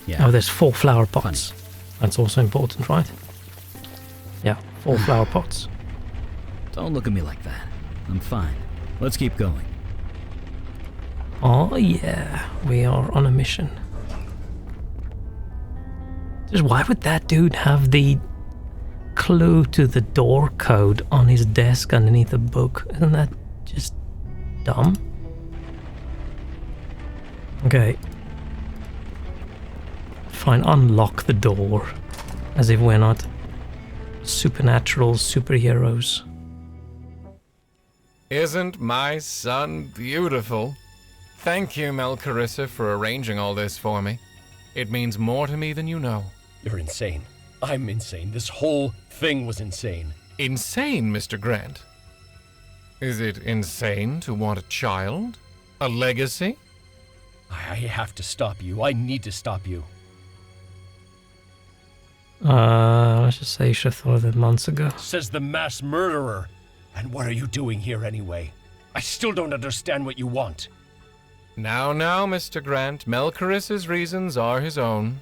Yeah. Oh, there's 4 flower pots. That's also important, right? Yeah, 4 flower pots. Don't look at me like that. I'm fine. Let's keep going. Oh yeah, we are on a mission. Just why would that dude have the clue to the door code on his desk underneath a book? Isn't that just dumb? Okay. Fine, unlock the door. As if we're not supernatural superheroes. Isn't my son beautiful? Thank you, Melcarissa, for arranging all this for me. It means more to me than you know. You're insane. I'm insane. This whole thing was insane. Insane, Mr. Grant? Is it insane to want a child? A legacy? I have to stop you. I need to stop you. Let's just say you should have thought of it months ago. Says the mass murderer. And what are you doing here anyway? I still don't understand what you want. Now, Mr. Grant, Melcarissa's reasons are his own.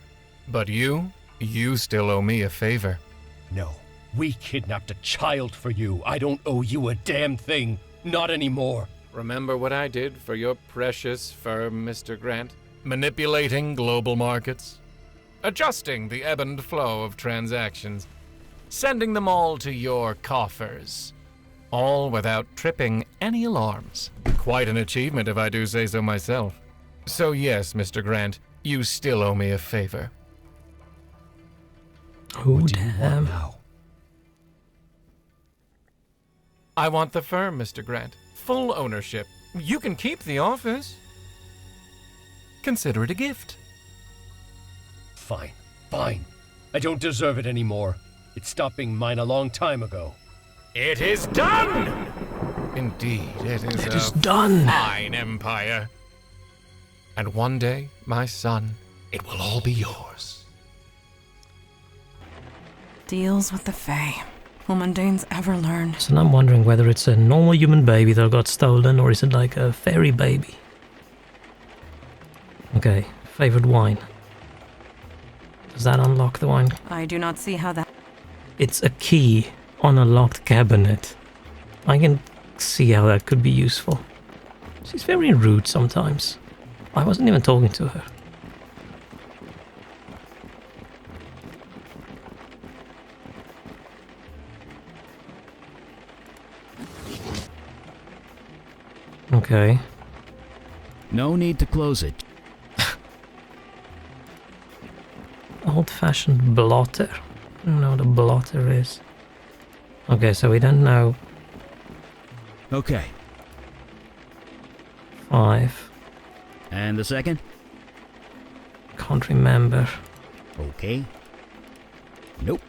But you still owe me a favor. No. We kidnapped a child for you. I don't owe you a damn thing. Not anymore. Remember what I did for your precious firm, Mr. Grant? Manipulating global markets, adjusting the ebb and flow of transactions, sending them all to your coffers, all without tripping any alarms. Quite an achievement if I do say so myself. So yes, Mr. Grant, you still owe me a favor. Oh, What do you want damn. now? I want the firm, Mr. Grant. Full ownership. You can keep the office. Consider it a gift. Fine. Fine. I don't deserve it anymore. It stopped being mine a long time ago. It is done! Indeed, it is done. Fine empire. And one day, my son, it will all be yours. Deals with the Fae. Will mundanes ever learn? So now I'm wondering whether it's a normal human baby that got stolen or is it like a fairy baby? Okay, favorite wine. Does that unlock the wine? I do not see how that... It's a key on a locked cabinet. I can see how that could be useful. She's very rude sometimes. I wasn't even talking to her. Okay. No need to close it. Old-fashioned blotter. I don't know what a blotter is. Okay, so we don't know. Okay. 5. And the second? Can't remember. Okay. Nope.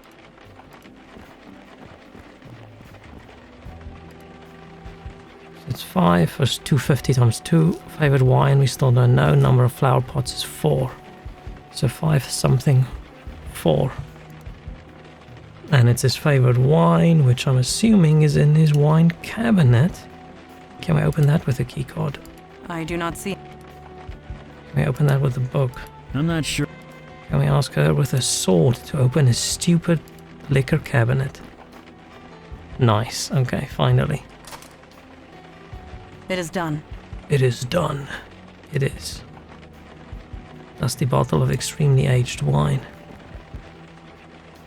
It's 5 plus 250 times 2. Favorite wine, we still don't know. Number of flower pots is 4. So 5 something 4. And it's his favorite wine, which I'm assuming is in his wine cabinet. Can we open that with a key card? I do not see... Can we open that with a book? I'm not sure. Can we ask her with a sword to open his stupid liquor cabinet? Nice. Okay, finally. It is done. It is done. It is. Dusty bottle of extremely aged wine.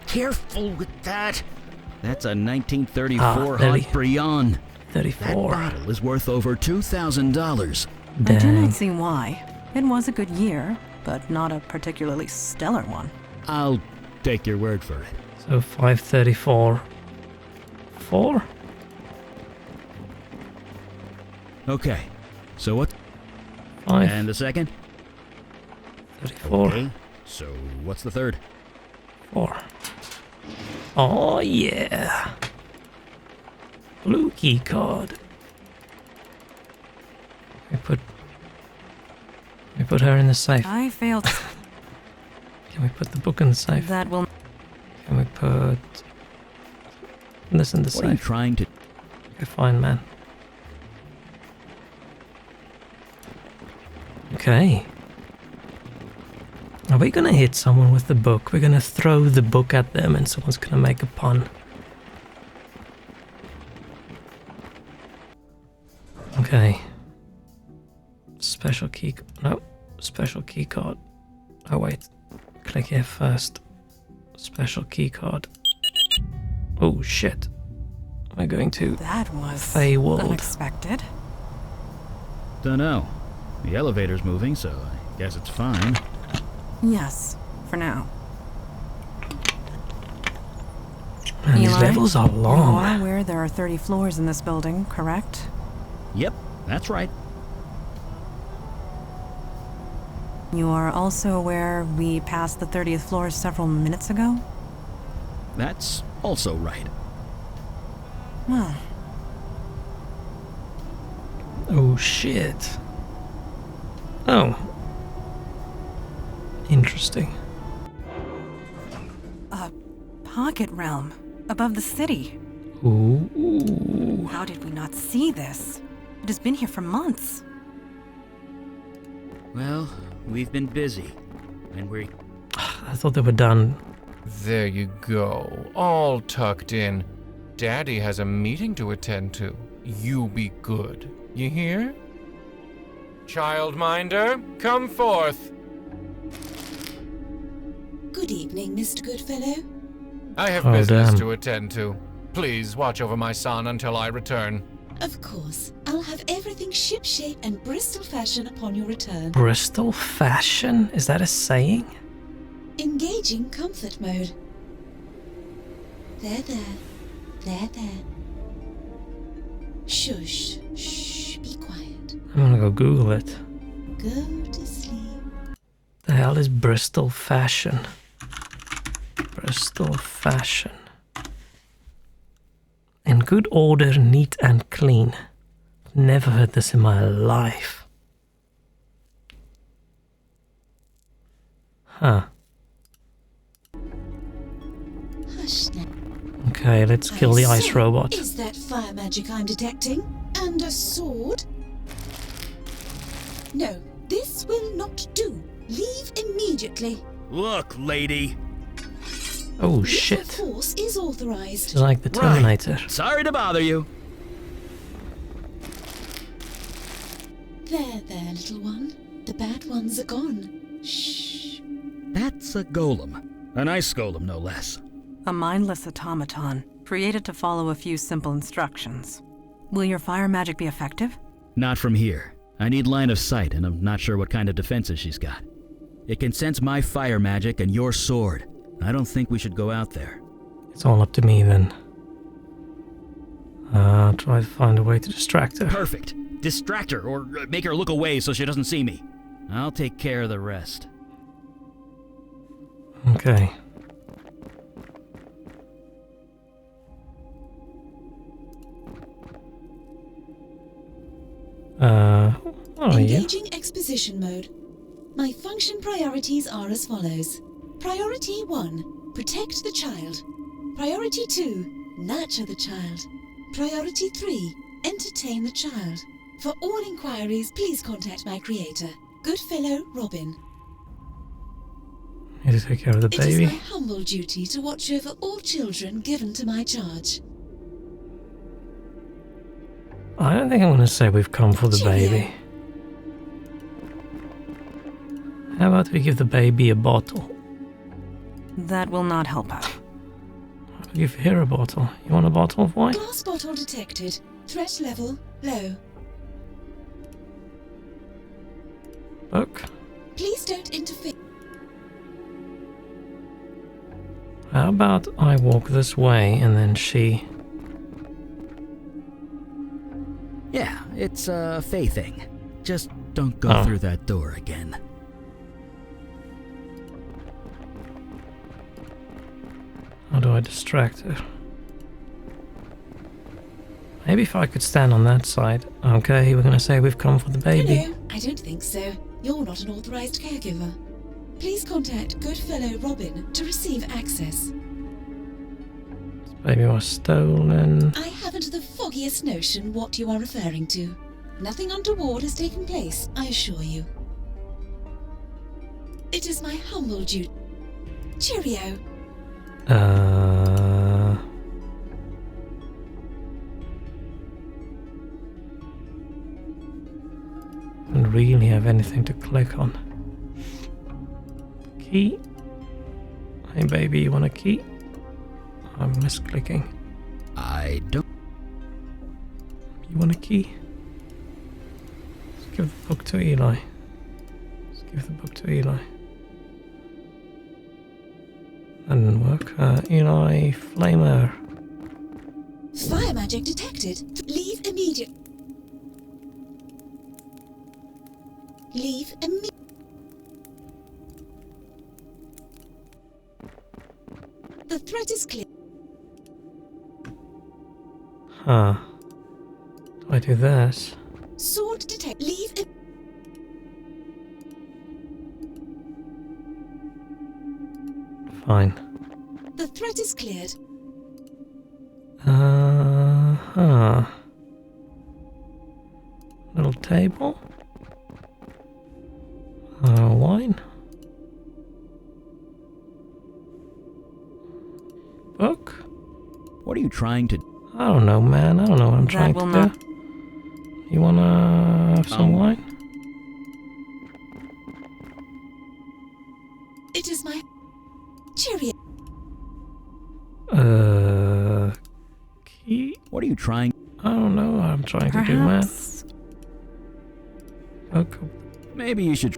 Careful with that. That's a 1934 really? Hot Brion. 34. That bottle is worth over $2,000. I do Dang. not see why. It was a good year, but not a particularly stellar one. I'll take your word for it. So 534. 4? Okay. So what? 5. And the second? 34. Okay. So what's the third? 4. Oh yeah. Blue key card. We put her in the safe. I failed. Can we put the book in the safe? That will... Can we put this in the What are you safe? trying to... Okay, fine, man. Okay. Are we gonna hit someone with the book? We're gonna throw the book at them and someone's gonna make a pun. Okay. Special key... No. Special key card. Oh wait. Click here first. Special key card. Oh shit. We're going to... That was... Feywild. unexpected. Dunno. The elevator's moving, so I guess it's fine. Yes, for now. Man, these Eli, levels are You long. are aware there are 30 floors in this building, correct? Yep, that's right. You are also aware we passed the 30th floor several minutes ago? That's also right. Well, Oh shit. Oh. Interesting. a pocket realm above the city. Ooh. How did we not see this? It has been here for months. Well, we've been busy. And we're... I thought they were done There you go, all tucked in. Daddy has a meeting to attend to. You be good. You hear? Childminder, come forth. Good evening, Mr. Goodfellow. I have Oh, business damn. to attend to. Please watch over my son until I return. Of course. I'll have everything shipshape and Bristol fashion upon your return. Bristol fashion? Is that a saying? Engaging comfort mode. There. Shush. Shh. Be quiet. I'm gonna go Google it. Go to sleep. The hell is Bristol fashion? Bristol fashion. In good order, neat and clean. Never heard this in my life. Huh. Hush now. Okay, let's kill the ice So, robot. Is that fire magic I'm detecting? And a sword? No, this will not do. Leave immediately. Look, lady. Oh Lethal shit. force is authorized. It's like the Terminator. Sorry to bother you. There, little one. The bad ones are gone. Shh. That's a golem. An ice golem, no less. A mindless automaton, created to follow a few simple instructions. Will your fire magic be effective? Not from here. I need line of sight, and I'm not sure what kind of defenses she's got. It can sense my fire magic and your sword. I don't think we should go out there. It's all up to me then. Try to find a way to distract her. Perfect. Distract her, or make her look away so she doesn't see me. I'll take care of the rest. Okay. What are you? Engaging exposition mode. My function priorities are as follows. Priority 1, protect the child. Priority 2, nurture the child. Priority 3, entertain the child. For all inquiries, please contact my creator, Goodfellow Robin. Need to take care of the It is baby. my humble duty to watch over all children given to my charge. I don't think I'm gonna say we've come for the Cheerio. baby. How about we give the baby a bottle? That will not help out. I'll give her a bottle. You want a bottle of wine? Glass bottle detected. Threat level low. Look. Please don't interfere. How about I walk this way and then she... Yeah, it's a Faye thing. Just don't go through that door again. How do I distract her? Maybe if I could stand on that side. Okay, we're gonna say we've come for the baby. Hello, I don't think so. You're not an authorized caregiver. Please contact Goodfellow Robin to receive access. This baby was stolen. I haven't the foggiest notion what you are referring to. Nothing untoward has taken place, I assure you. It is my humble duty. Cheerio. Don't really have anything to click on. Key. Hey baby, you want a key? I'm misclicking. I don't. You want a key? Let's give the book to Eli. Let's give the book to Eli. That didn't work. Eli Flamer. Fire magic detected. Leave immediate. Leave immediate. The threat is clear. Huh. Do I do this? Sword detect. Leave. Fine. The threat is cleared. Huh. Little table. Wine. are you trying to... I don't know, man. I don't know what I'm trying will to not- do. You wanna have some wine? It is my... Cheerio. Key? What are you trying... I don't know what I'm trying to do, man. Perhaps Okay. Maybe you should...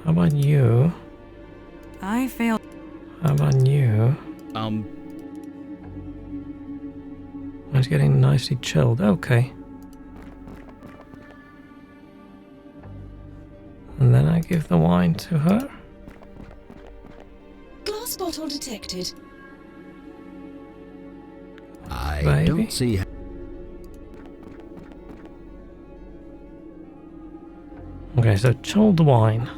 How about you? I failed. How about you? It's getting nicely chilled. Okay. And then I give the wine to her. Glass bottle detected. I Baby? don't see... Okay, so chilled wine.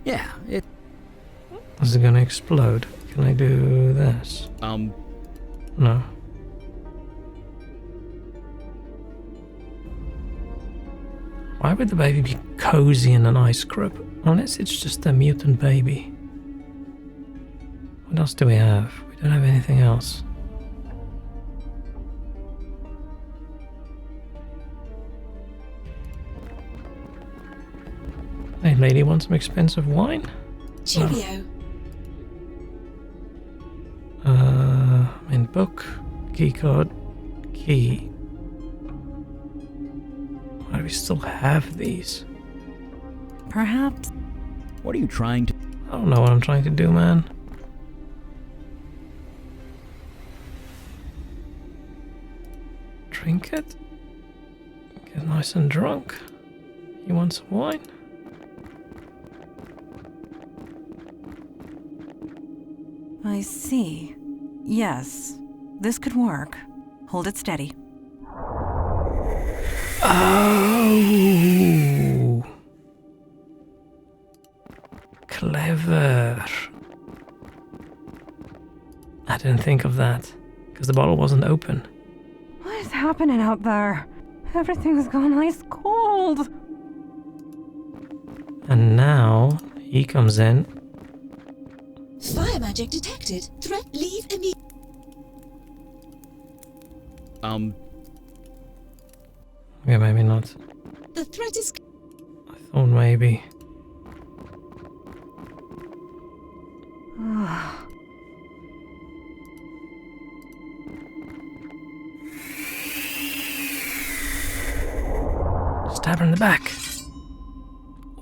Yeah, it... Is it gonna explode? Can I do this? No. Why would the baby be cozy in an ice crib? Unless it's just a mutant baby. What else do we have? We don't have anything else. Hey lady, want some expensive wine? Cheerio. In book, key card, key. Why do we still have these? Perhaps What are you trying to... I don't know what I'm trying to do, man. Drink it? Get nice and drunk. You want some wine? I see. Yes, this could work. Hold it steady. Oh! Clever. I didn't think of that, because the bottle wasn't open. What is happening out there? Everything's gone ice cold. And now he comes in. Fire magic detected. Threat leave immediately. Yeah, maybe not. The threat is... I thought maybe. Stab her in the back.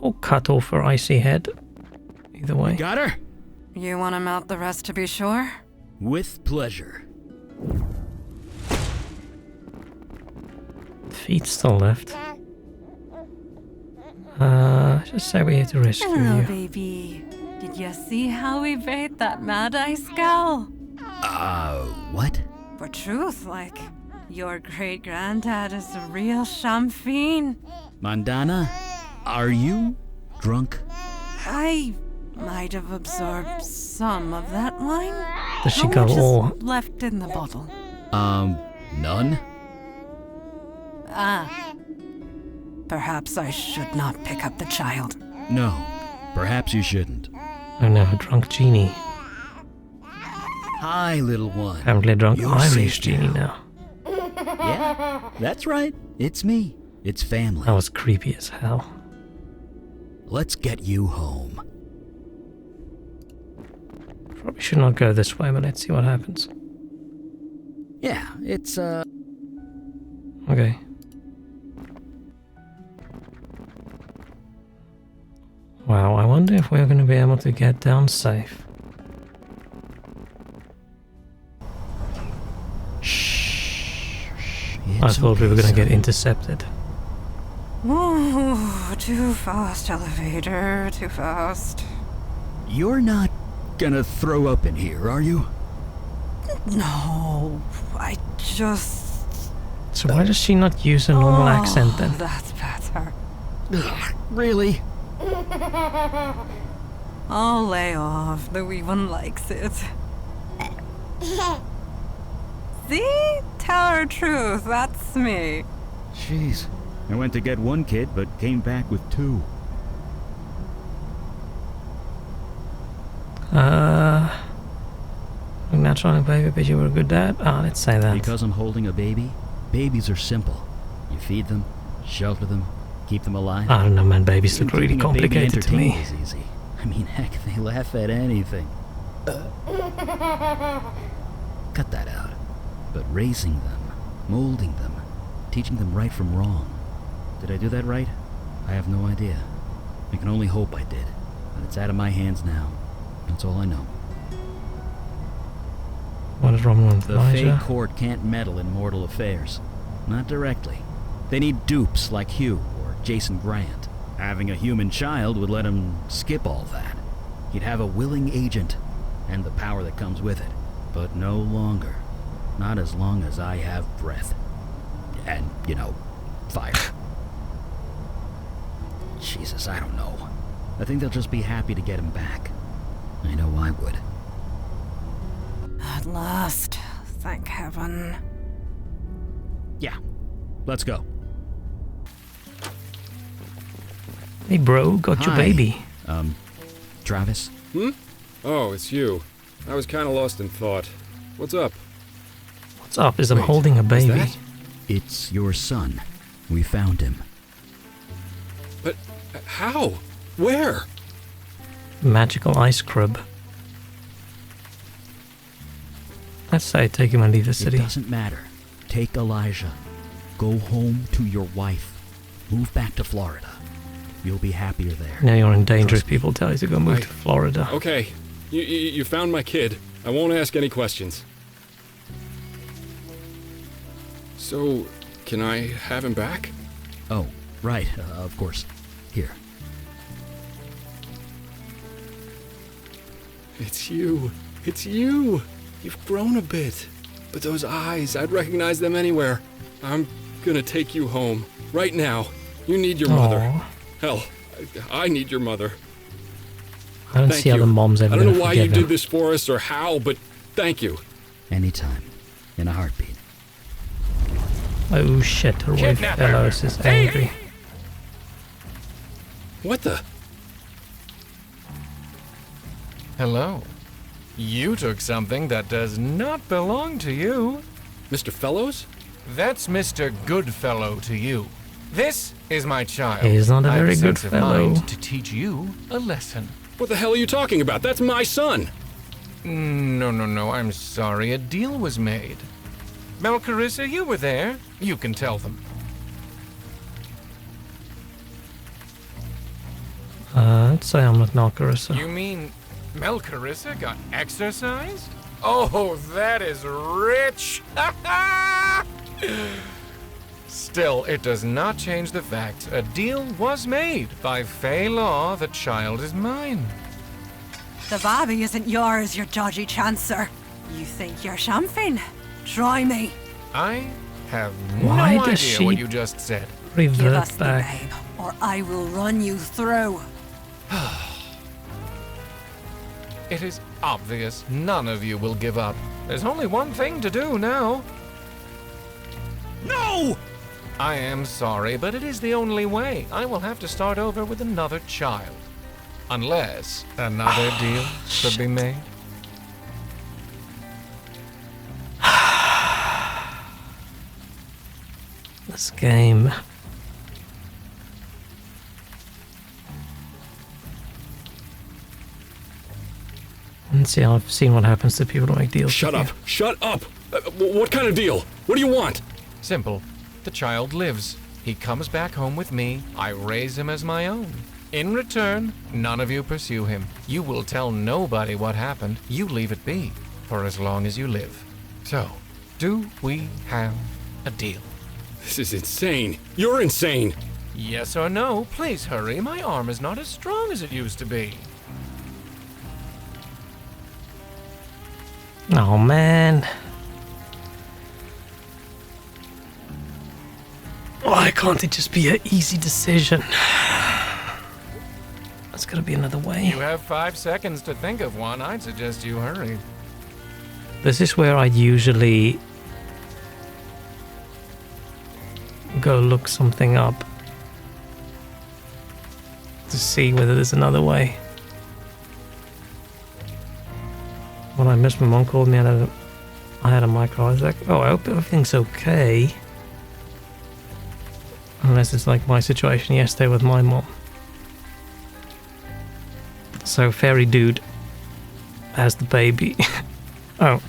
Or cut off her icy head. Either way. Got her? You want to mount the rest to be sure? With pleasure. Feet still left. Just say we're here to rescue Hello, you. baby. Did you see how we bait that Mad Eye Skull? What? For truth, like, your great-granddad is a real champine. Mandana, are you drunk? I might have absorbed some of that wine. Does she How go much is all... left in the bottle? None? Perhaps I should not pick up the child. No. Perhaps you shouldn't. Oh no, drunk genie. Hi, little one. Apparently drunk You're Irish safe genie now. now. Yeah, that's right. It's me. It's family. That was creepy as hell. Let's get you home. Probably should not go this way, but let's see what happens. Yeah, it's, Okay. Wow, I wonder if we're going to be able to get down safe. I thought we were going to get intercepted. Ooh, too fast, elevator, too fast. You're not gonna throw up in here, are you? No, I just... So why does she not use a normal accent then? That's better. Ugh, really? I'll lay off. The wee one likes it. See? Tell her truth. That's me. Jeez. I went to get one kid, but came back with 2. I'm not trying to baby, but you were a good dad. Let's say that. Because I'm holding a baby? Babies are simple. You feed them, shelter them, keep them alive. I don't know, man. Babies look really Keeping a baby complicated to me. entertained is easy. I mean, heck, they laugh at anything. Cut that out. But raising them, molding them, teaching them right from wrong. Did I do that right? I have no idea. I can only hope I did. But it's out of my hands now. That's all I know. What is wrong with The Elijah? Fey Court can't meddle in mortal affairs. Not directly. They need dupes like Hugh or Jason Grant. Having a human child would let him skip all that. He'd have a willing agent, and the power that comes with it. But no longer. Not as long as I have breath. And, fire. Jesus, I don't know. I think they'll just be happy to get him back. I know I would. At last, thank heaven. Yeah, let's go. Hey, bro, got your Hi. baby. Travis? Oh, it's you. I was kind of lost in thought. What's up? What's up? Is I'm Wait, holding a was baby. that? It's your son. We found him. But how? Where? Magical ice crib. Let's say take him and leave the It city. doesn't matter. Take Elijah. Go home to your wife. Move back to Florida. You'll be happier there. Now you're in danger if Trust me. people tell you to go move I- to Florida. Okay, you found my kid. I won't ask any questions. So, can I have him back? Oh, right. Of course. Here. It's you. It's you. You've grown a bit. But those eyes, I'd recognize them anywhere. I'm gonna take you home. Right now. You need your mother. Aw. Hell, I need your mother. I don't Thank see how you. the mom's ever I don't gonna know why you forgive did him. this for us or how, but thank you. Anytime. In a heartbeat. Oh shit, Roy Kidnapper. Fellows is angry. What the? Hello. You took something that does not belong to you. Mr. Fellows? That's Mr. Goodfellow to you. This is my child. He's not a I have very good sense of fellow. mind to teach you a lesson. What the hell are you talking about? That's my son! No, I'm sorry. A deal was made. Melcarissa, you were there. You can tell them. Let's say I'm not Narcarissa. You mean Melcarissa got exorcised? Oh, that is rich! Still, it does not change the fact a deal was made. By Fey law, the child is mine. The baby isn't yours, you dodgy chancer. You think you're something? Try me. I have Why no does idea what she- you just said. Give Revert us the back. babe, or I will run you through. It is obvious none of you will give up. There's only one thing to do now. No! I am sorry, but it is the only way. I will have to start over with another child. Unless another deal should be made. This game. And see, I've seen what happens to people who make deals. Shut with up! Shut up! What kind of deal? What do you want? Simple. The child lives. He comes back home with me. I raise him as my own. In return, none of you pursue him. You will tell nobody what happened. You leave it be for as long as you live. So, do we have a deal? This is insane. You're insane. Yes or no? Please hurry. My arm is not as strong as it used to be. you. Oh man. Why can't it just be an easy decision? There's gotta be another way. You have 5 seconds to think of one. I'd suggest you hurry. This is where I usually go look something up to see whether there's another way. When I missed, my mom called me and I had a micro. I was like, oh, I hope everything's okay. Unless it's like my situation yesterday with my mom. So fairy dude has the baby. Oh.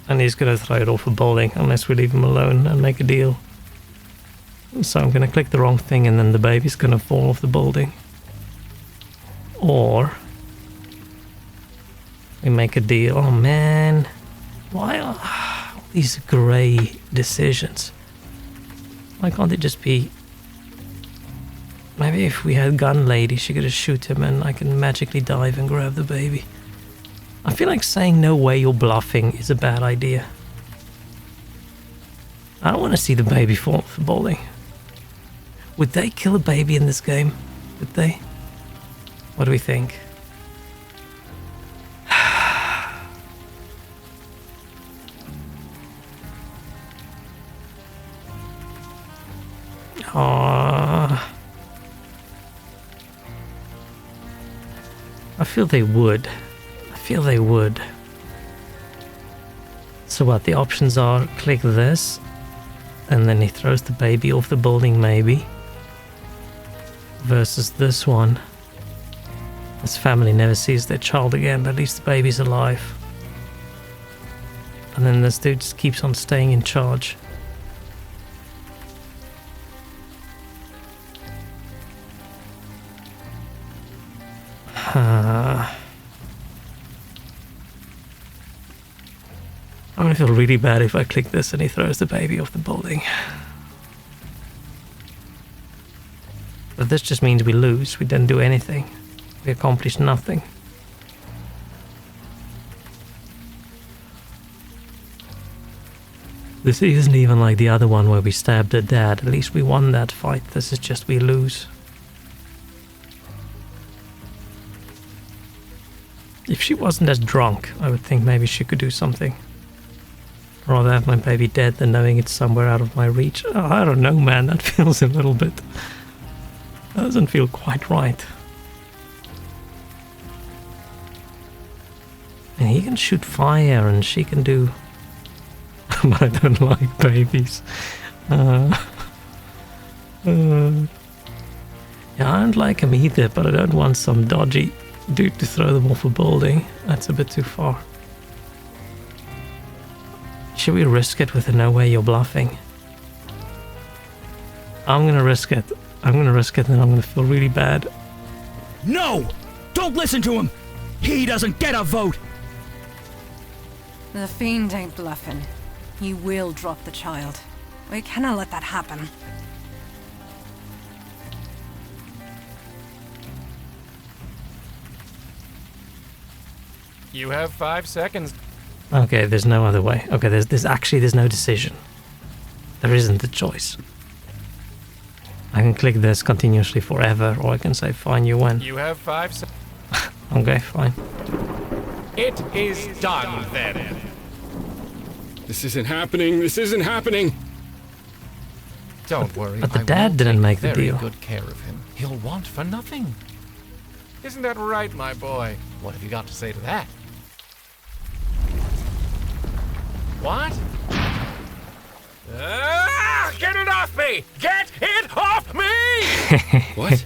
And he's gonna throw it off a building unless we leave him alone and make a deal. So I'm gonna click the wrong thing and then the baby's gonna fall off the building. Or we make a deal. Oh man. Why are all these grey decisions? Why can't it just be... Maybe if we had Gun Lady, she could just shoot him and I can magically dive and grab the baby. I feel like saying no way you're bluffing is a bad idea. I don't want to see the baby fall off the building. Would they kill a baby in this game? Would they? What do we think? I feel they would. I feel they would. So what the options are, click this and then he throws the baby off the building maybe. Versus this one. This family never sees their child again, but at least the baby's alive. And then this dude just keeps on staying in charge. I'm gonna feel really bad if I click this and he throws the baby off the building. But this just means we lose. We didn't do anything. We accomplished nothing. This isn't even like the other one where we stabbed her dad. At least we won that fight. This is just we lose. If she wasn't as drunk, I would think maybe she could do something. Rather have my baby dead than knowing it's somewhere out of my reach. Oh, I don't know, man. That feels a little bit... That doesn't feel quite right. And he can shoot fire and she can do... But I don't like babies. Yeah, I don't like him either, but I don't want some dodgy dude to throw them off a building. That's a bit too far. Should we risk it with a no way you're bluffing? I'm gonna risk it. I'm gonna risk it and I'm gonna feel really bad. No! Don't listen to him! He doesn't get a vote! The fiend ain't bluffing. He will drop the child. We cannot let that happen. You have 5 seconds. Okay, there's no other way. Okay, there's no decision. There isn't a choice. I can click this continuously forever, or I can say, fine, you win. You have 5 seconds. Okay, fine. It is done then. This isn't happening. This isn't happening. Don't worry. But the dad didn't make the deal. Very good care of him. He'll want for nothing. Isn't that right, my boy? What have you got to say to that? What? Get it off me! Get it off me! What?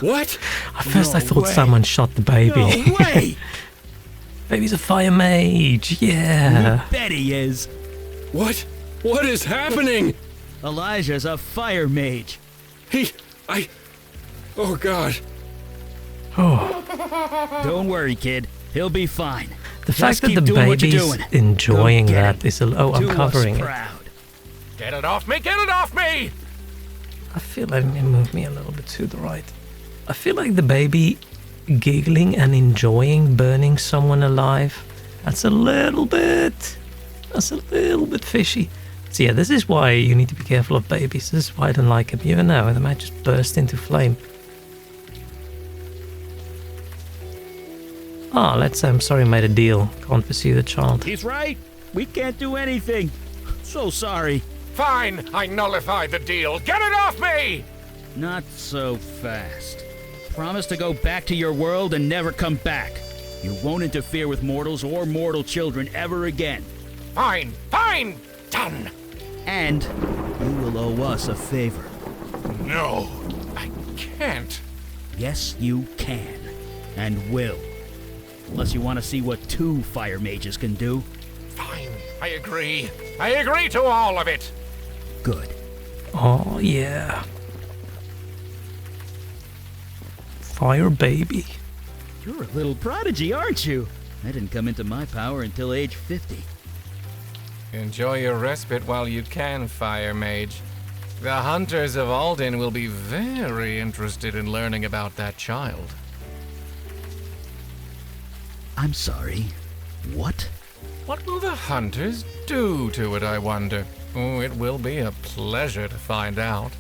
What? At first I thought someone shot the baby. No way! Baby's a fire mage, yeah. You bet he is. What? What is happening? Elijah's a fire mage. Oh God. Oh. Don't worry, kid. He'll be fine. The fact Just that keep the doing what you're baby's doing. enjoying Go get that it. is oh, I'm Do us covering it. proud. Get it off me! Get it off me! I feel like it moved me a little bit to the right. I feel like the baby giggling and enjoying burning someone alive. That's a little bit fishy. So yeah, this is why you need to be careful of babies. This is why I don't like them. You never know, they might just burst into flame. Ah, let's say I'm sorry, made a deal. Can't pursue the child. He's right. We can't do anything. So sorry. Fine, I nullify the deal. Get it off me! Not so fast. Promise to go back to your world and never come back. You won't interfere with mortals or mortal children ever again. Fine, fine! Done! And you will owe us a favor. No, I can't. Yes, you can. And will. Unless you want to see what 2 fire mages can do. Fine, I agree. I agree to all of it. Good. Oh, yeah. Fire baby. You're a little prodigy, aren't you? I didn't come into my power until age 50. Enjoy your respite while you can, Fire Mage. The Hunters of Alden will be very interested in learning about that child. I'm sorry. What? What will the Hunters do to it, I wonder? Oh, it will be a pleasure to find out.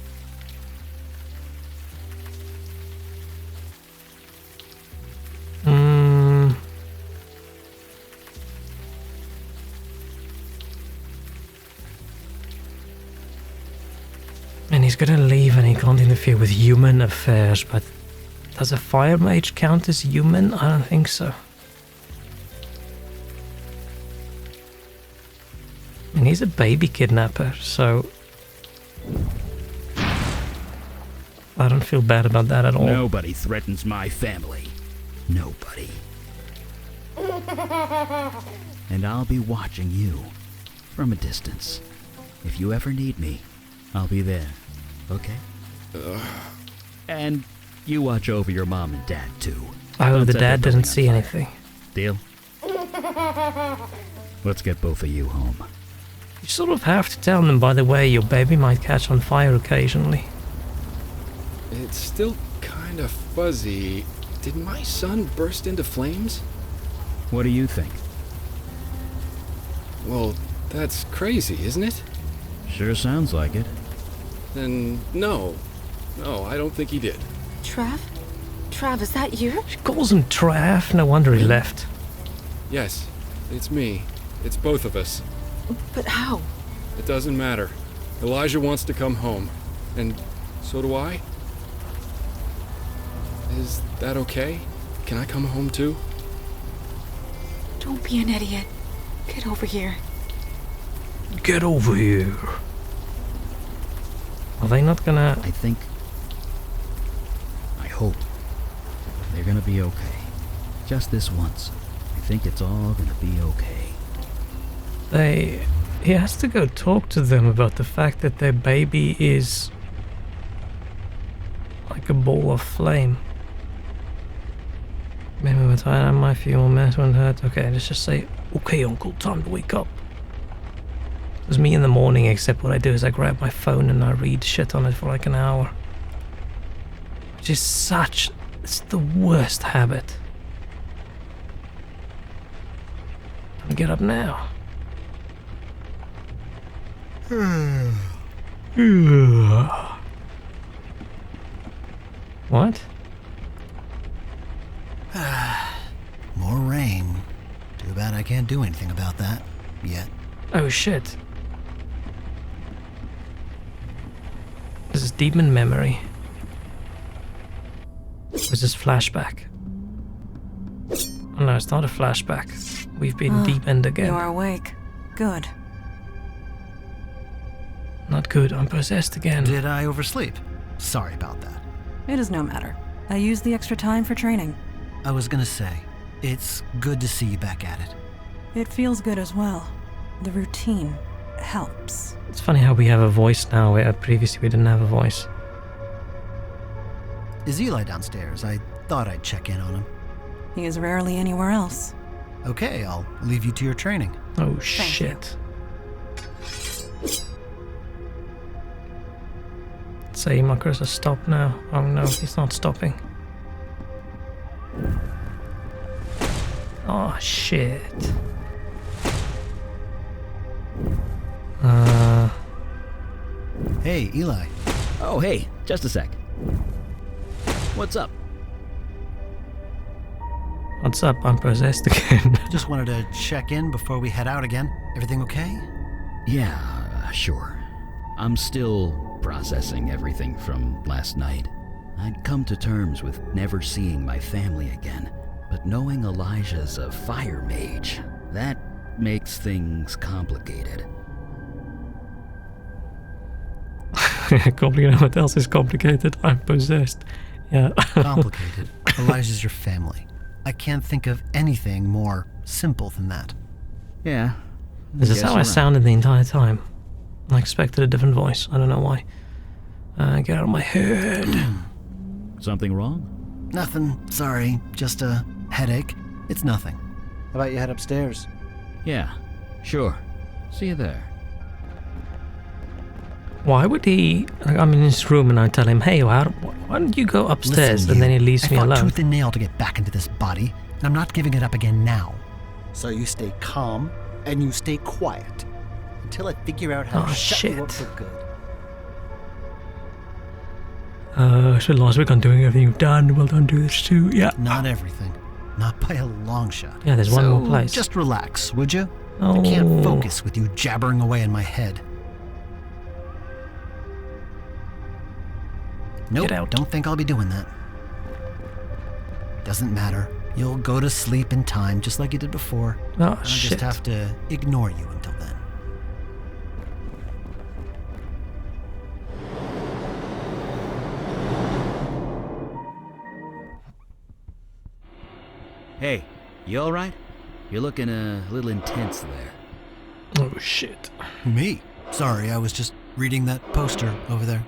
And he's gonna leave and he can't interfere with human affairs, but does a fire mage count as human? I don't think so. And he's a baby kidnapper, so I don't feel bad about that at all. Nobody threatens my family. Nobody. And I'll be watching you from a distance. If you ever need me, I'll be there. Okay? And you watch over your mom and dad, too. I hope Don't the set dad their didn't building see on fire. anything. Deal? Let's get both of you home. You sort of have to tell them, by the way, your baby might catch on fire occasionally. It's still kind of fuzzy. Did my son burst into flames? What do you think? Well, that's crazy, isn't it? Sure sounds like it. Then no. No, I don't think he did. Trav? Trav, is that you? She calls him Trav, no wonder he left. Yes, it's me. It's both of us. But how? It doesn't matter. Elijah wants to come home. And so do I. Is that okay? Can I come home too? Don't be an idiot. Get over here. Get over here. Are they not gonna... I think... I hope they're gonna be okay. Just this once. I think it's all gonna be okay. He has to go talk to them about the fact that their baby is like a ball of flame. Maybe we're tired, I might feel mess won't hurt. Okay, let's just say, okay, Uncle, time to wake up. It's me in the morning, except what I do is I grab my phone and I read shit on it for like an hour. Which is it's the worst habit. Time to get up now. What? More rain. Too bad I can't do anything about that yet. Oh shit. This is demon memory. Or is this flashback? Oh no, it's not a flashback. We've been deepened again. You're awake. Good. Not good, I'm possessed again. Did I oversleep? Sorry about that. It is no matter. I used the extra time for training. I was gonna say, it's good to see you back at it. It feels good as well. The routine helps. It's funny how we have a voice now, where previously we didn't have a voice. Is Eli downstairs? I thought I'd check in on him. He is rarely anywhere else. Okay, I'll leave you to your training. Oh shit. Say Makros has stopped now. Oh no, he's not stopping. Oh shit. Hey, Eli. Oh, hey, just a sec. What's up? What's up? I'm possessed again. Just wanted to check in before we head out again. Everything okay? Yeah, sure. I'm still processing everything from last night. I'd come to terms with never seeing my family again, but knowing Elijah's a fire mage, that makes things complicated. Complicated? What else is complicated? I'm possessed. Yeah. Complicated. Elijah's your family. I can't think of anything more simple than that. Yeah. This is how I sounded the entire time. I expected a different voice. I don't know why. Get out of my head. Something wrong? Nothing. Sorry. Just a headache. It's nothing. How about you head upstairs? Yeah, sure. See you there. Why would he... Like, I'm in his room and I tell him, hey, why don't you go upstairs? Listen, and then he leaves me I fought alone. tooth and nail to get back into this body, and I'm not giving it up again now. So you stay calm and you stay quiet until I figure out how to shut you up for good. I spent last week on doing everything you've done. Well done, do this too. Yeah. Not everything. Not by a long shot. Yeah, there's one more place. Just relax, would you? Oh. I can't focus with you jabbering away in my head. Nope, don't think I'll be doing that. Doesn't matter. You'll go to sleep in time, just like you did before. Oh, I'll shit. just have to ignore you until then. Hey, you alright? You're looking a little intense there. Oh, shit. Me? Sorry, I was just reading that poster over there.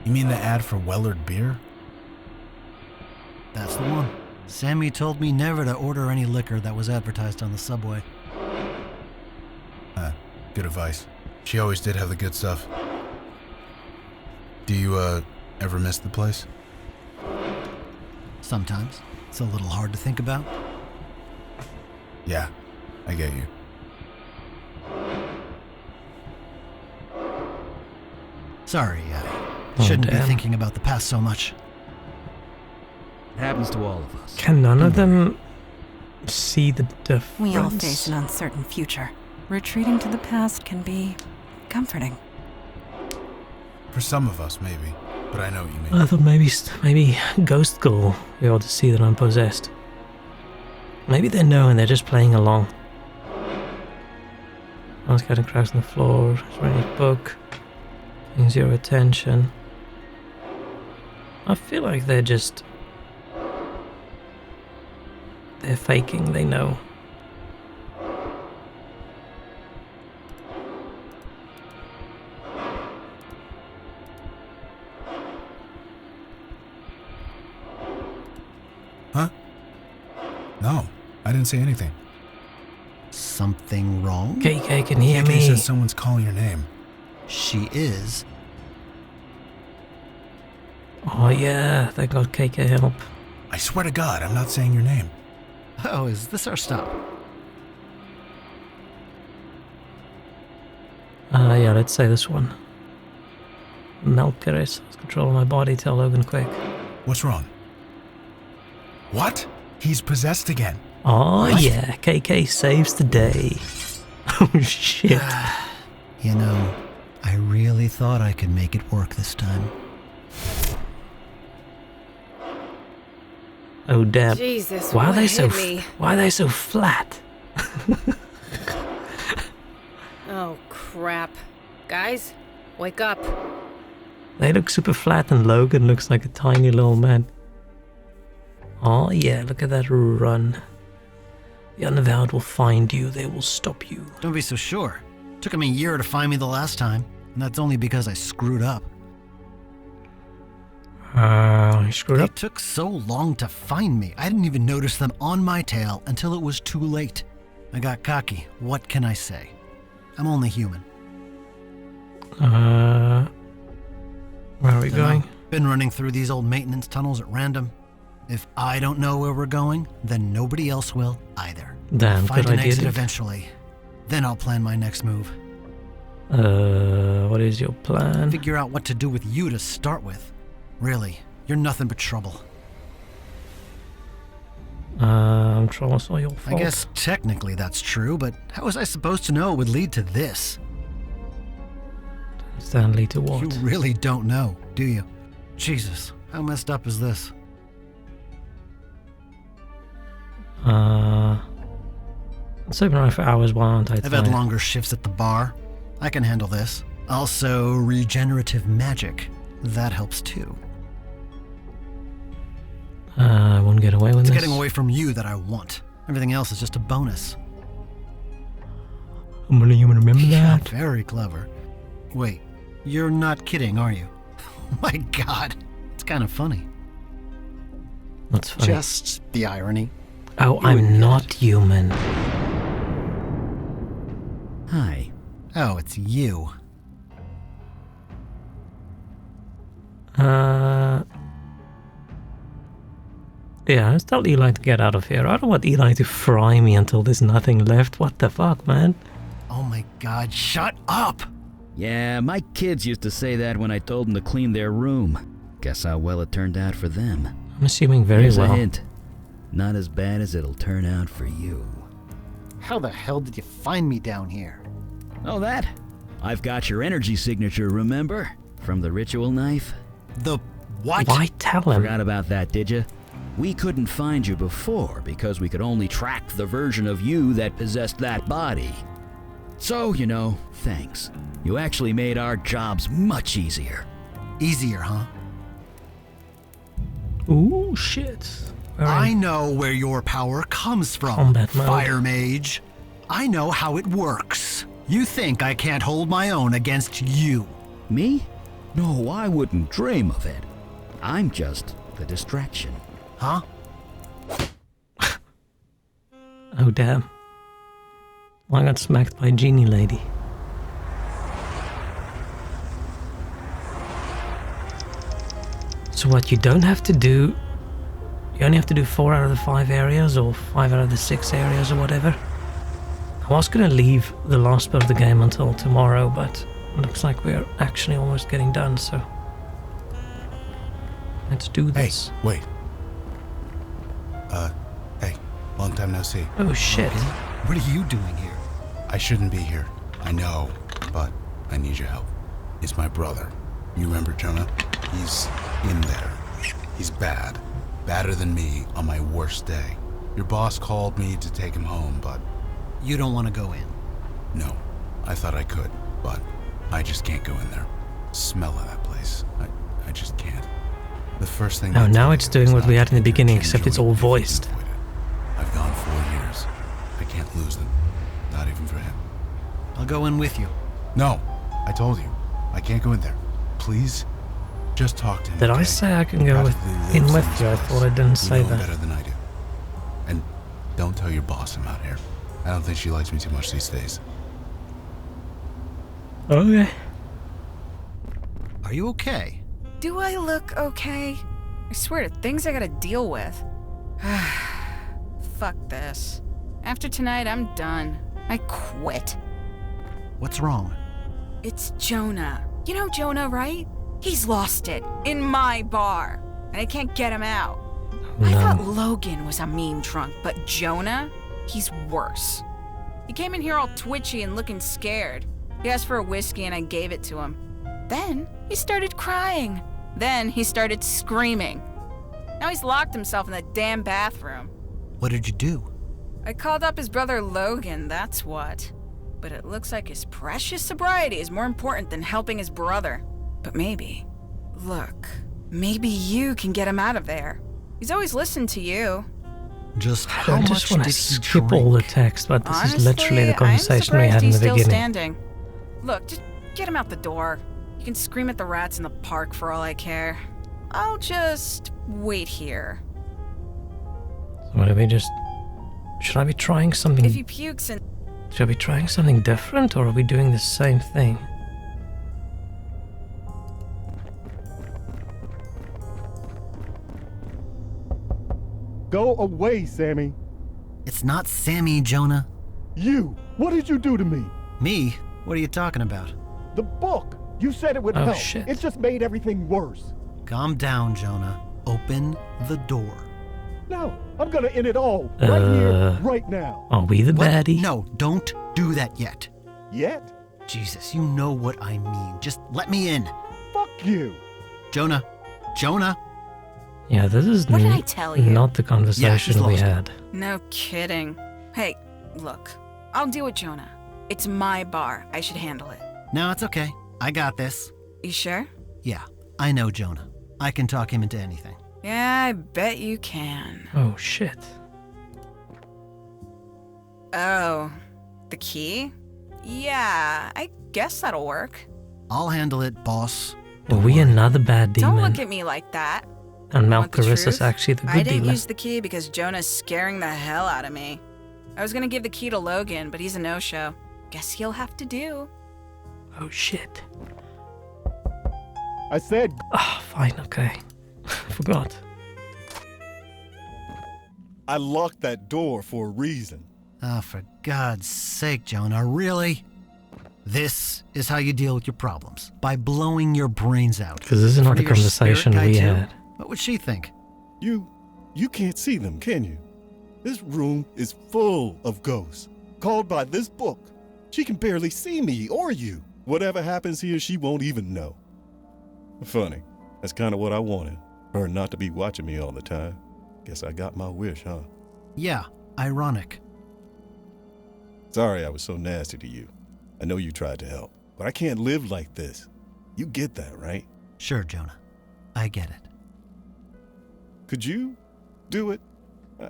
You mean the ad for Wellard beer? That's the one. Sammy told me never to order any liquor that was advertised on the subway. Good advice. She always did have the good stuff. Do you, ever miss the place? Sometimes. It's a little hard to think about. Yeah, I get you. Sorry, I shouldn't be thinking about the past so much. It happens to all of us. Can none of them see the difference? We all face an uncertain future. Retreating to the past can be comforting. For some of us, maybe. But I know what you mean. I thought maybe Ghost Girl be able to see that I'm possessed. Maybe they know and they're just playing along. I was getting cracks on the floor. It's reading a book. Paying zero attention. I feel like they're faking. They know. Huh? No, I didn't say anything. Something wrong? KK can hear KK me. says someone's calling your name. She is. Oh yeah, they got KK help. I swear to God, I'm not saying your name. Oh, is this our stop? Yeah, let's say this one. Melkeris has control of my body. Tell Logan quick. What's wrong? What? He's possessed again. Oh What? yeah, KK saves the day. Oh shit. You know, I really thought I could make it work this time. Oh damn. Jesus, why are what they so hit me? why are they so flat? Oh, crap. Guys, wake up. They look super flat and Logan looks like a tiny little man. Oh yeah, look at that run. The Unavowed will find you, they will stop you. Don't be so sure. Took him a year to find me the last time, and that's only because I screwed up. You screwed up? It took so long to find me. I didn't even notice them on my tail until it was too late. I got cocky. What can I say? I'm only human. Where are we going? Been running through these old maintenance tunnels at random. If I don't know where we're going, then nobody else will either. Damn, Find good an idea, exit dude. eventually. Then I'll plan my next move. What is your plan? Figure out what to do with you to start with. Really, you're nothing but trouble. I'm trying to solve your fault. I guess technically that's true, but how was I supposed to know it would lead to this? Stanley to what? You really don't know, do you? Jesus, how messed up is this? It's open around for hours, why aren't I I've tired? had longer shifts at the bar. I can handle this. Also, regenerative magic. That helps too. I won't get away with It's this. getting away from you that I want. Everything else is just a bonus. I'm gonna remember Yeah, that. very clever. Wait, you're not kidding, are you? Oh my god, it's kind of funny. That's funny. Just the irony. Oh, I'm not human. Hi. Oh, it's you. Yeah, let's tell Eli to get out of here. I don't want Eli to fry me until there's nothing left. What the fuck, man? Oh my god, shut up! Yeah, my kids used to say that when I told them to clean their room. Guess how well it turned out for them. I'm assuming very Here's well. a hint. Not as bad as it'll turn out for you. How the hell did you find me down here? Oh, that? I've got your energy signature, remember? From the ritual knife? The what? Why tell him? Forgot about that, did you? We couldn't find you before because we could only track the version of you that possessed that body. So, you know, thanks. You actually made our jobs much easier. Easier, huh? Ooh, shit. I know where your power comes from, Combat mode. Fire Mage. I know how it works. You think I can't hold my own against you? Me? No, I wouldn't dream of it. I'm just the distraction. Huh? Oh, damn. I got smacked by Genie Lady. So what, you don't have to do... You only have to do 4 out of the 5 areas, or 5 out of the 6 areas, or whatever. I was gonna leave the last bit of the game until tomorrow, but it looks like we're actually almost getting done, so... Let's do this. Hey, wait. Hey, long time no see. Oh shit. What are you doing here? I shouldn't be here. I know, but I need your help. It's my brother. You remember Jonah? He's in there. He's bad. Badder than me on my worst day. Your boss called me to take him home, but... You don't want to go in? No. I thought I could, but I just can't go in there. Smell of that place. I just can't. The first thing... Oh, now it's doing what we had in the beginning, except it's all voiced. I've gone 4 years. I can't lose them. Not even for him. I'll go in with you. No, I told you. I can't go in there. Please, just talk to him. Did I okay? say I can go in with you? I thought I didn't say You know him that. better than I do. And don't tell your boss I'm out here. I don't think she likes me too much these days. Okay. Are you okay? Do I look okay? I swear to things I gotta deal with. Fuck this. After tonight, I'm done. I quit. What's wrong? It's Jonah. You know Jonah, right? He's lost it. In my bar. And I can't get him out. I thought Logan was a mean drunk, but Jonah? He's worse. He came in here all twitchy and looking scared. He asked for a whiskey and I gave it to him. Then he started crying. Then he started screaming. Now he's locked himself in that damn bathroom. What did you do? I called up his brother Logan, that's what. But it looks like his precious sobriety is more important than helping his brother. But maybe, look, maybe you can get him out of there. He's always listened to you. Just how I much just want did to he skip drink? all the text, but this Honestly, is literally the conversation we I'm had in surprised the he's still beginning. standing. Look, just get him out the door. You can scream at the rats in the park for all I care. I'll just wait here. So what do we just... Should I be trying something... If he pukes and... Should I be trying something different, or are we doing the same thing? Go away, Sammy. It's not Sammy, Jonah. You! What did you do to me? Me? What are you talking about? The book! You said it would Oh, help. shit. It just made everything worse. Calm down, Jonah. Open the door. No, I'm gonna end it all. Right here, right now. Are we the What? baddie? No, don't do that yet. Yet? Jesus, you know what I mean. Just let me in. Fuck you. Jonah. Jonah. Yeah, this is What did I tell you? not the conversation we had. No kidding. Hey, look. I'll deal with Jonah. It's my bar. I should handle it. No, it's okay. I got this. You sure? Yeah, I know Jonah. I can talk him into anything. Yeah, I bet you can. Oh, shit. Oh, the key? Yeah, I guess that'll work. I'll handle it, boss. Are we another bad demon? Don't look at me like that. And Want the Malcarissa's truth? actually the I good didn't demon. use the key because Jonah's scaring the hell out of me. I was gonna give the key to Logan, but he's a no-show. Guess he'll have to do. Oh, shit. I said... Ah, fine, okay. Forgot. I locked that door for a reason. Oh, for God's sake, Jonah, really? This is how you deal with your problems, by blowing your brains out. Because this is not For the your conversation spirit we guide, too? had. What would she think? You can't see them, can you? This room is full of ghosts, called by this book. She can barely see me or you. Whatever happens here, she won't even know. Funny. That's kind of what I wanted. Her not to be watching me all the time. Guess I got my wish, huh? Yeah, ironic. Sorry I was so nasty to you. I know you tried to help, but I can't live like this. You get that, right? Sure, Jonah. I get it. Could you do it?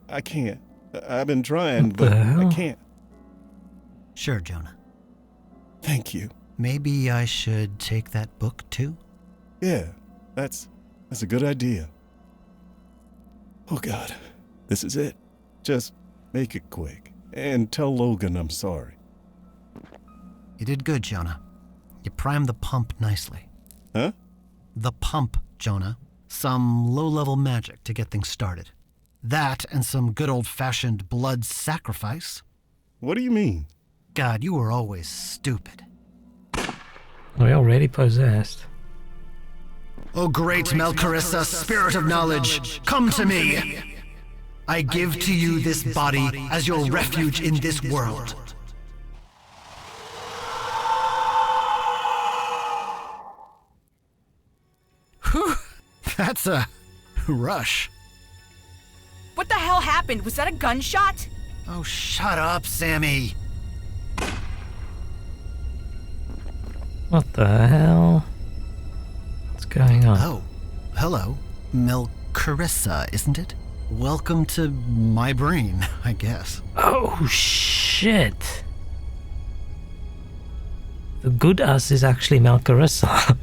I can't. I've been trying, What the but hell? I can't. Sure, Jonah. Thank you. Maybe I should take that book, too? Yeah, that's a good idea. Oh God, this is it. Just make it quick and tell Logan I'm sorry. You did good, Jonah. You primed the pump nicely. Huh? The pump, Jonah. Some low-level magic to get things started. That and some good old-fashioned blood sacrifice. What do you mean? God, you were always stupid. We already possessed. O great Malcarissa, spirit of knowledge, come to me! I give to you this body as your refuge in this world. Whew, that's a rush. What the hell happened? Was that a gunshot? Oh, shut up, Sammy. What the hell? What's going on? Oh, hello. Malcarissa, isn't it? Welcome to my brain, I guess. Oh, shit. The good us is actually Malcarissa.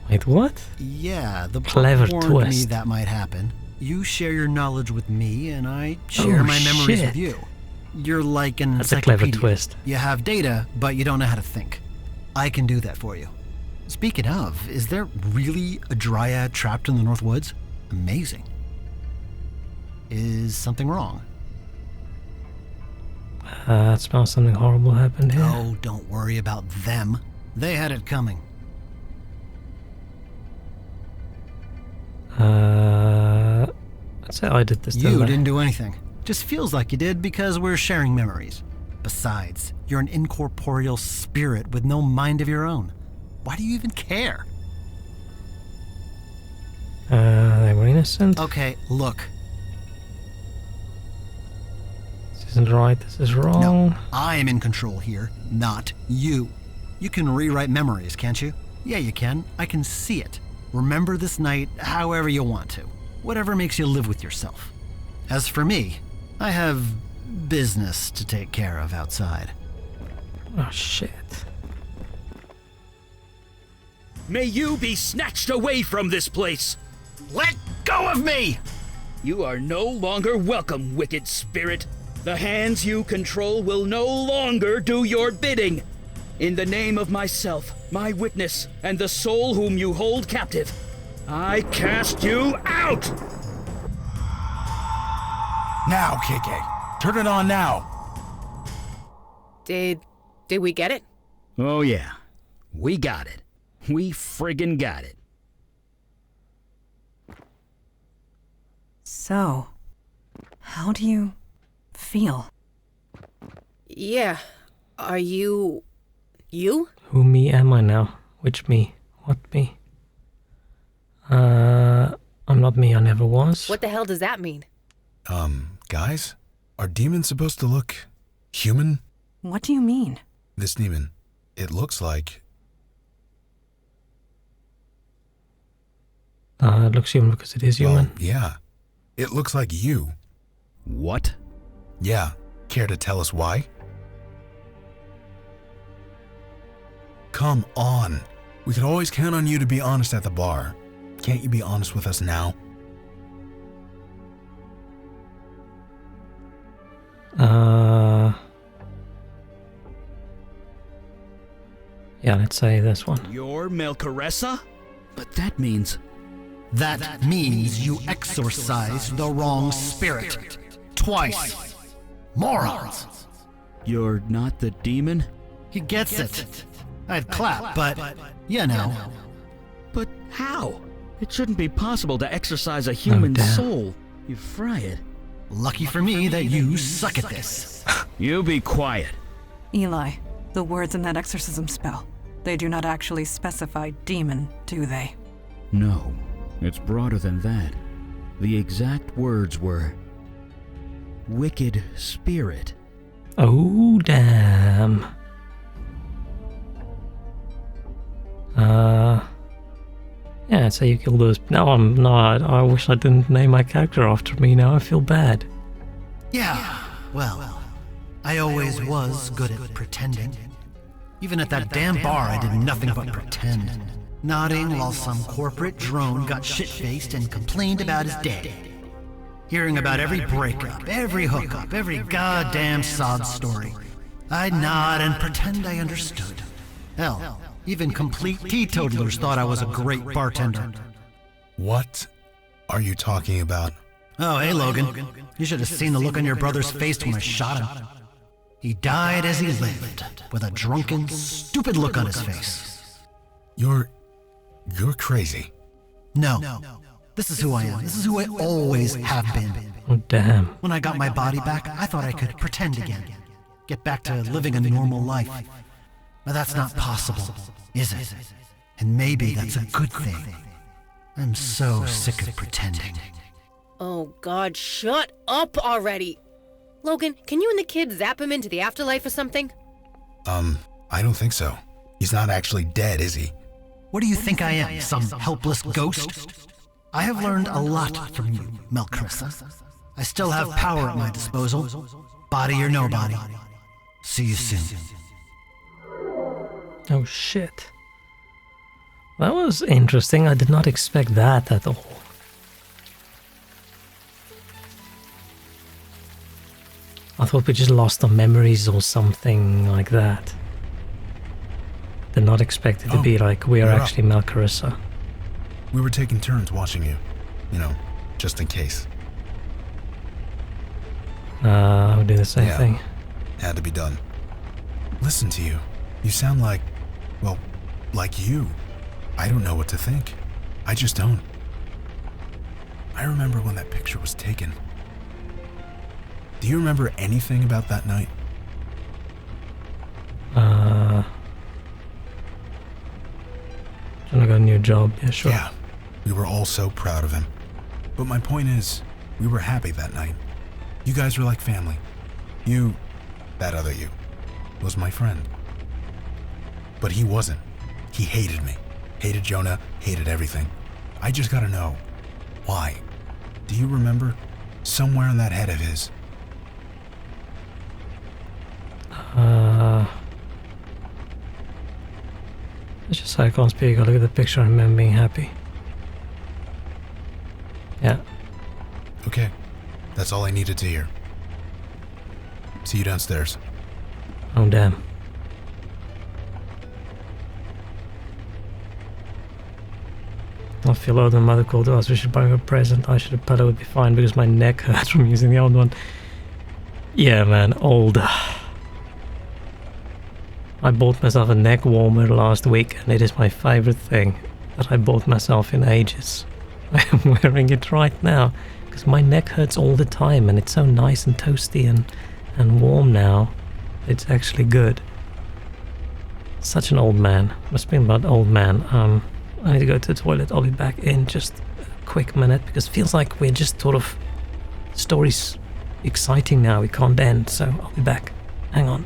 Wait, what? Yeah, the book Clever warned twist. me that might happen. You share your knowledge with me, and I share Oh, my memories shit. with you. You're like an That's a clever encyclopedia. twist. You have data, but you don't know how to think. I can do that for you. Speaking of, is there really a dryad trapped in the North Woods? Amazing. Is something wrong? It smells something horrible happened here. Oh, don't worry about them. They had it coming. Let's say I did this, You didn't I? didn't do anything. Just feels like you did because we're sharing memories. Besides, you're an incorporeal spirit with no mind of your own. Why do you even care? They were innocent. Okay, look. This isn't right, this is wrong. No, I am in control here, not you. You can rewrite memories, can't you? Yeah, you can. I can see it. Remember this night however you want to. Whatever makes you live with yourself. As for me, I have business to take care of outside. Oh, shit. May you be snatched away from this place! Let go of me! You are no longer welcome, wicked spirit. The hands you control will no longer do your bidding. In the name of myself, my witness, and the soul whom you hold captive, I cast you out! Now, KK. Turn it on now. Did we get it? Oh yeah, we got it. We friggin' got it. So, how do you feel? Yeah, Are you... you? Who me am I now? Which me? What me? I'm not me, I never was. What the hell does that mean? Guys? Are demons supposed to look human? What do you mean? This demon, it looks like... It looks human because it is human. Well, yeah. It looks like you. What? Yeah. Care to tell us why? Come on. We could always count on you to be honest at the bar. Can't you be honest with us now? Yeah, let's say this one. You're Melcaressa? But that means... That means you exorcised the wrong spirit. Twice. Morons. You're not the demon? He gets it. I'd clap, but, you know. But how? It shouldn't be possible to exorcise a human soul. You fry it. Lucky for me that you suck at this. You be quiet. Eli, the words in that exorcism spell, they do not actually specify demon, do they? No, it's broader than that. The exact words were... wicked spirit. Oh, damn. Yeah, so you killed those. No, I'm not. I wish I didn't name my character after me. Now I feel bad. Yeah, well, I always was good at pretending. Even at that damn bar, I did nothing but pretend. Nodding while some corporate drone got shit-faced and complained about his day. Hearing about every breakup, every hookup, every goddamn sob story. I'd nod and pretend I understood. Hell, even complete teetotalers thought I was a great bartender. What are you talking about? Oh, hey, Logan. You should have seen the look on your brother's face when I shot him. He died as he lived, with a drunken, stupid look on his face. You're crazy. No. This is who I am. This is who I always have been. Oh, damn. When I got my body back, I thought I could pretend again. Get back to living a normal life. But that's not possible, is it? And maybe that's a good thing. I'm so sick of pretending. Oh God, shut up already! Logan, can you and the kid zap him into the afterlife or something? I don't think so. He's not actually dead, is he? What do you think I am, some helpless ghost? I have learned a lot from you, Melcaressa. I still have power at my disposal, body or no body. See you soon. Oh shit. That was interesting. I did not expect that at all. I thought we just lost our memories or something like that. Did not expect it to be like we are actually Melcaressa. We were taking turns watching you. You know, just in case. I would do the same thing. Had to be done. Listen to you. You sound like, well, like you. I don't know what to think. I just don't. I remember when that picture was taken. Do you remember anything about that night? Trying to get a new job, yeah, sure. Yeah, we were all so proud of him. But my point is, we were happy that night. You guys were like family. You, that other you, was my friend. But he wasn't. He hated me. Hated Jonah, hated everything. I just gotta know, why? Do you remember? Somewhere in that head of his. It's just I can't speak. I look at the picture and remember being happy. Yeah. Okay. That's all I needed to hear. See you downstairs. Oh, damn. I feel old. My mother called us. We should buy her a present. I should have thought it would be fine because my neck hurts from using the old one. Yeah, man, old. I bought myself a neck warmer last week, and it is my favorite thing that I bought myself in ages. I am wearing it right now because my neck hurts all the time, and it's so nice and toasty and warm now. It's actually good. Such an old man. Must be about old man. I need to go to the toilet. I'll be back in just a quick minute because it feels like we're just sort of... The story's exciting now. We can't end, so I'll be back. Hang on.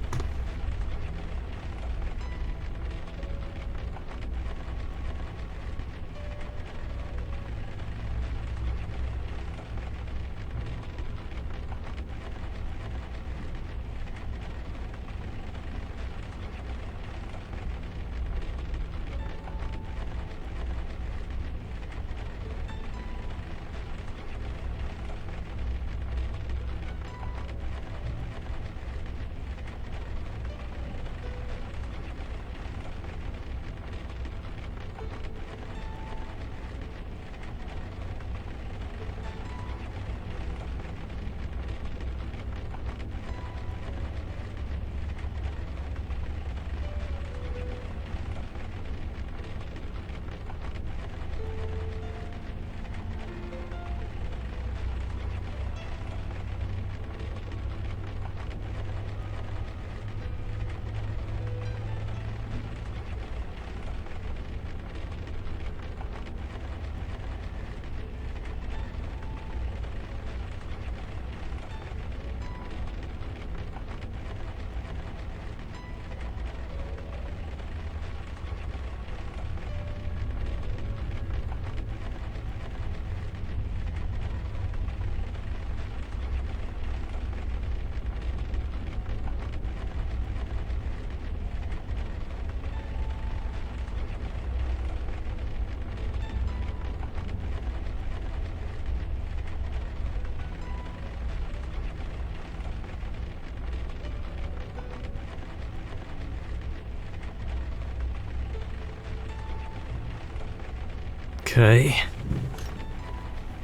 Okay.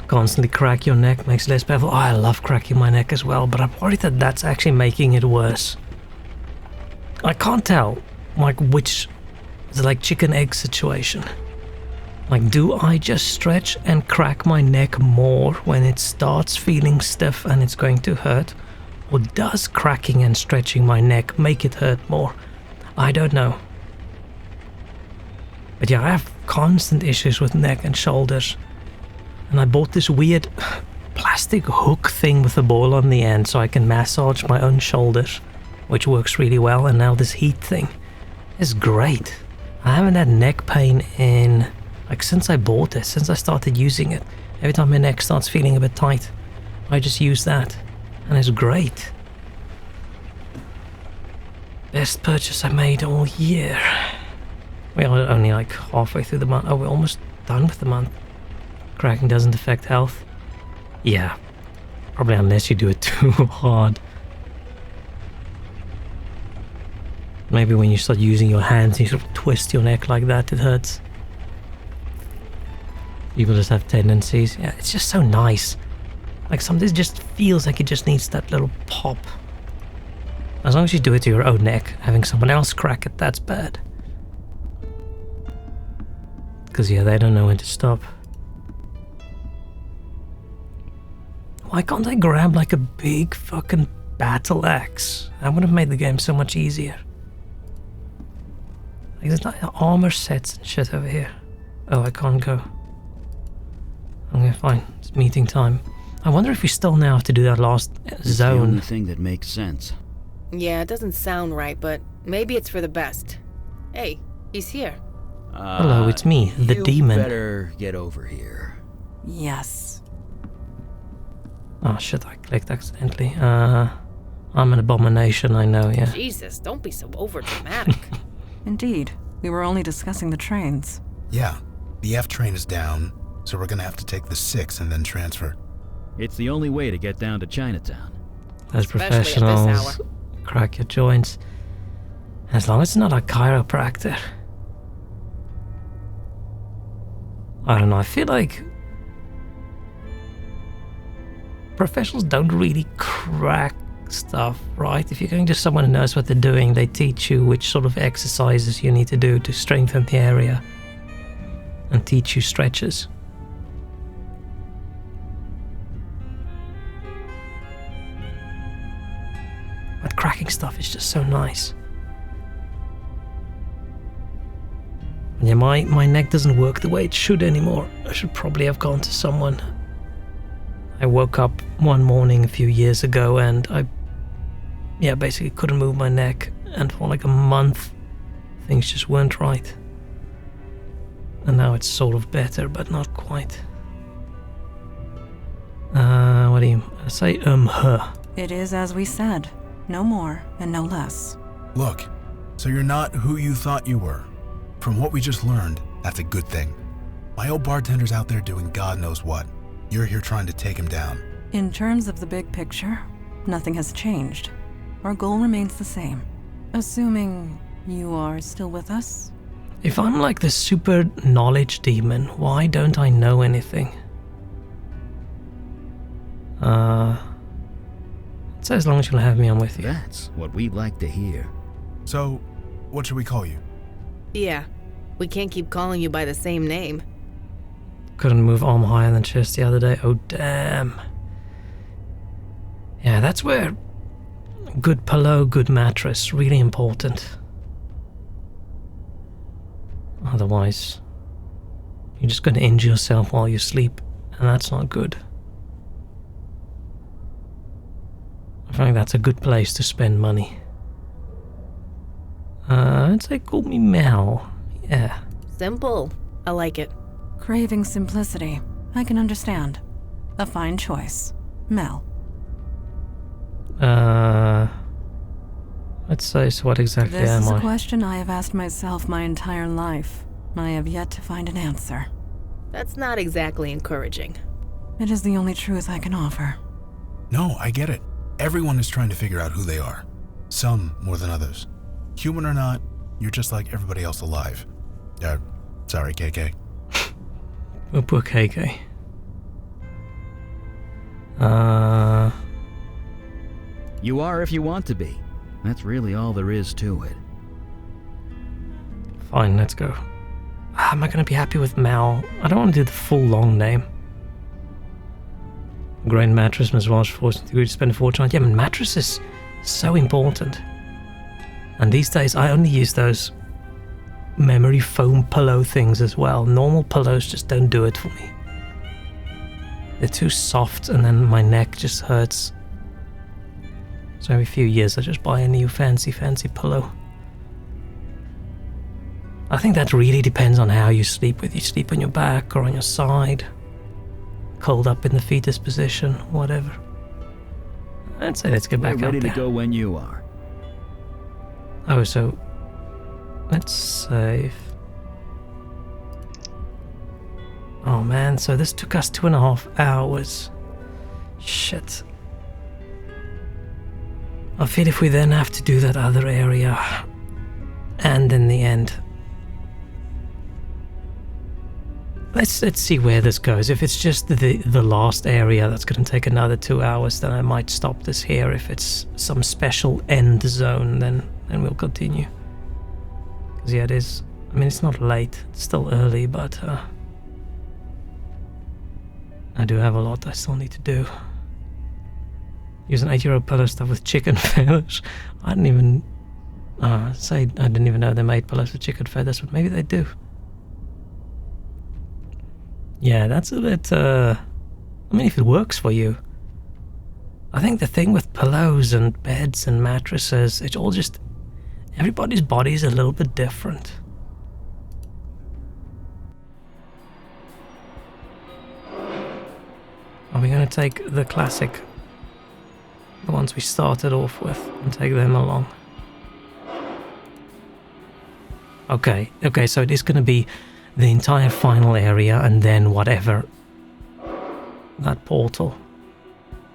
Constantly crack your neck makes it less painful. Oh, I love cracking my neck as well, but I'm worried that that's actually making it worse. I can't tell, like, which... Is it like chicken egg situation? Like, do I just stretch and crack my neck more when it starts feeling stiff and it's going to hurt? Or does cracking and stretching my neck make it hurt more? I don't know. But yeah, I have constant issues with neck and shoulders. And I bought this weird plastic hook thing with a ball on the end so I can massage my own shoulders, which works really well. And now this heat thing is great. I haven't had neck pain in, like, since I bought it, since I started using it. Every time my neck starts feeling a bit tight, I just use that. And it's great. Best purchase I made all year. We are only like halfway through the month. Oh, we're almost done with the month. Cracking doesn't affect health. Yeah, probably unless you do it too hard. Maybe when you start using your hands, you sort of twist your neck like that, it hurts. People just have tendencies. Yeah, it's just so nice. Like, sometimes it just feels like it just needs that little pop. As long as you do it to your own neck, having someone else crack it, that's bad. Because, yeah, they don't know when to stop. Why can't I grab, like, a big fucking battle axe? That would have made the game so much easier. Like, there's like armor sets and shit over here. Oh, I can't go. Okay, fine. It's meeting time. I wonder if we still now have to do that last zone. It's the only thing that makes sense. Yeah, it doesn't sound right, but maybe it's for the best. Hey, he's here. Hello, it's me, the demon. You better get over here. Yes. Oh shit, I clicked accidentally. I'm an abomination, I know, yeah. Jesus, don't be so overdramatic. Indeed. We were only discussing the trains. Yeah, the F train is down, so we're gonna have to take the 6 and then transfer. It's the only way to get down to Chinatown. As professionals, crack your joints. As long as it's not a chiropractor. I don't know, I feel like professionals don't really crack stuff, right? If you're going to someone who knows what they're doing, they teach you which sort of exercises you need to do to strengthen the area and teach you stretches. But cracking stuff is just so nice. Yeah, my neck doesn't work the way it should anymore. I should probably have gone to someone. I woke up one morning a few years ago and I basically couldn't move my neck, and for like a month things just weren't right. And now it's sort of better, but not quite. What do you say? Her. It is as we said. No more and no less. Look, so you're not who you thought you were. From what we just learned, that's a good thing. My old bartender's out there doing God knows what. You're here trying to take him down. In terms of the big picture, nothing has changed. Our goal remains the same. Assuming you are still with us? If I'm like the super knowledge demon, why don't I know anything? So as long as you'll have me, I'm with you. That's what we'd like to hear. So, what should we call you? Yeah, we can't keep calling you by the same name. Couldn't move arm higher than chest the other day. Oh, damn. Yeah, that's where good pillow, good mattress, really important. Otherwise, you're just going to injure yourself while you sleep, and that's not good. I think that's a good place to spend money. I'd say call me Mel. Yeah. Simple. I like it. Craving simplicity. I can understand. A fine choice. Mel. Let's say, so what exactly am I? This is a question I have asked myself my entire life. I have yet to find an answer. That's not exactly encouraging. It is the only truth I can offer. No, I get it. Everyone is trying to figure out who they are. Some more than others. Human or not, you're just like everybody else alive. Sorry, KK. Oh, poor KK. You are if you want to be. That's really all there is to it. Fine, let's go. Am I going to be happy with Mal? I don't want to do the full long name. Great mattress, massage, fortune, to spend a fortune on. Yeah, man, mattress is so important. And these days, I only use those memory foam pillow things as well. Normal pillows just don't do it for me. They're too soft, and then my neck just hurts. So every few years, I just buy a new fancy pillow. I think that really depends on how you sleep. Whether you sleep on your back or on your side, curled up in the fetus position, whatever. I'd say let's get back out there. We're ready to go when you are. Oh, so let's save. Oh man, so this took us 2.5 hours. Shit. I feel if we then have to do that other area, and in the end, let's see where this goes. If it's just the last area that's going to take another 2 hours, then I might stop this here. If it's some special end zone, then we'll continue. Because yeah, it is. I mean, it's not late. It's still early, but I do have a lot I still need to do. Use an 8-year-old pillow stuffed with chicken feathers. I didn't even I didn't even know they made pillows with chicken feathers, but maybe they do. Yeah, that's a bit, I mean, if it works for you. I think the thing with pillows and beds and mattresses, it's all just, everybody's body is a little bit different. Are we going to take the classic, the ones we started off with, and take them along? Okay, so it is going to be the entire final area and then whatever, that portal.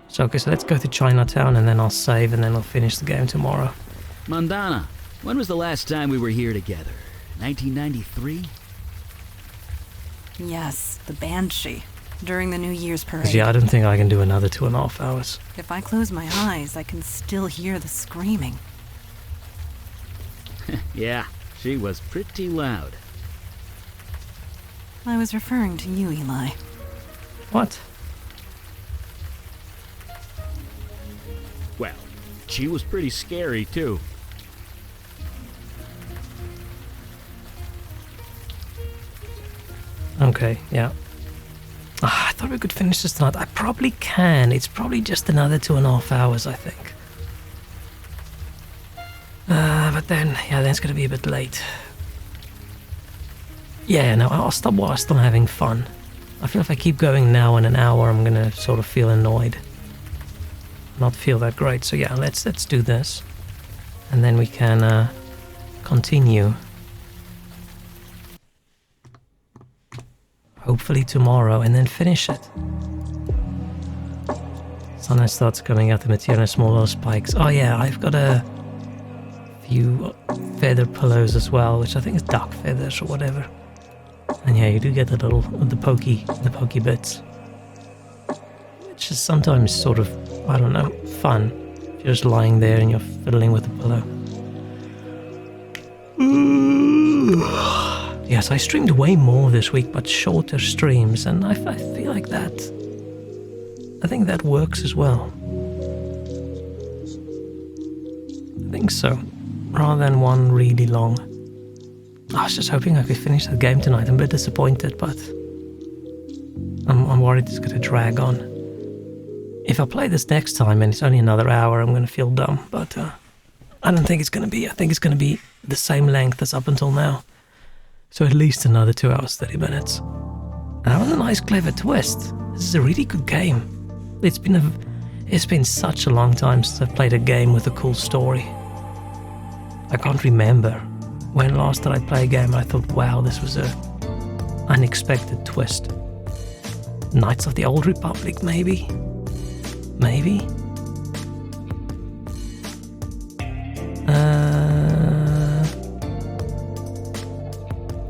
So okay, so let's go to Chinatown and then I'll save and then I'll finish the game tomorrow. Mandana, when was the last time we were here together? 1993? Yes, the Banshee. During the New Year's parade. Yeah, I don't think I can do another 2.5 hours. If I close my eyes, I can still hear the screaming. Yeah, she was pretty loud. I was referring to you, Eli. What? Well, She was pretty scary, too. Okay, yeah. I thought we could finish this tonight. I probably can. It's probably just another 2.5 hours, I think. But then, yeah, then it's gonna be a bit late. Yeah, no, I'll stop whilst I'm having fun. I feel if I keep going now in an hour, I'm gonna sort of feel annoyed. Not feel that great. So yeah, let's do this. And then we can continue. Hopefully tomorrow, and then finish it. Sunlight starts coming out the material in small little spikes. Oh yeah, I've got a few feather pillows as well, which I think is duck feathers or whatever. And yeah, you do get the pokey bits, which is sometimes sort of, I don't know, fun. If you're just lying there and you're fiddling with the pillow. Yes, I streamed way more this week, but shorter streams, and I feel like that. I think that works as well. I think so. Rather than one really long. I was just hoping I could finish the game tonight. I'm a bit disappointed, but I'm worried it's going to drag on. If I play this next time and it's only another hour, I'm going to feel dumb, but I don't think it's going to be. I think it's going to be the same length as up until now. So at least another 2 hours, 30 minutes. And that was a nice, clever twist. This is a really good game. It's been such a long time since I've played a game with a cool story. I can't remember when last did I play a game I thought, wow, this was a unexpected twist. Knights of the Old Republic, maybe? Maybe?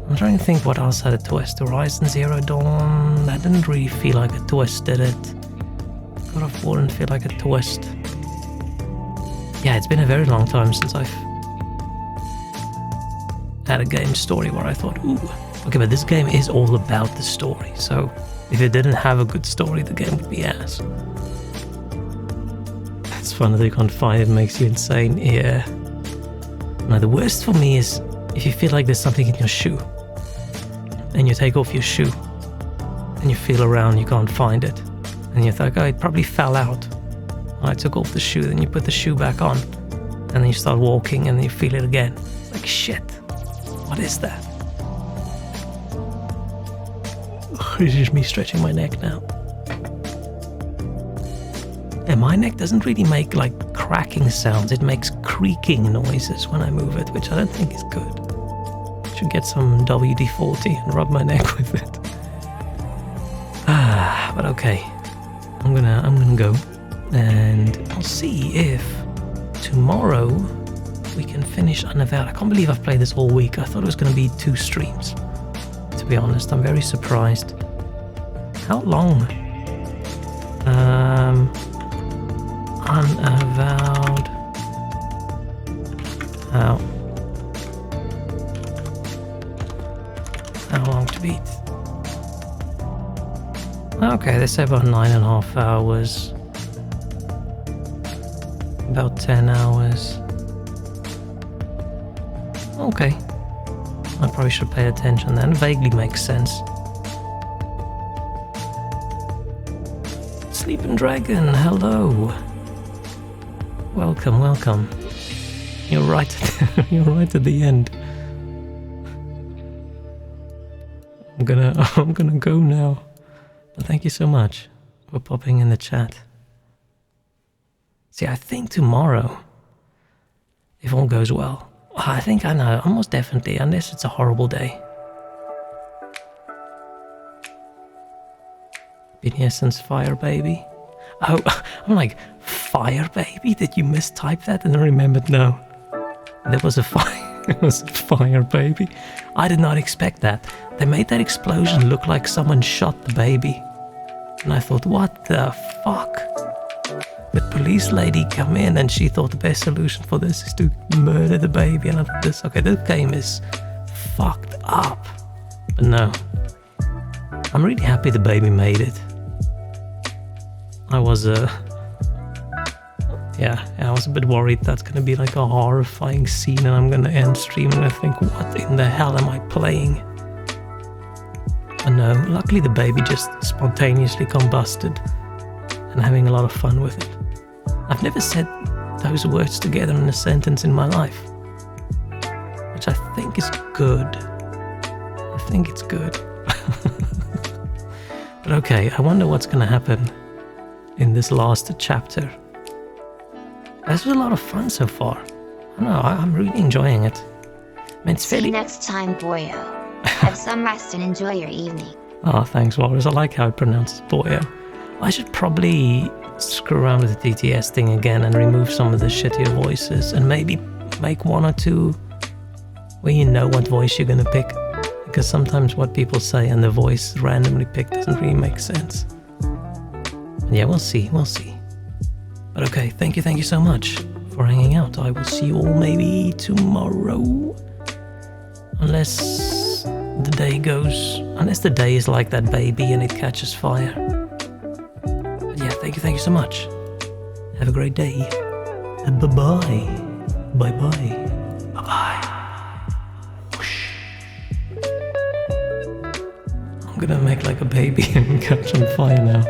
I'm trying to think what else had a twist. Horizon Zero Dawn, that didn't really feel like a twist, did it? God of War didn't feel like a twist. Yeah, it's been a very long time since I've had a game story where I thought, ooh, okay, but this game is all about the story, so if it didn't have a good story, the game would be ass. It's fun that you can't find it, makes you insane, yeah. Now the worst for me is if you feel like there's something in your shoe, and you take off your shoe, and you feel around, you can't find it, and you think, oh, it probably fell out. I took off the shoe, then you put the shoe back on, and then you start walking, and then you feel it again. It's like, shit. What is that? It's just me stretching my neck now. And my neck doesn't really make like cracking sounds, it makes creaking noises when I move it, which I don't think is good. I should get some WD-40 and rub my neck with it. But okay. I'm gonna go, and I'll see if tomorrow we can finish Unavowed. I can't believe I've played this all week. I thought it was going to be 2 streams. To be honest, I'm very surprised. How long? Unavowed. How long to beat? Okay, they say about 9.5 hours. About 10 hours. Okay. I probably should pay attention then. Vaguely makes sense. Sleeping Dragon, hello. Welcome, welcome. You're right. You're right at the end. I'm gonna go now. But thank you so much for popping in the chat. See, I think tomorrow, if all goes well, I think I know, almost definitely, unless it's a horrible day. Been here since Fire Baby. Oh, I'm like, Fire Baby? Did you mistype that? And I remembered, no. There was a fire. It was a Fire Baby. I did not expect that. They made that explosion look like someone shot the baby. And I thought, what the fuck? The police lady come in and she thought the best solution for this is to murder the baby. And I thought, this game is fucked up. But no. I'm really happy the baby made it. I was, Yeah, I was a bit worried that's gonna be like a horrifying scene and I'm gonna end stream and I think, what in the hell am I playing? But no, luckily the baby just spontaneously combusted and having a lot of fun with it. I've never said those words together in a sentence in my life, which I think is good. I think it's good. But okay, I wonder what's gonna happen in this last chapter. This was a lot of fun so far. I don't know, I'm really enjoying it. I mean, it's See you next time, Boyo. Have some rest and enjoy your evening. Oh, thanks, Walrus. I like how it pronounces Boyo. I should probably screw around with the DTS thing again and remove some of the shittier voices and maybe make one or two where you know what voice you're gonna pick. Because sometimes what people say and the voice randomly picked doesn't really make sense. Yeah, we'll see. But okay, thank you so much for hanging out. I will see you all maybe tomorrow. Unless the day is like that baby and it catches fire. But yeah, thank you so much. Have a great day. And bye-bye. Bye-bye. Bye-bye. I'm gonna make like a baby and catch on fire now.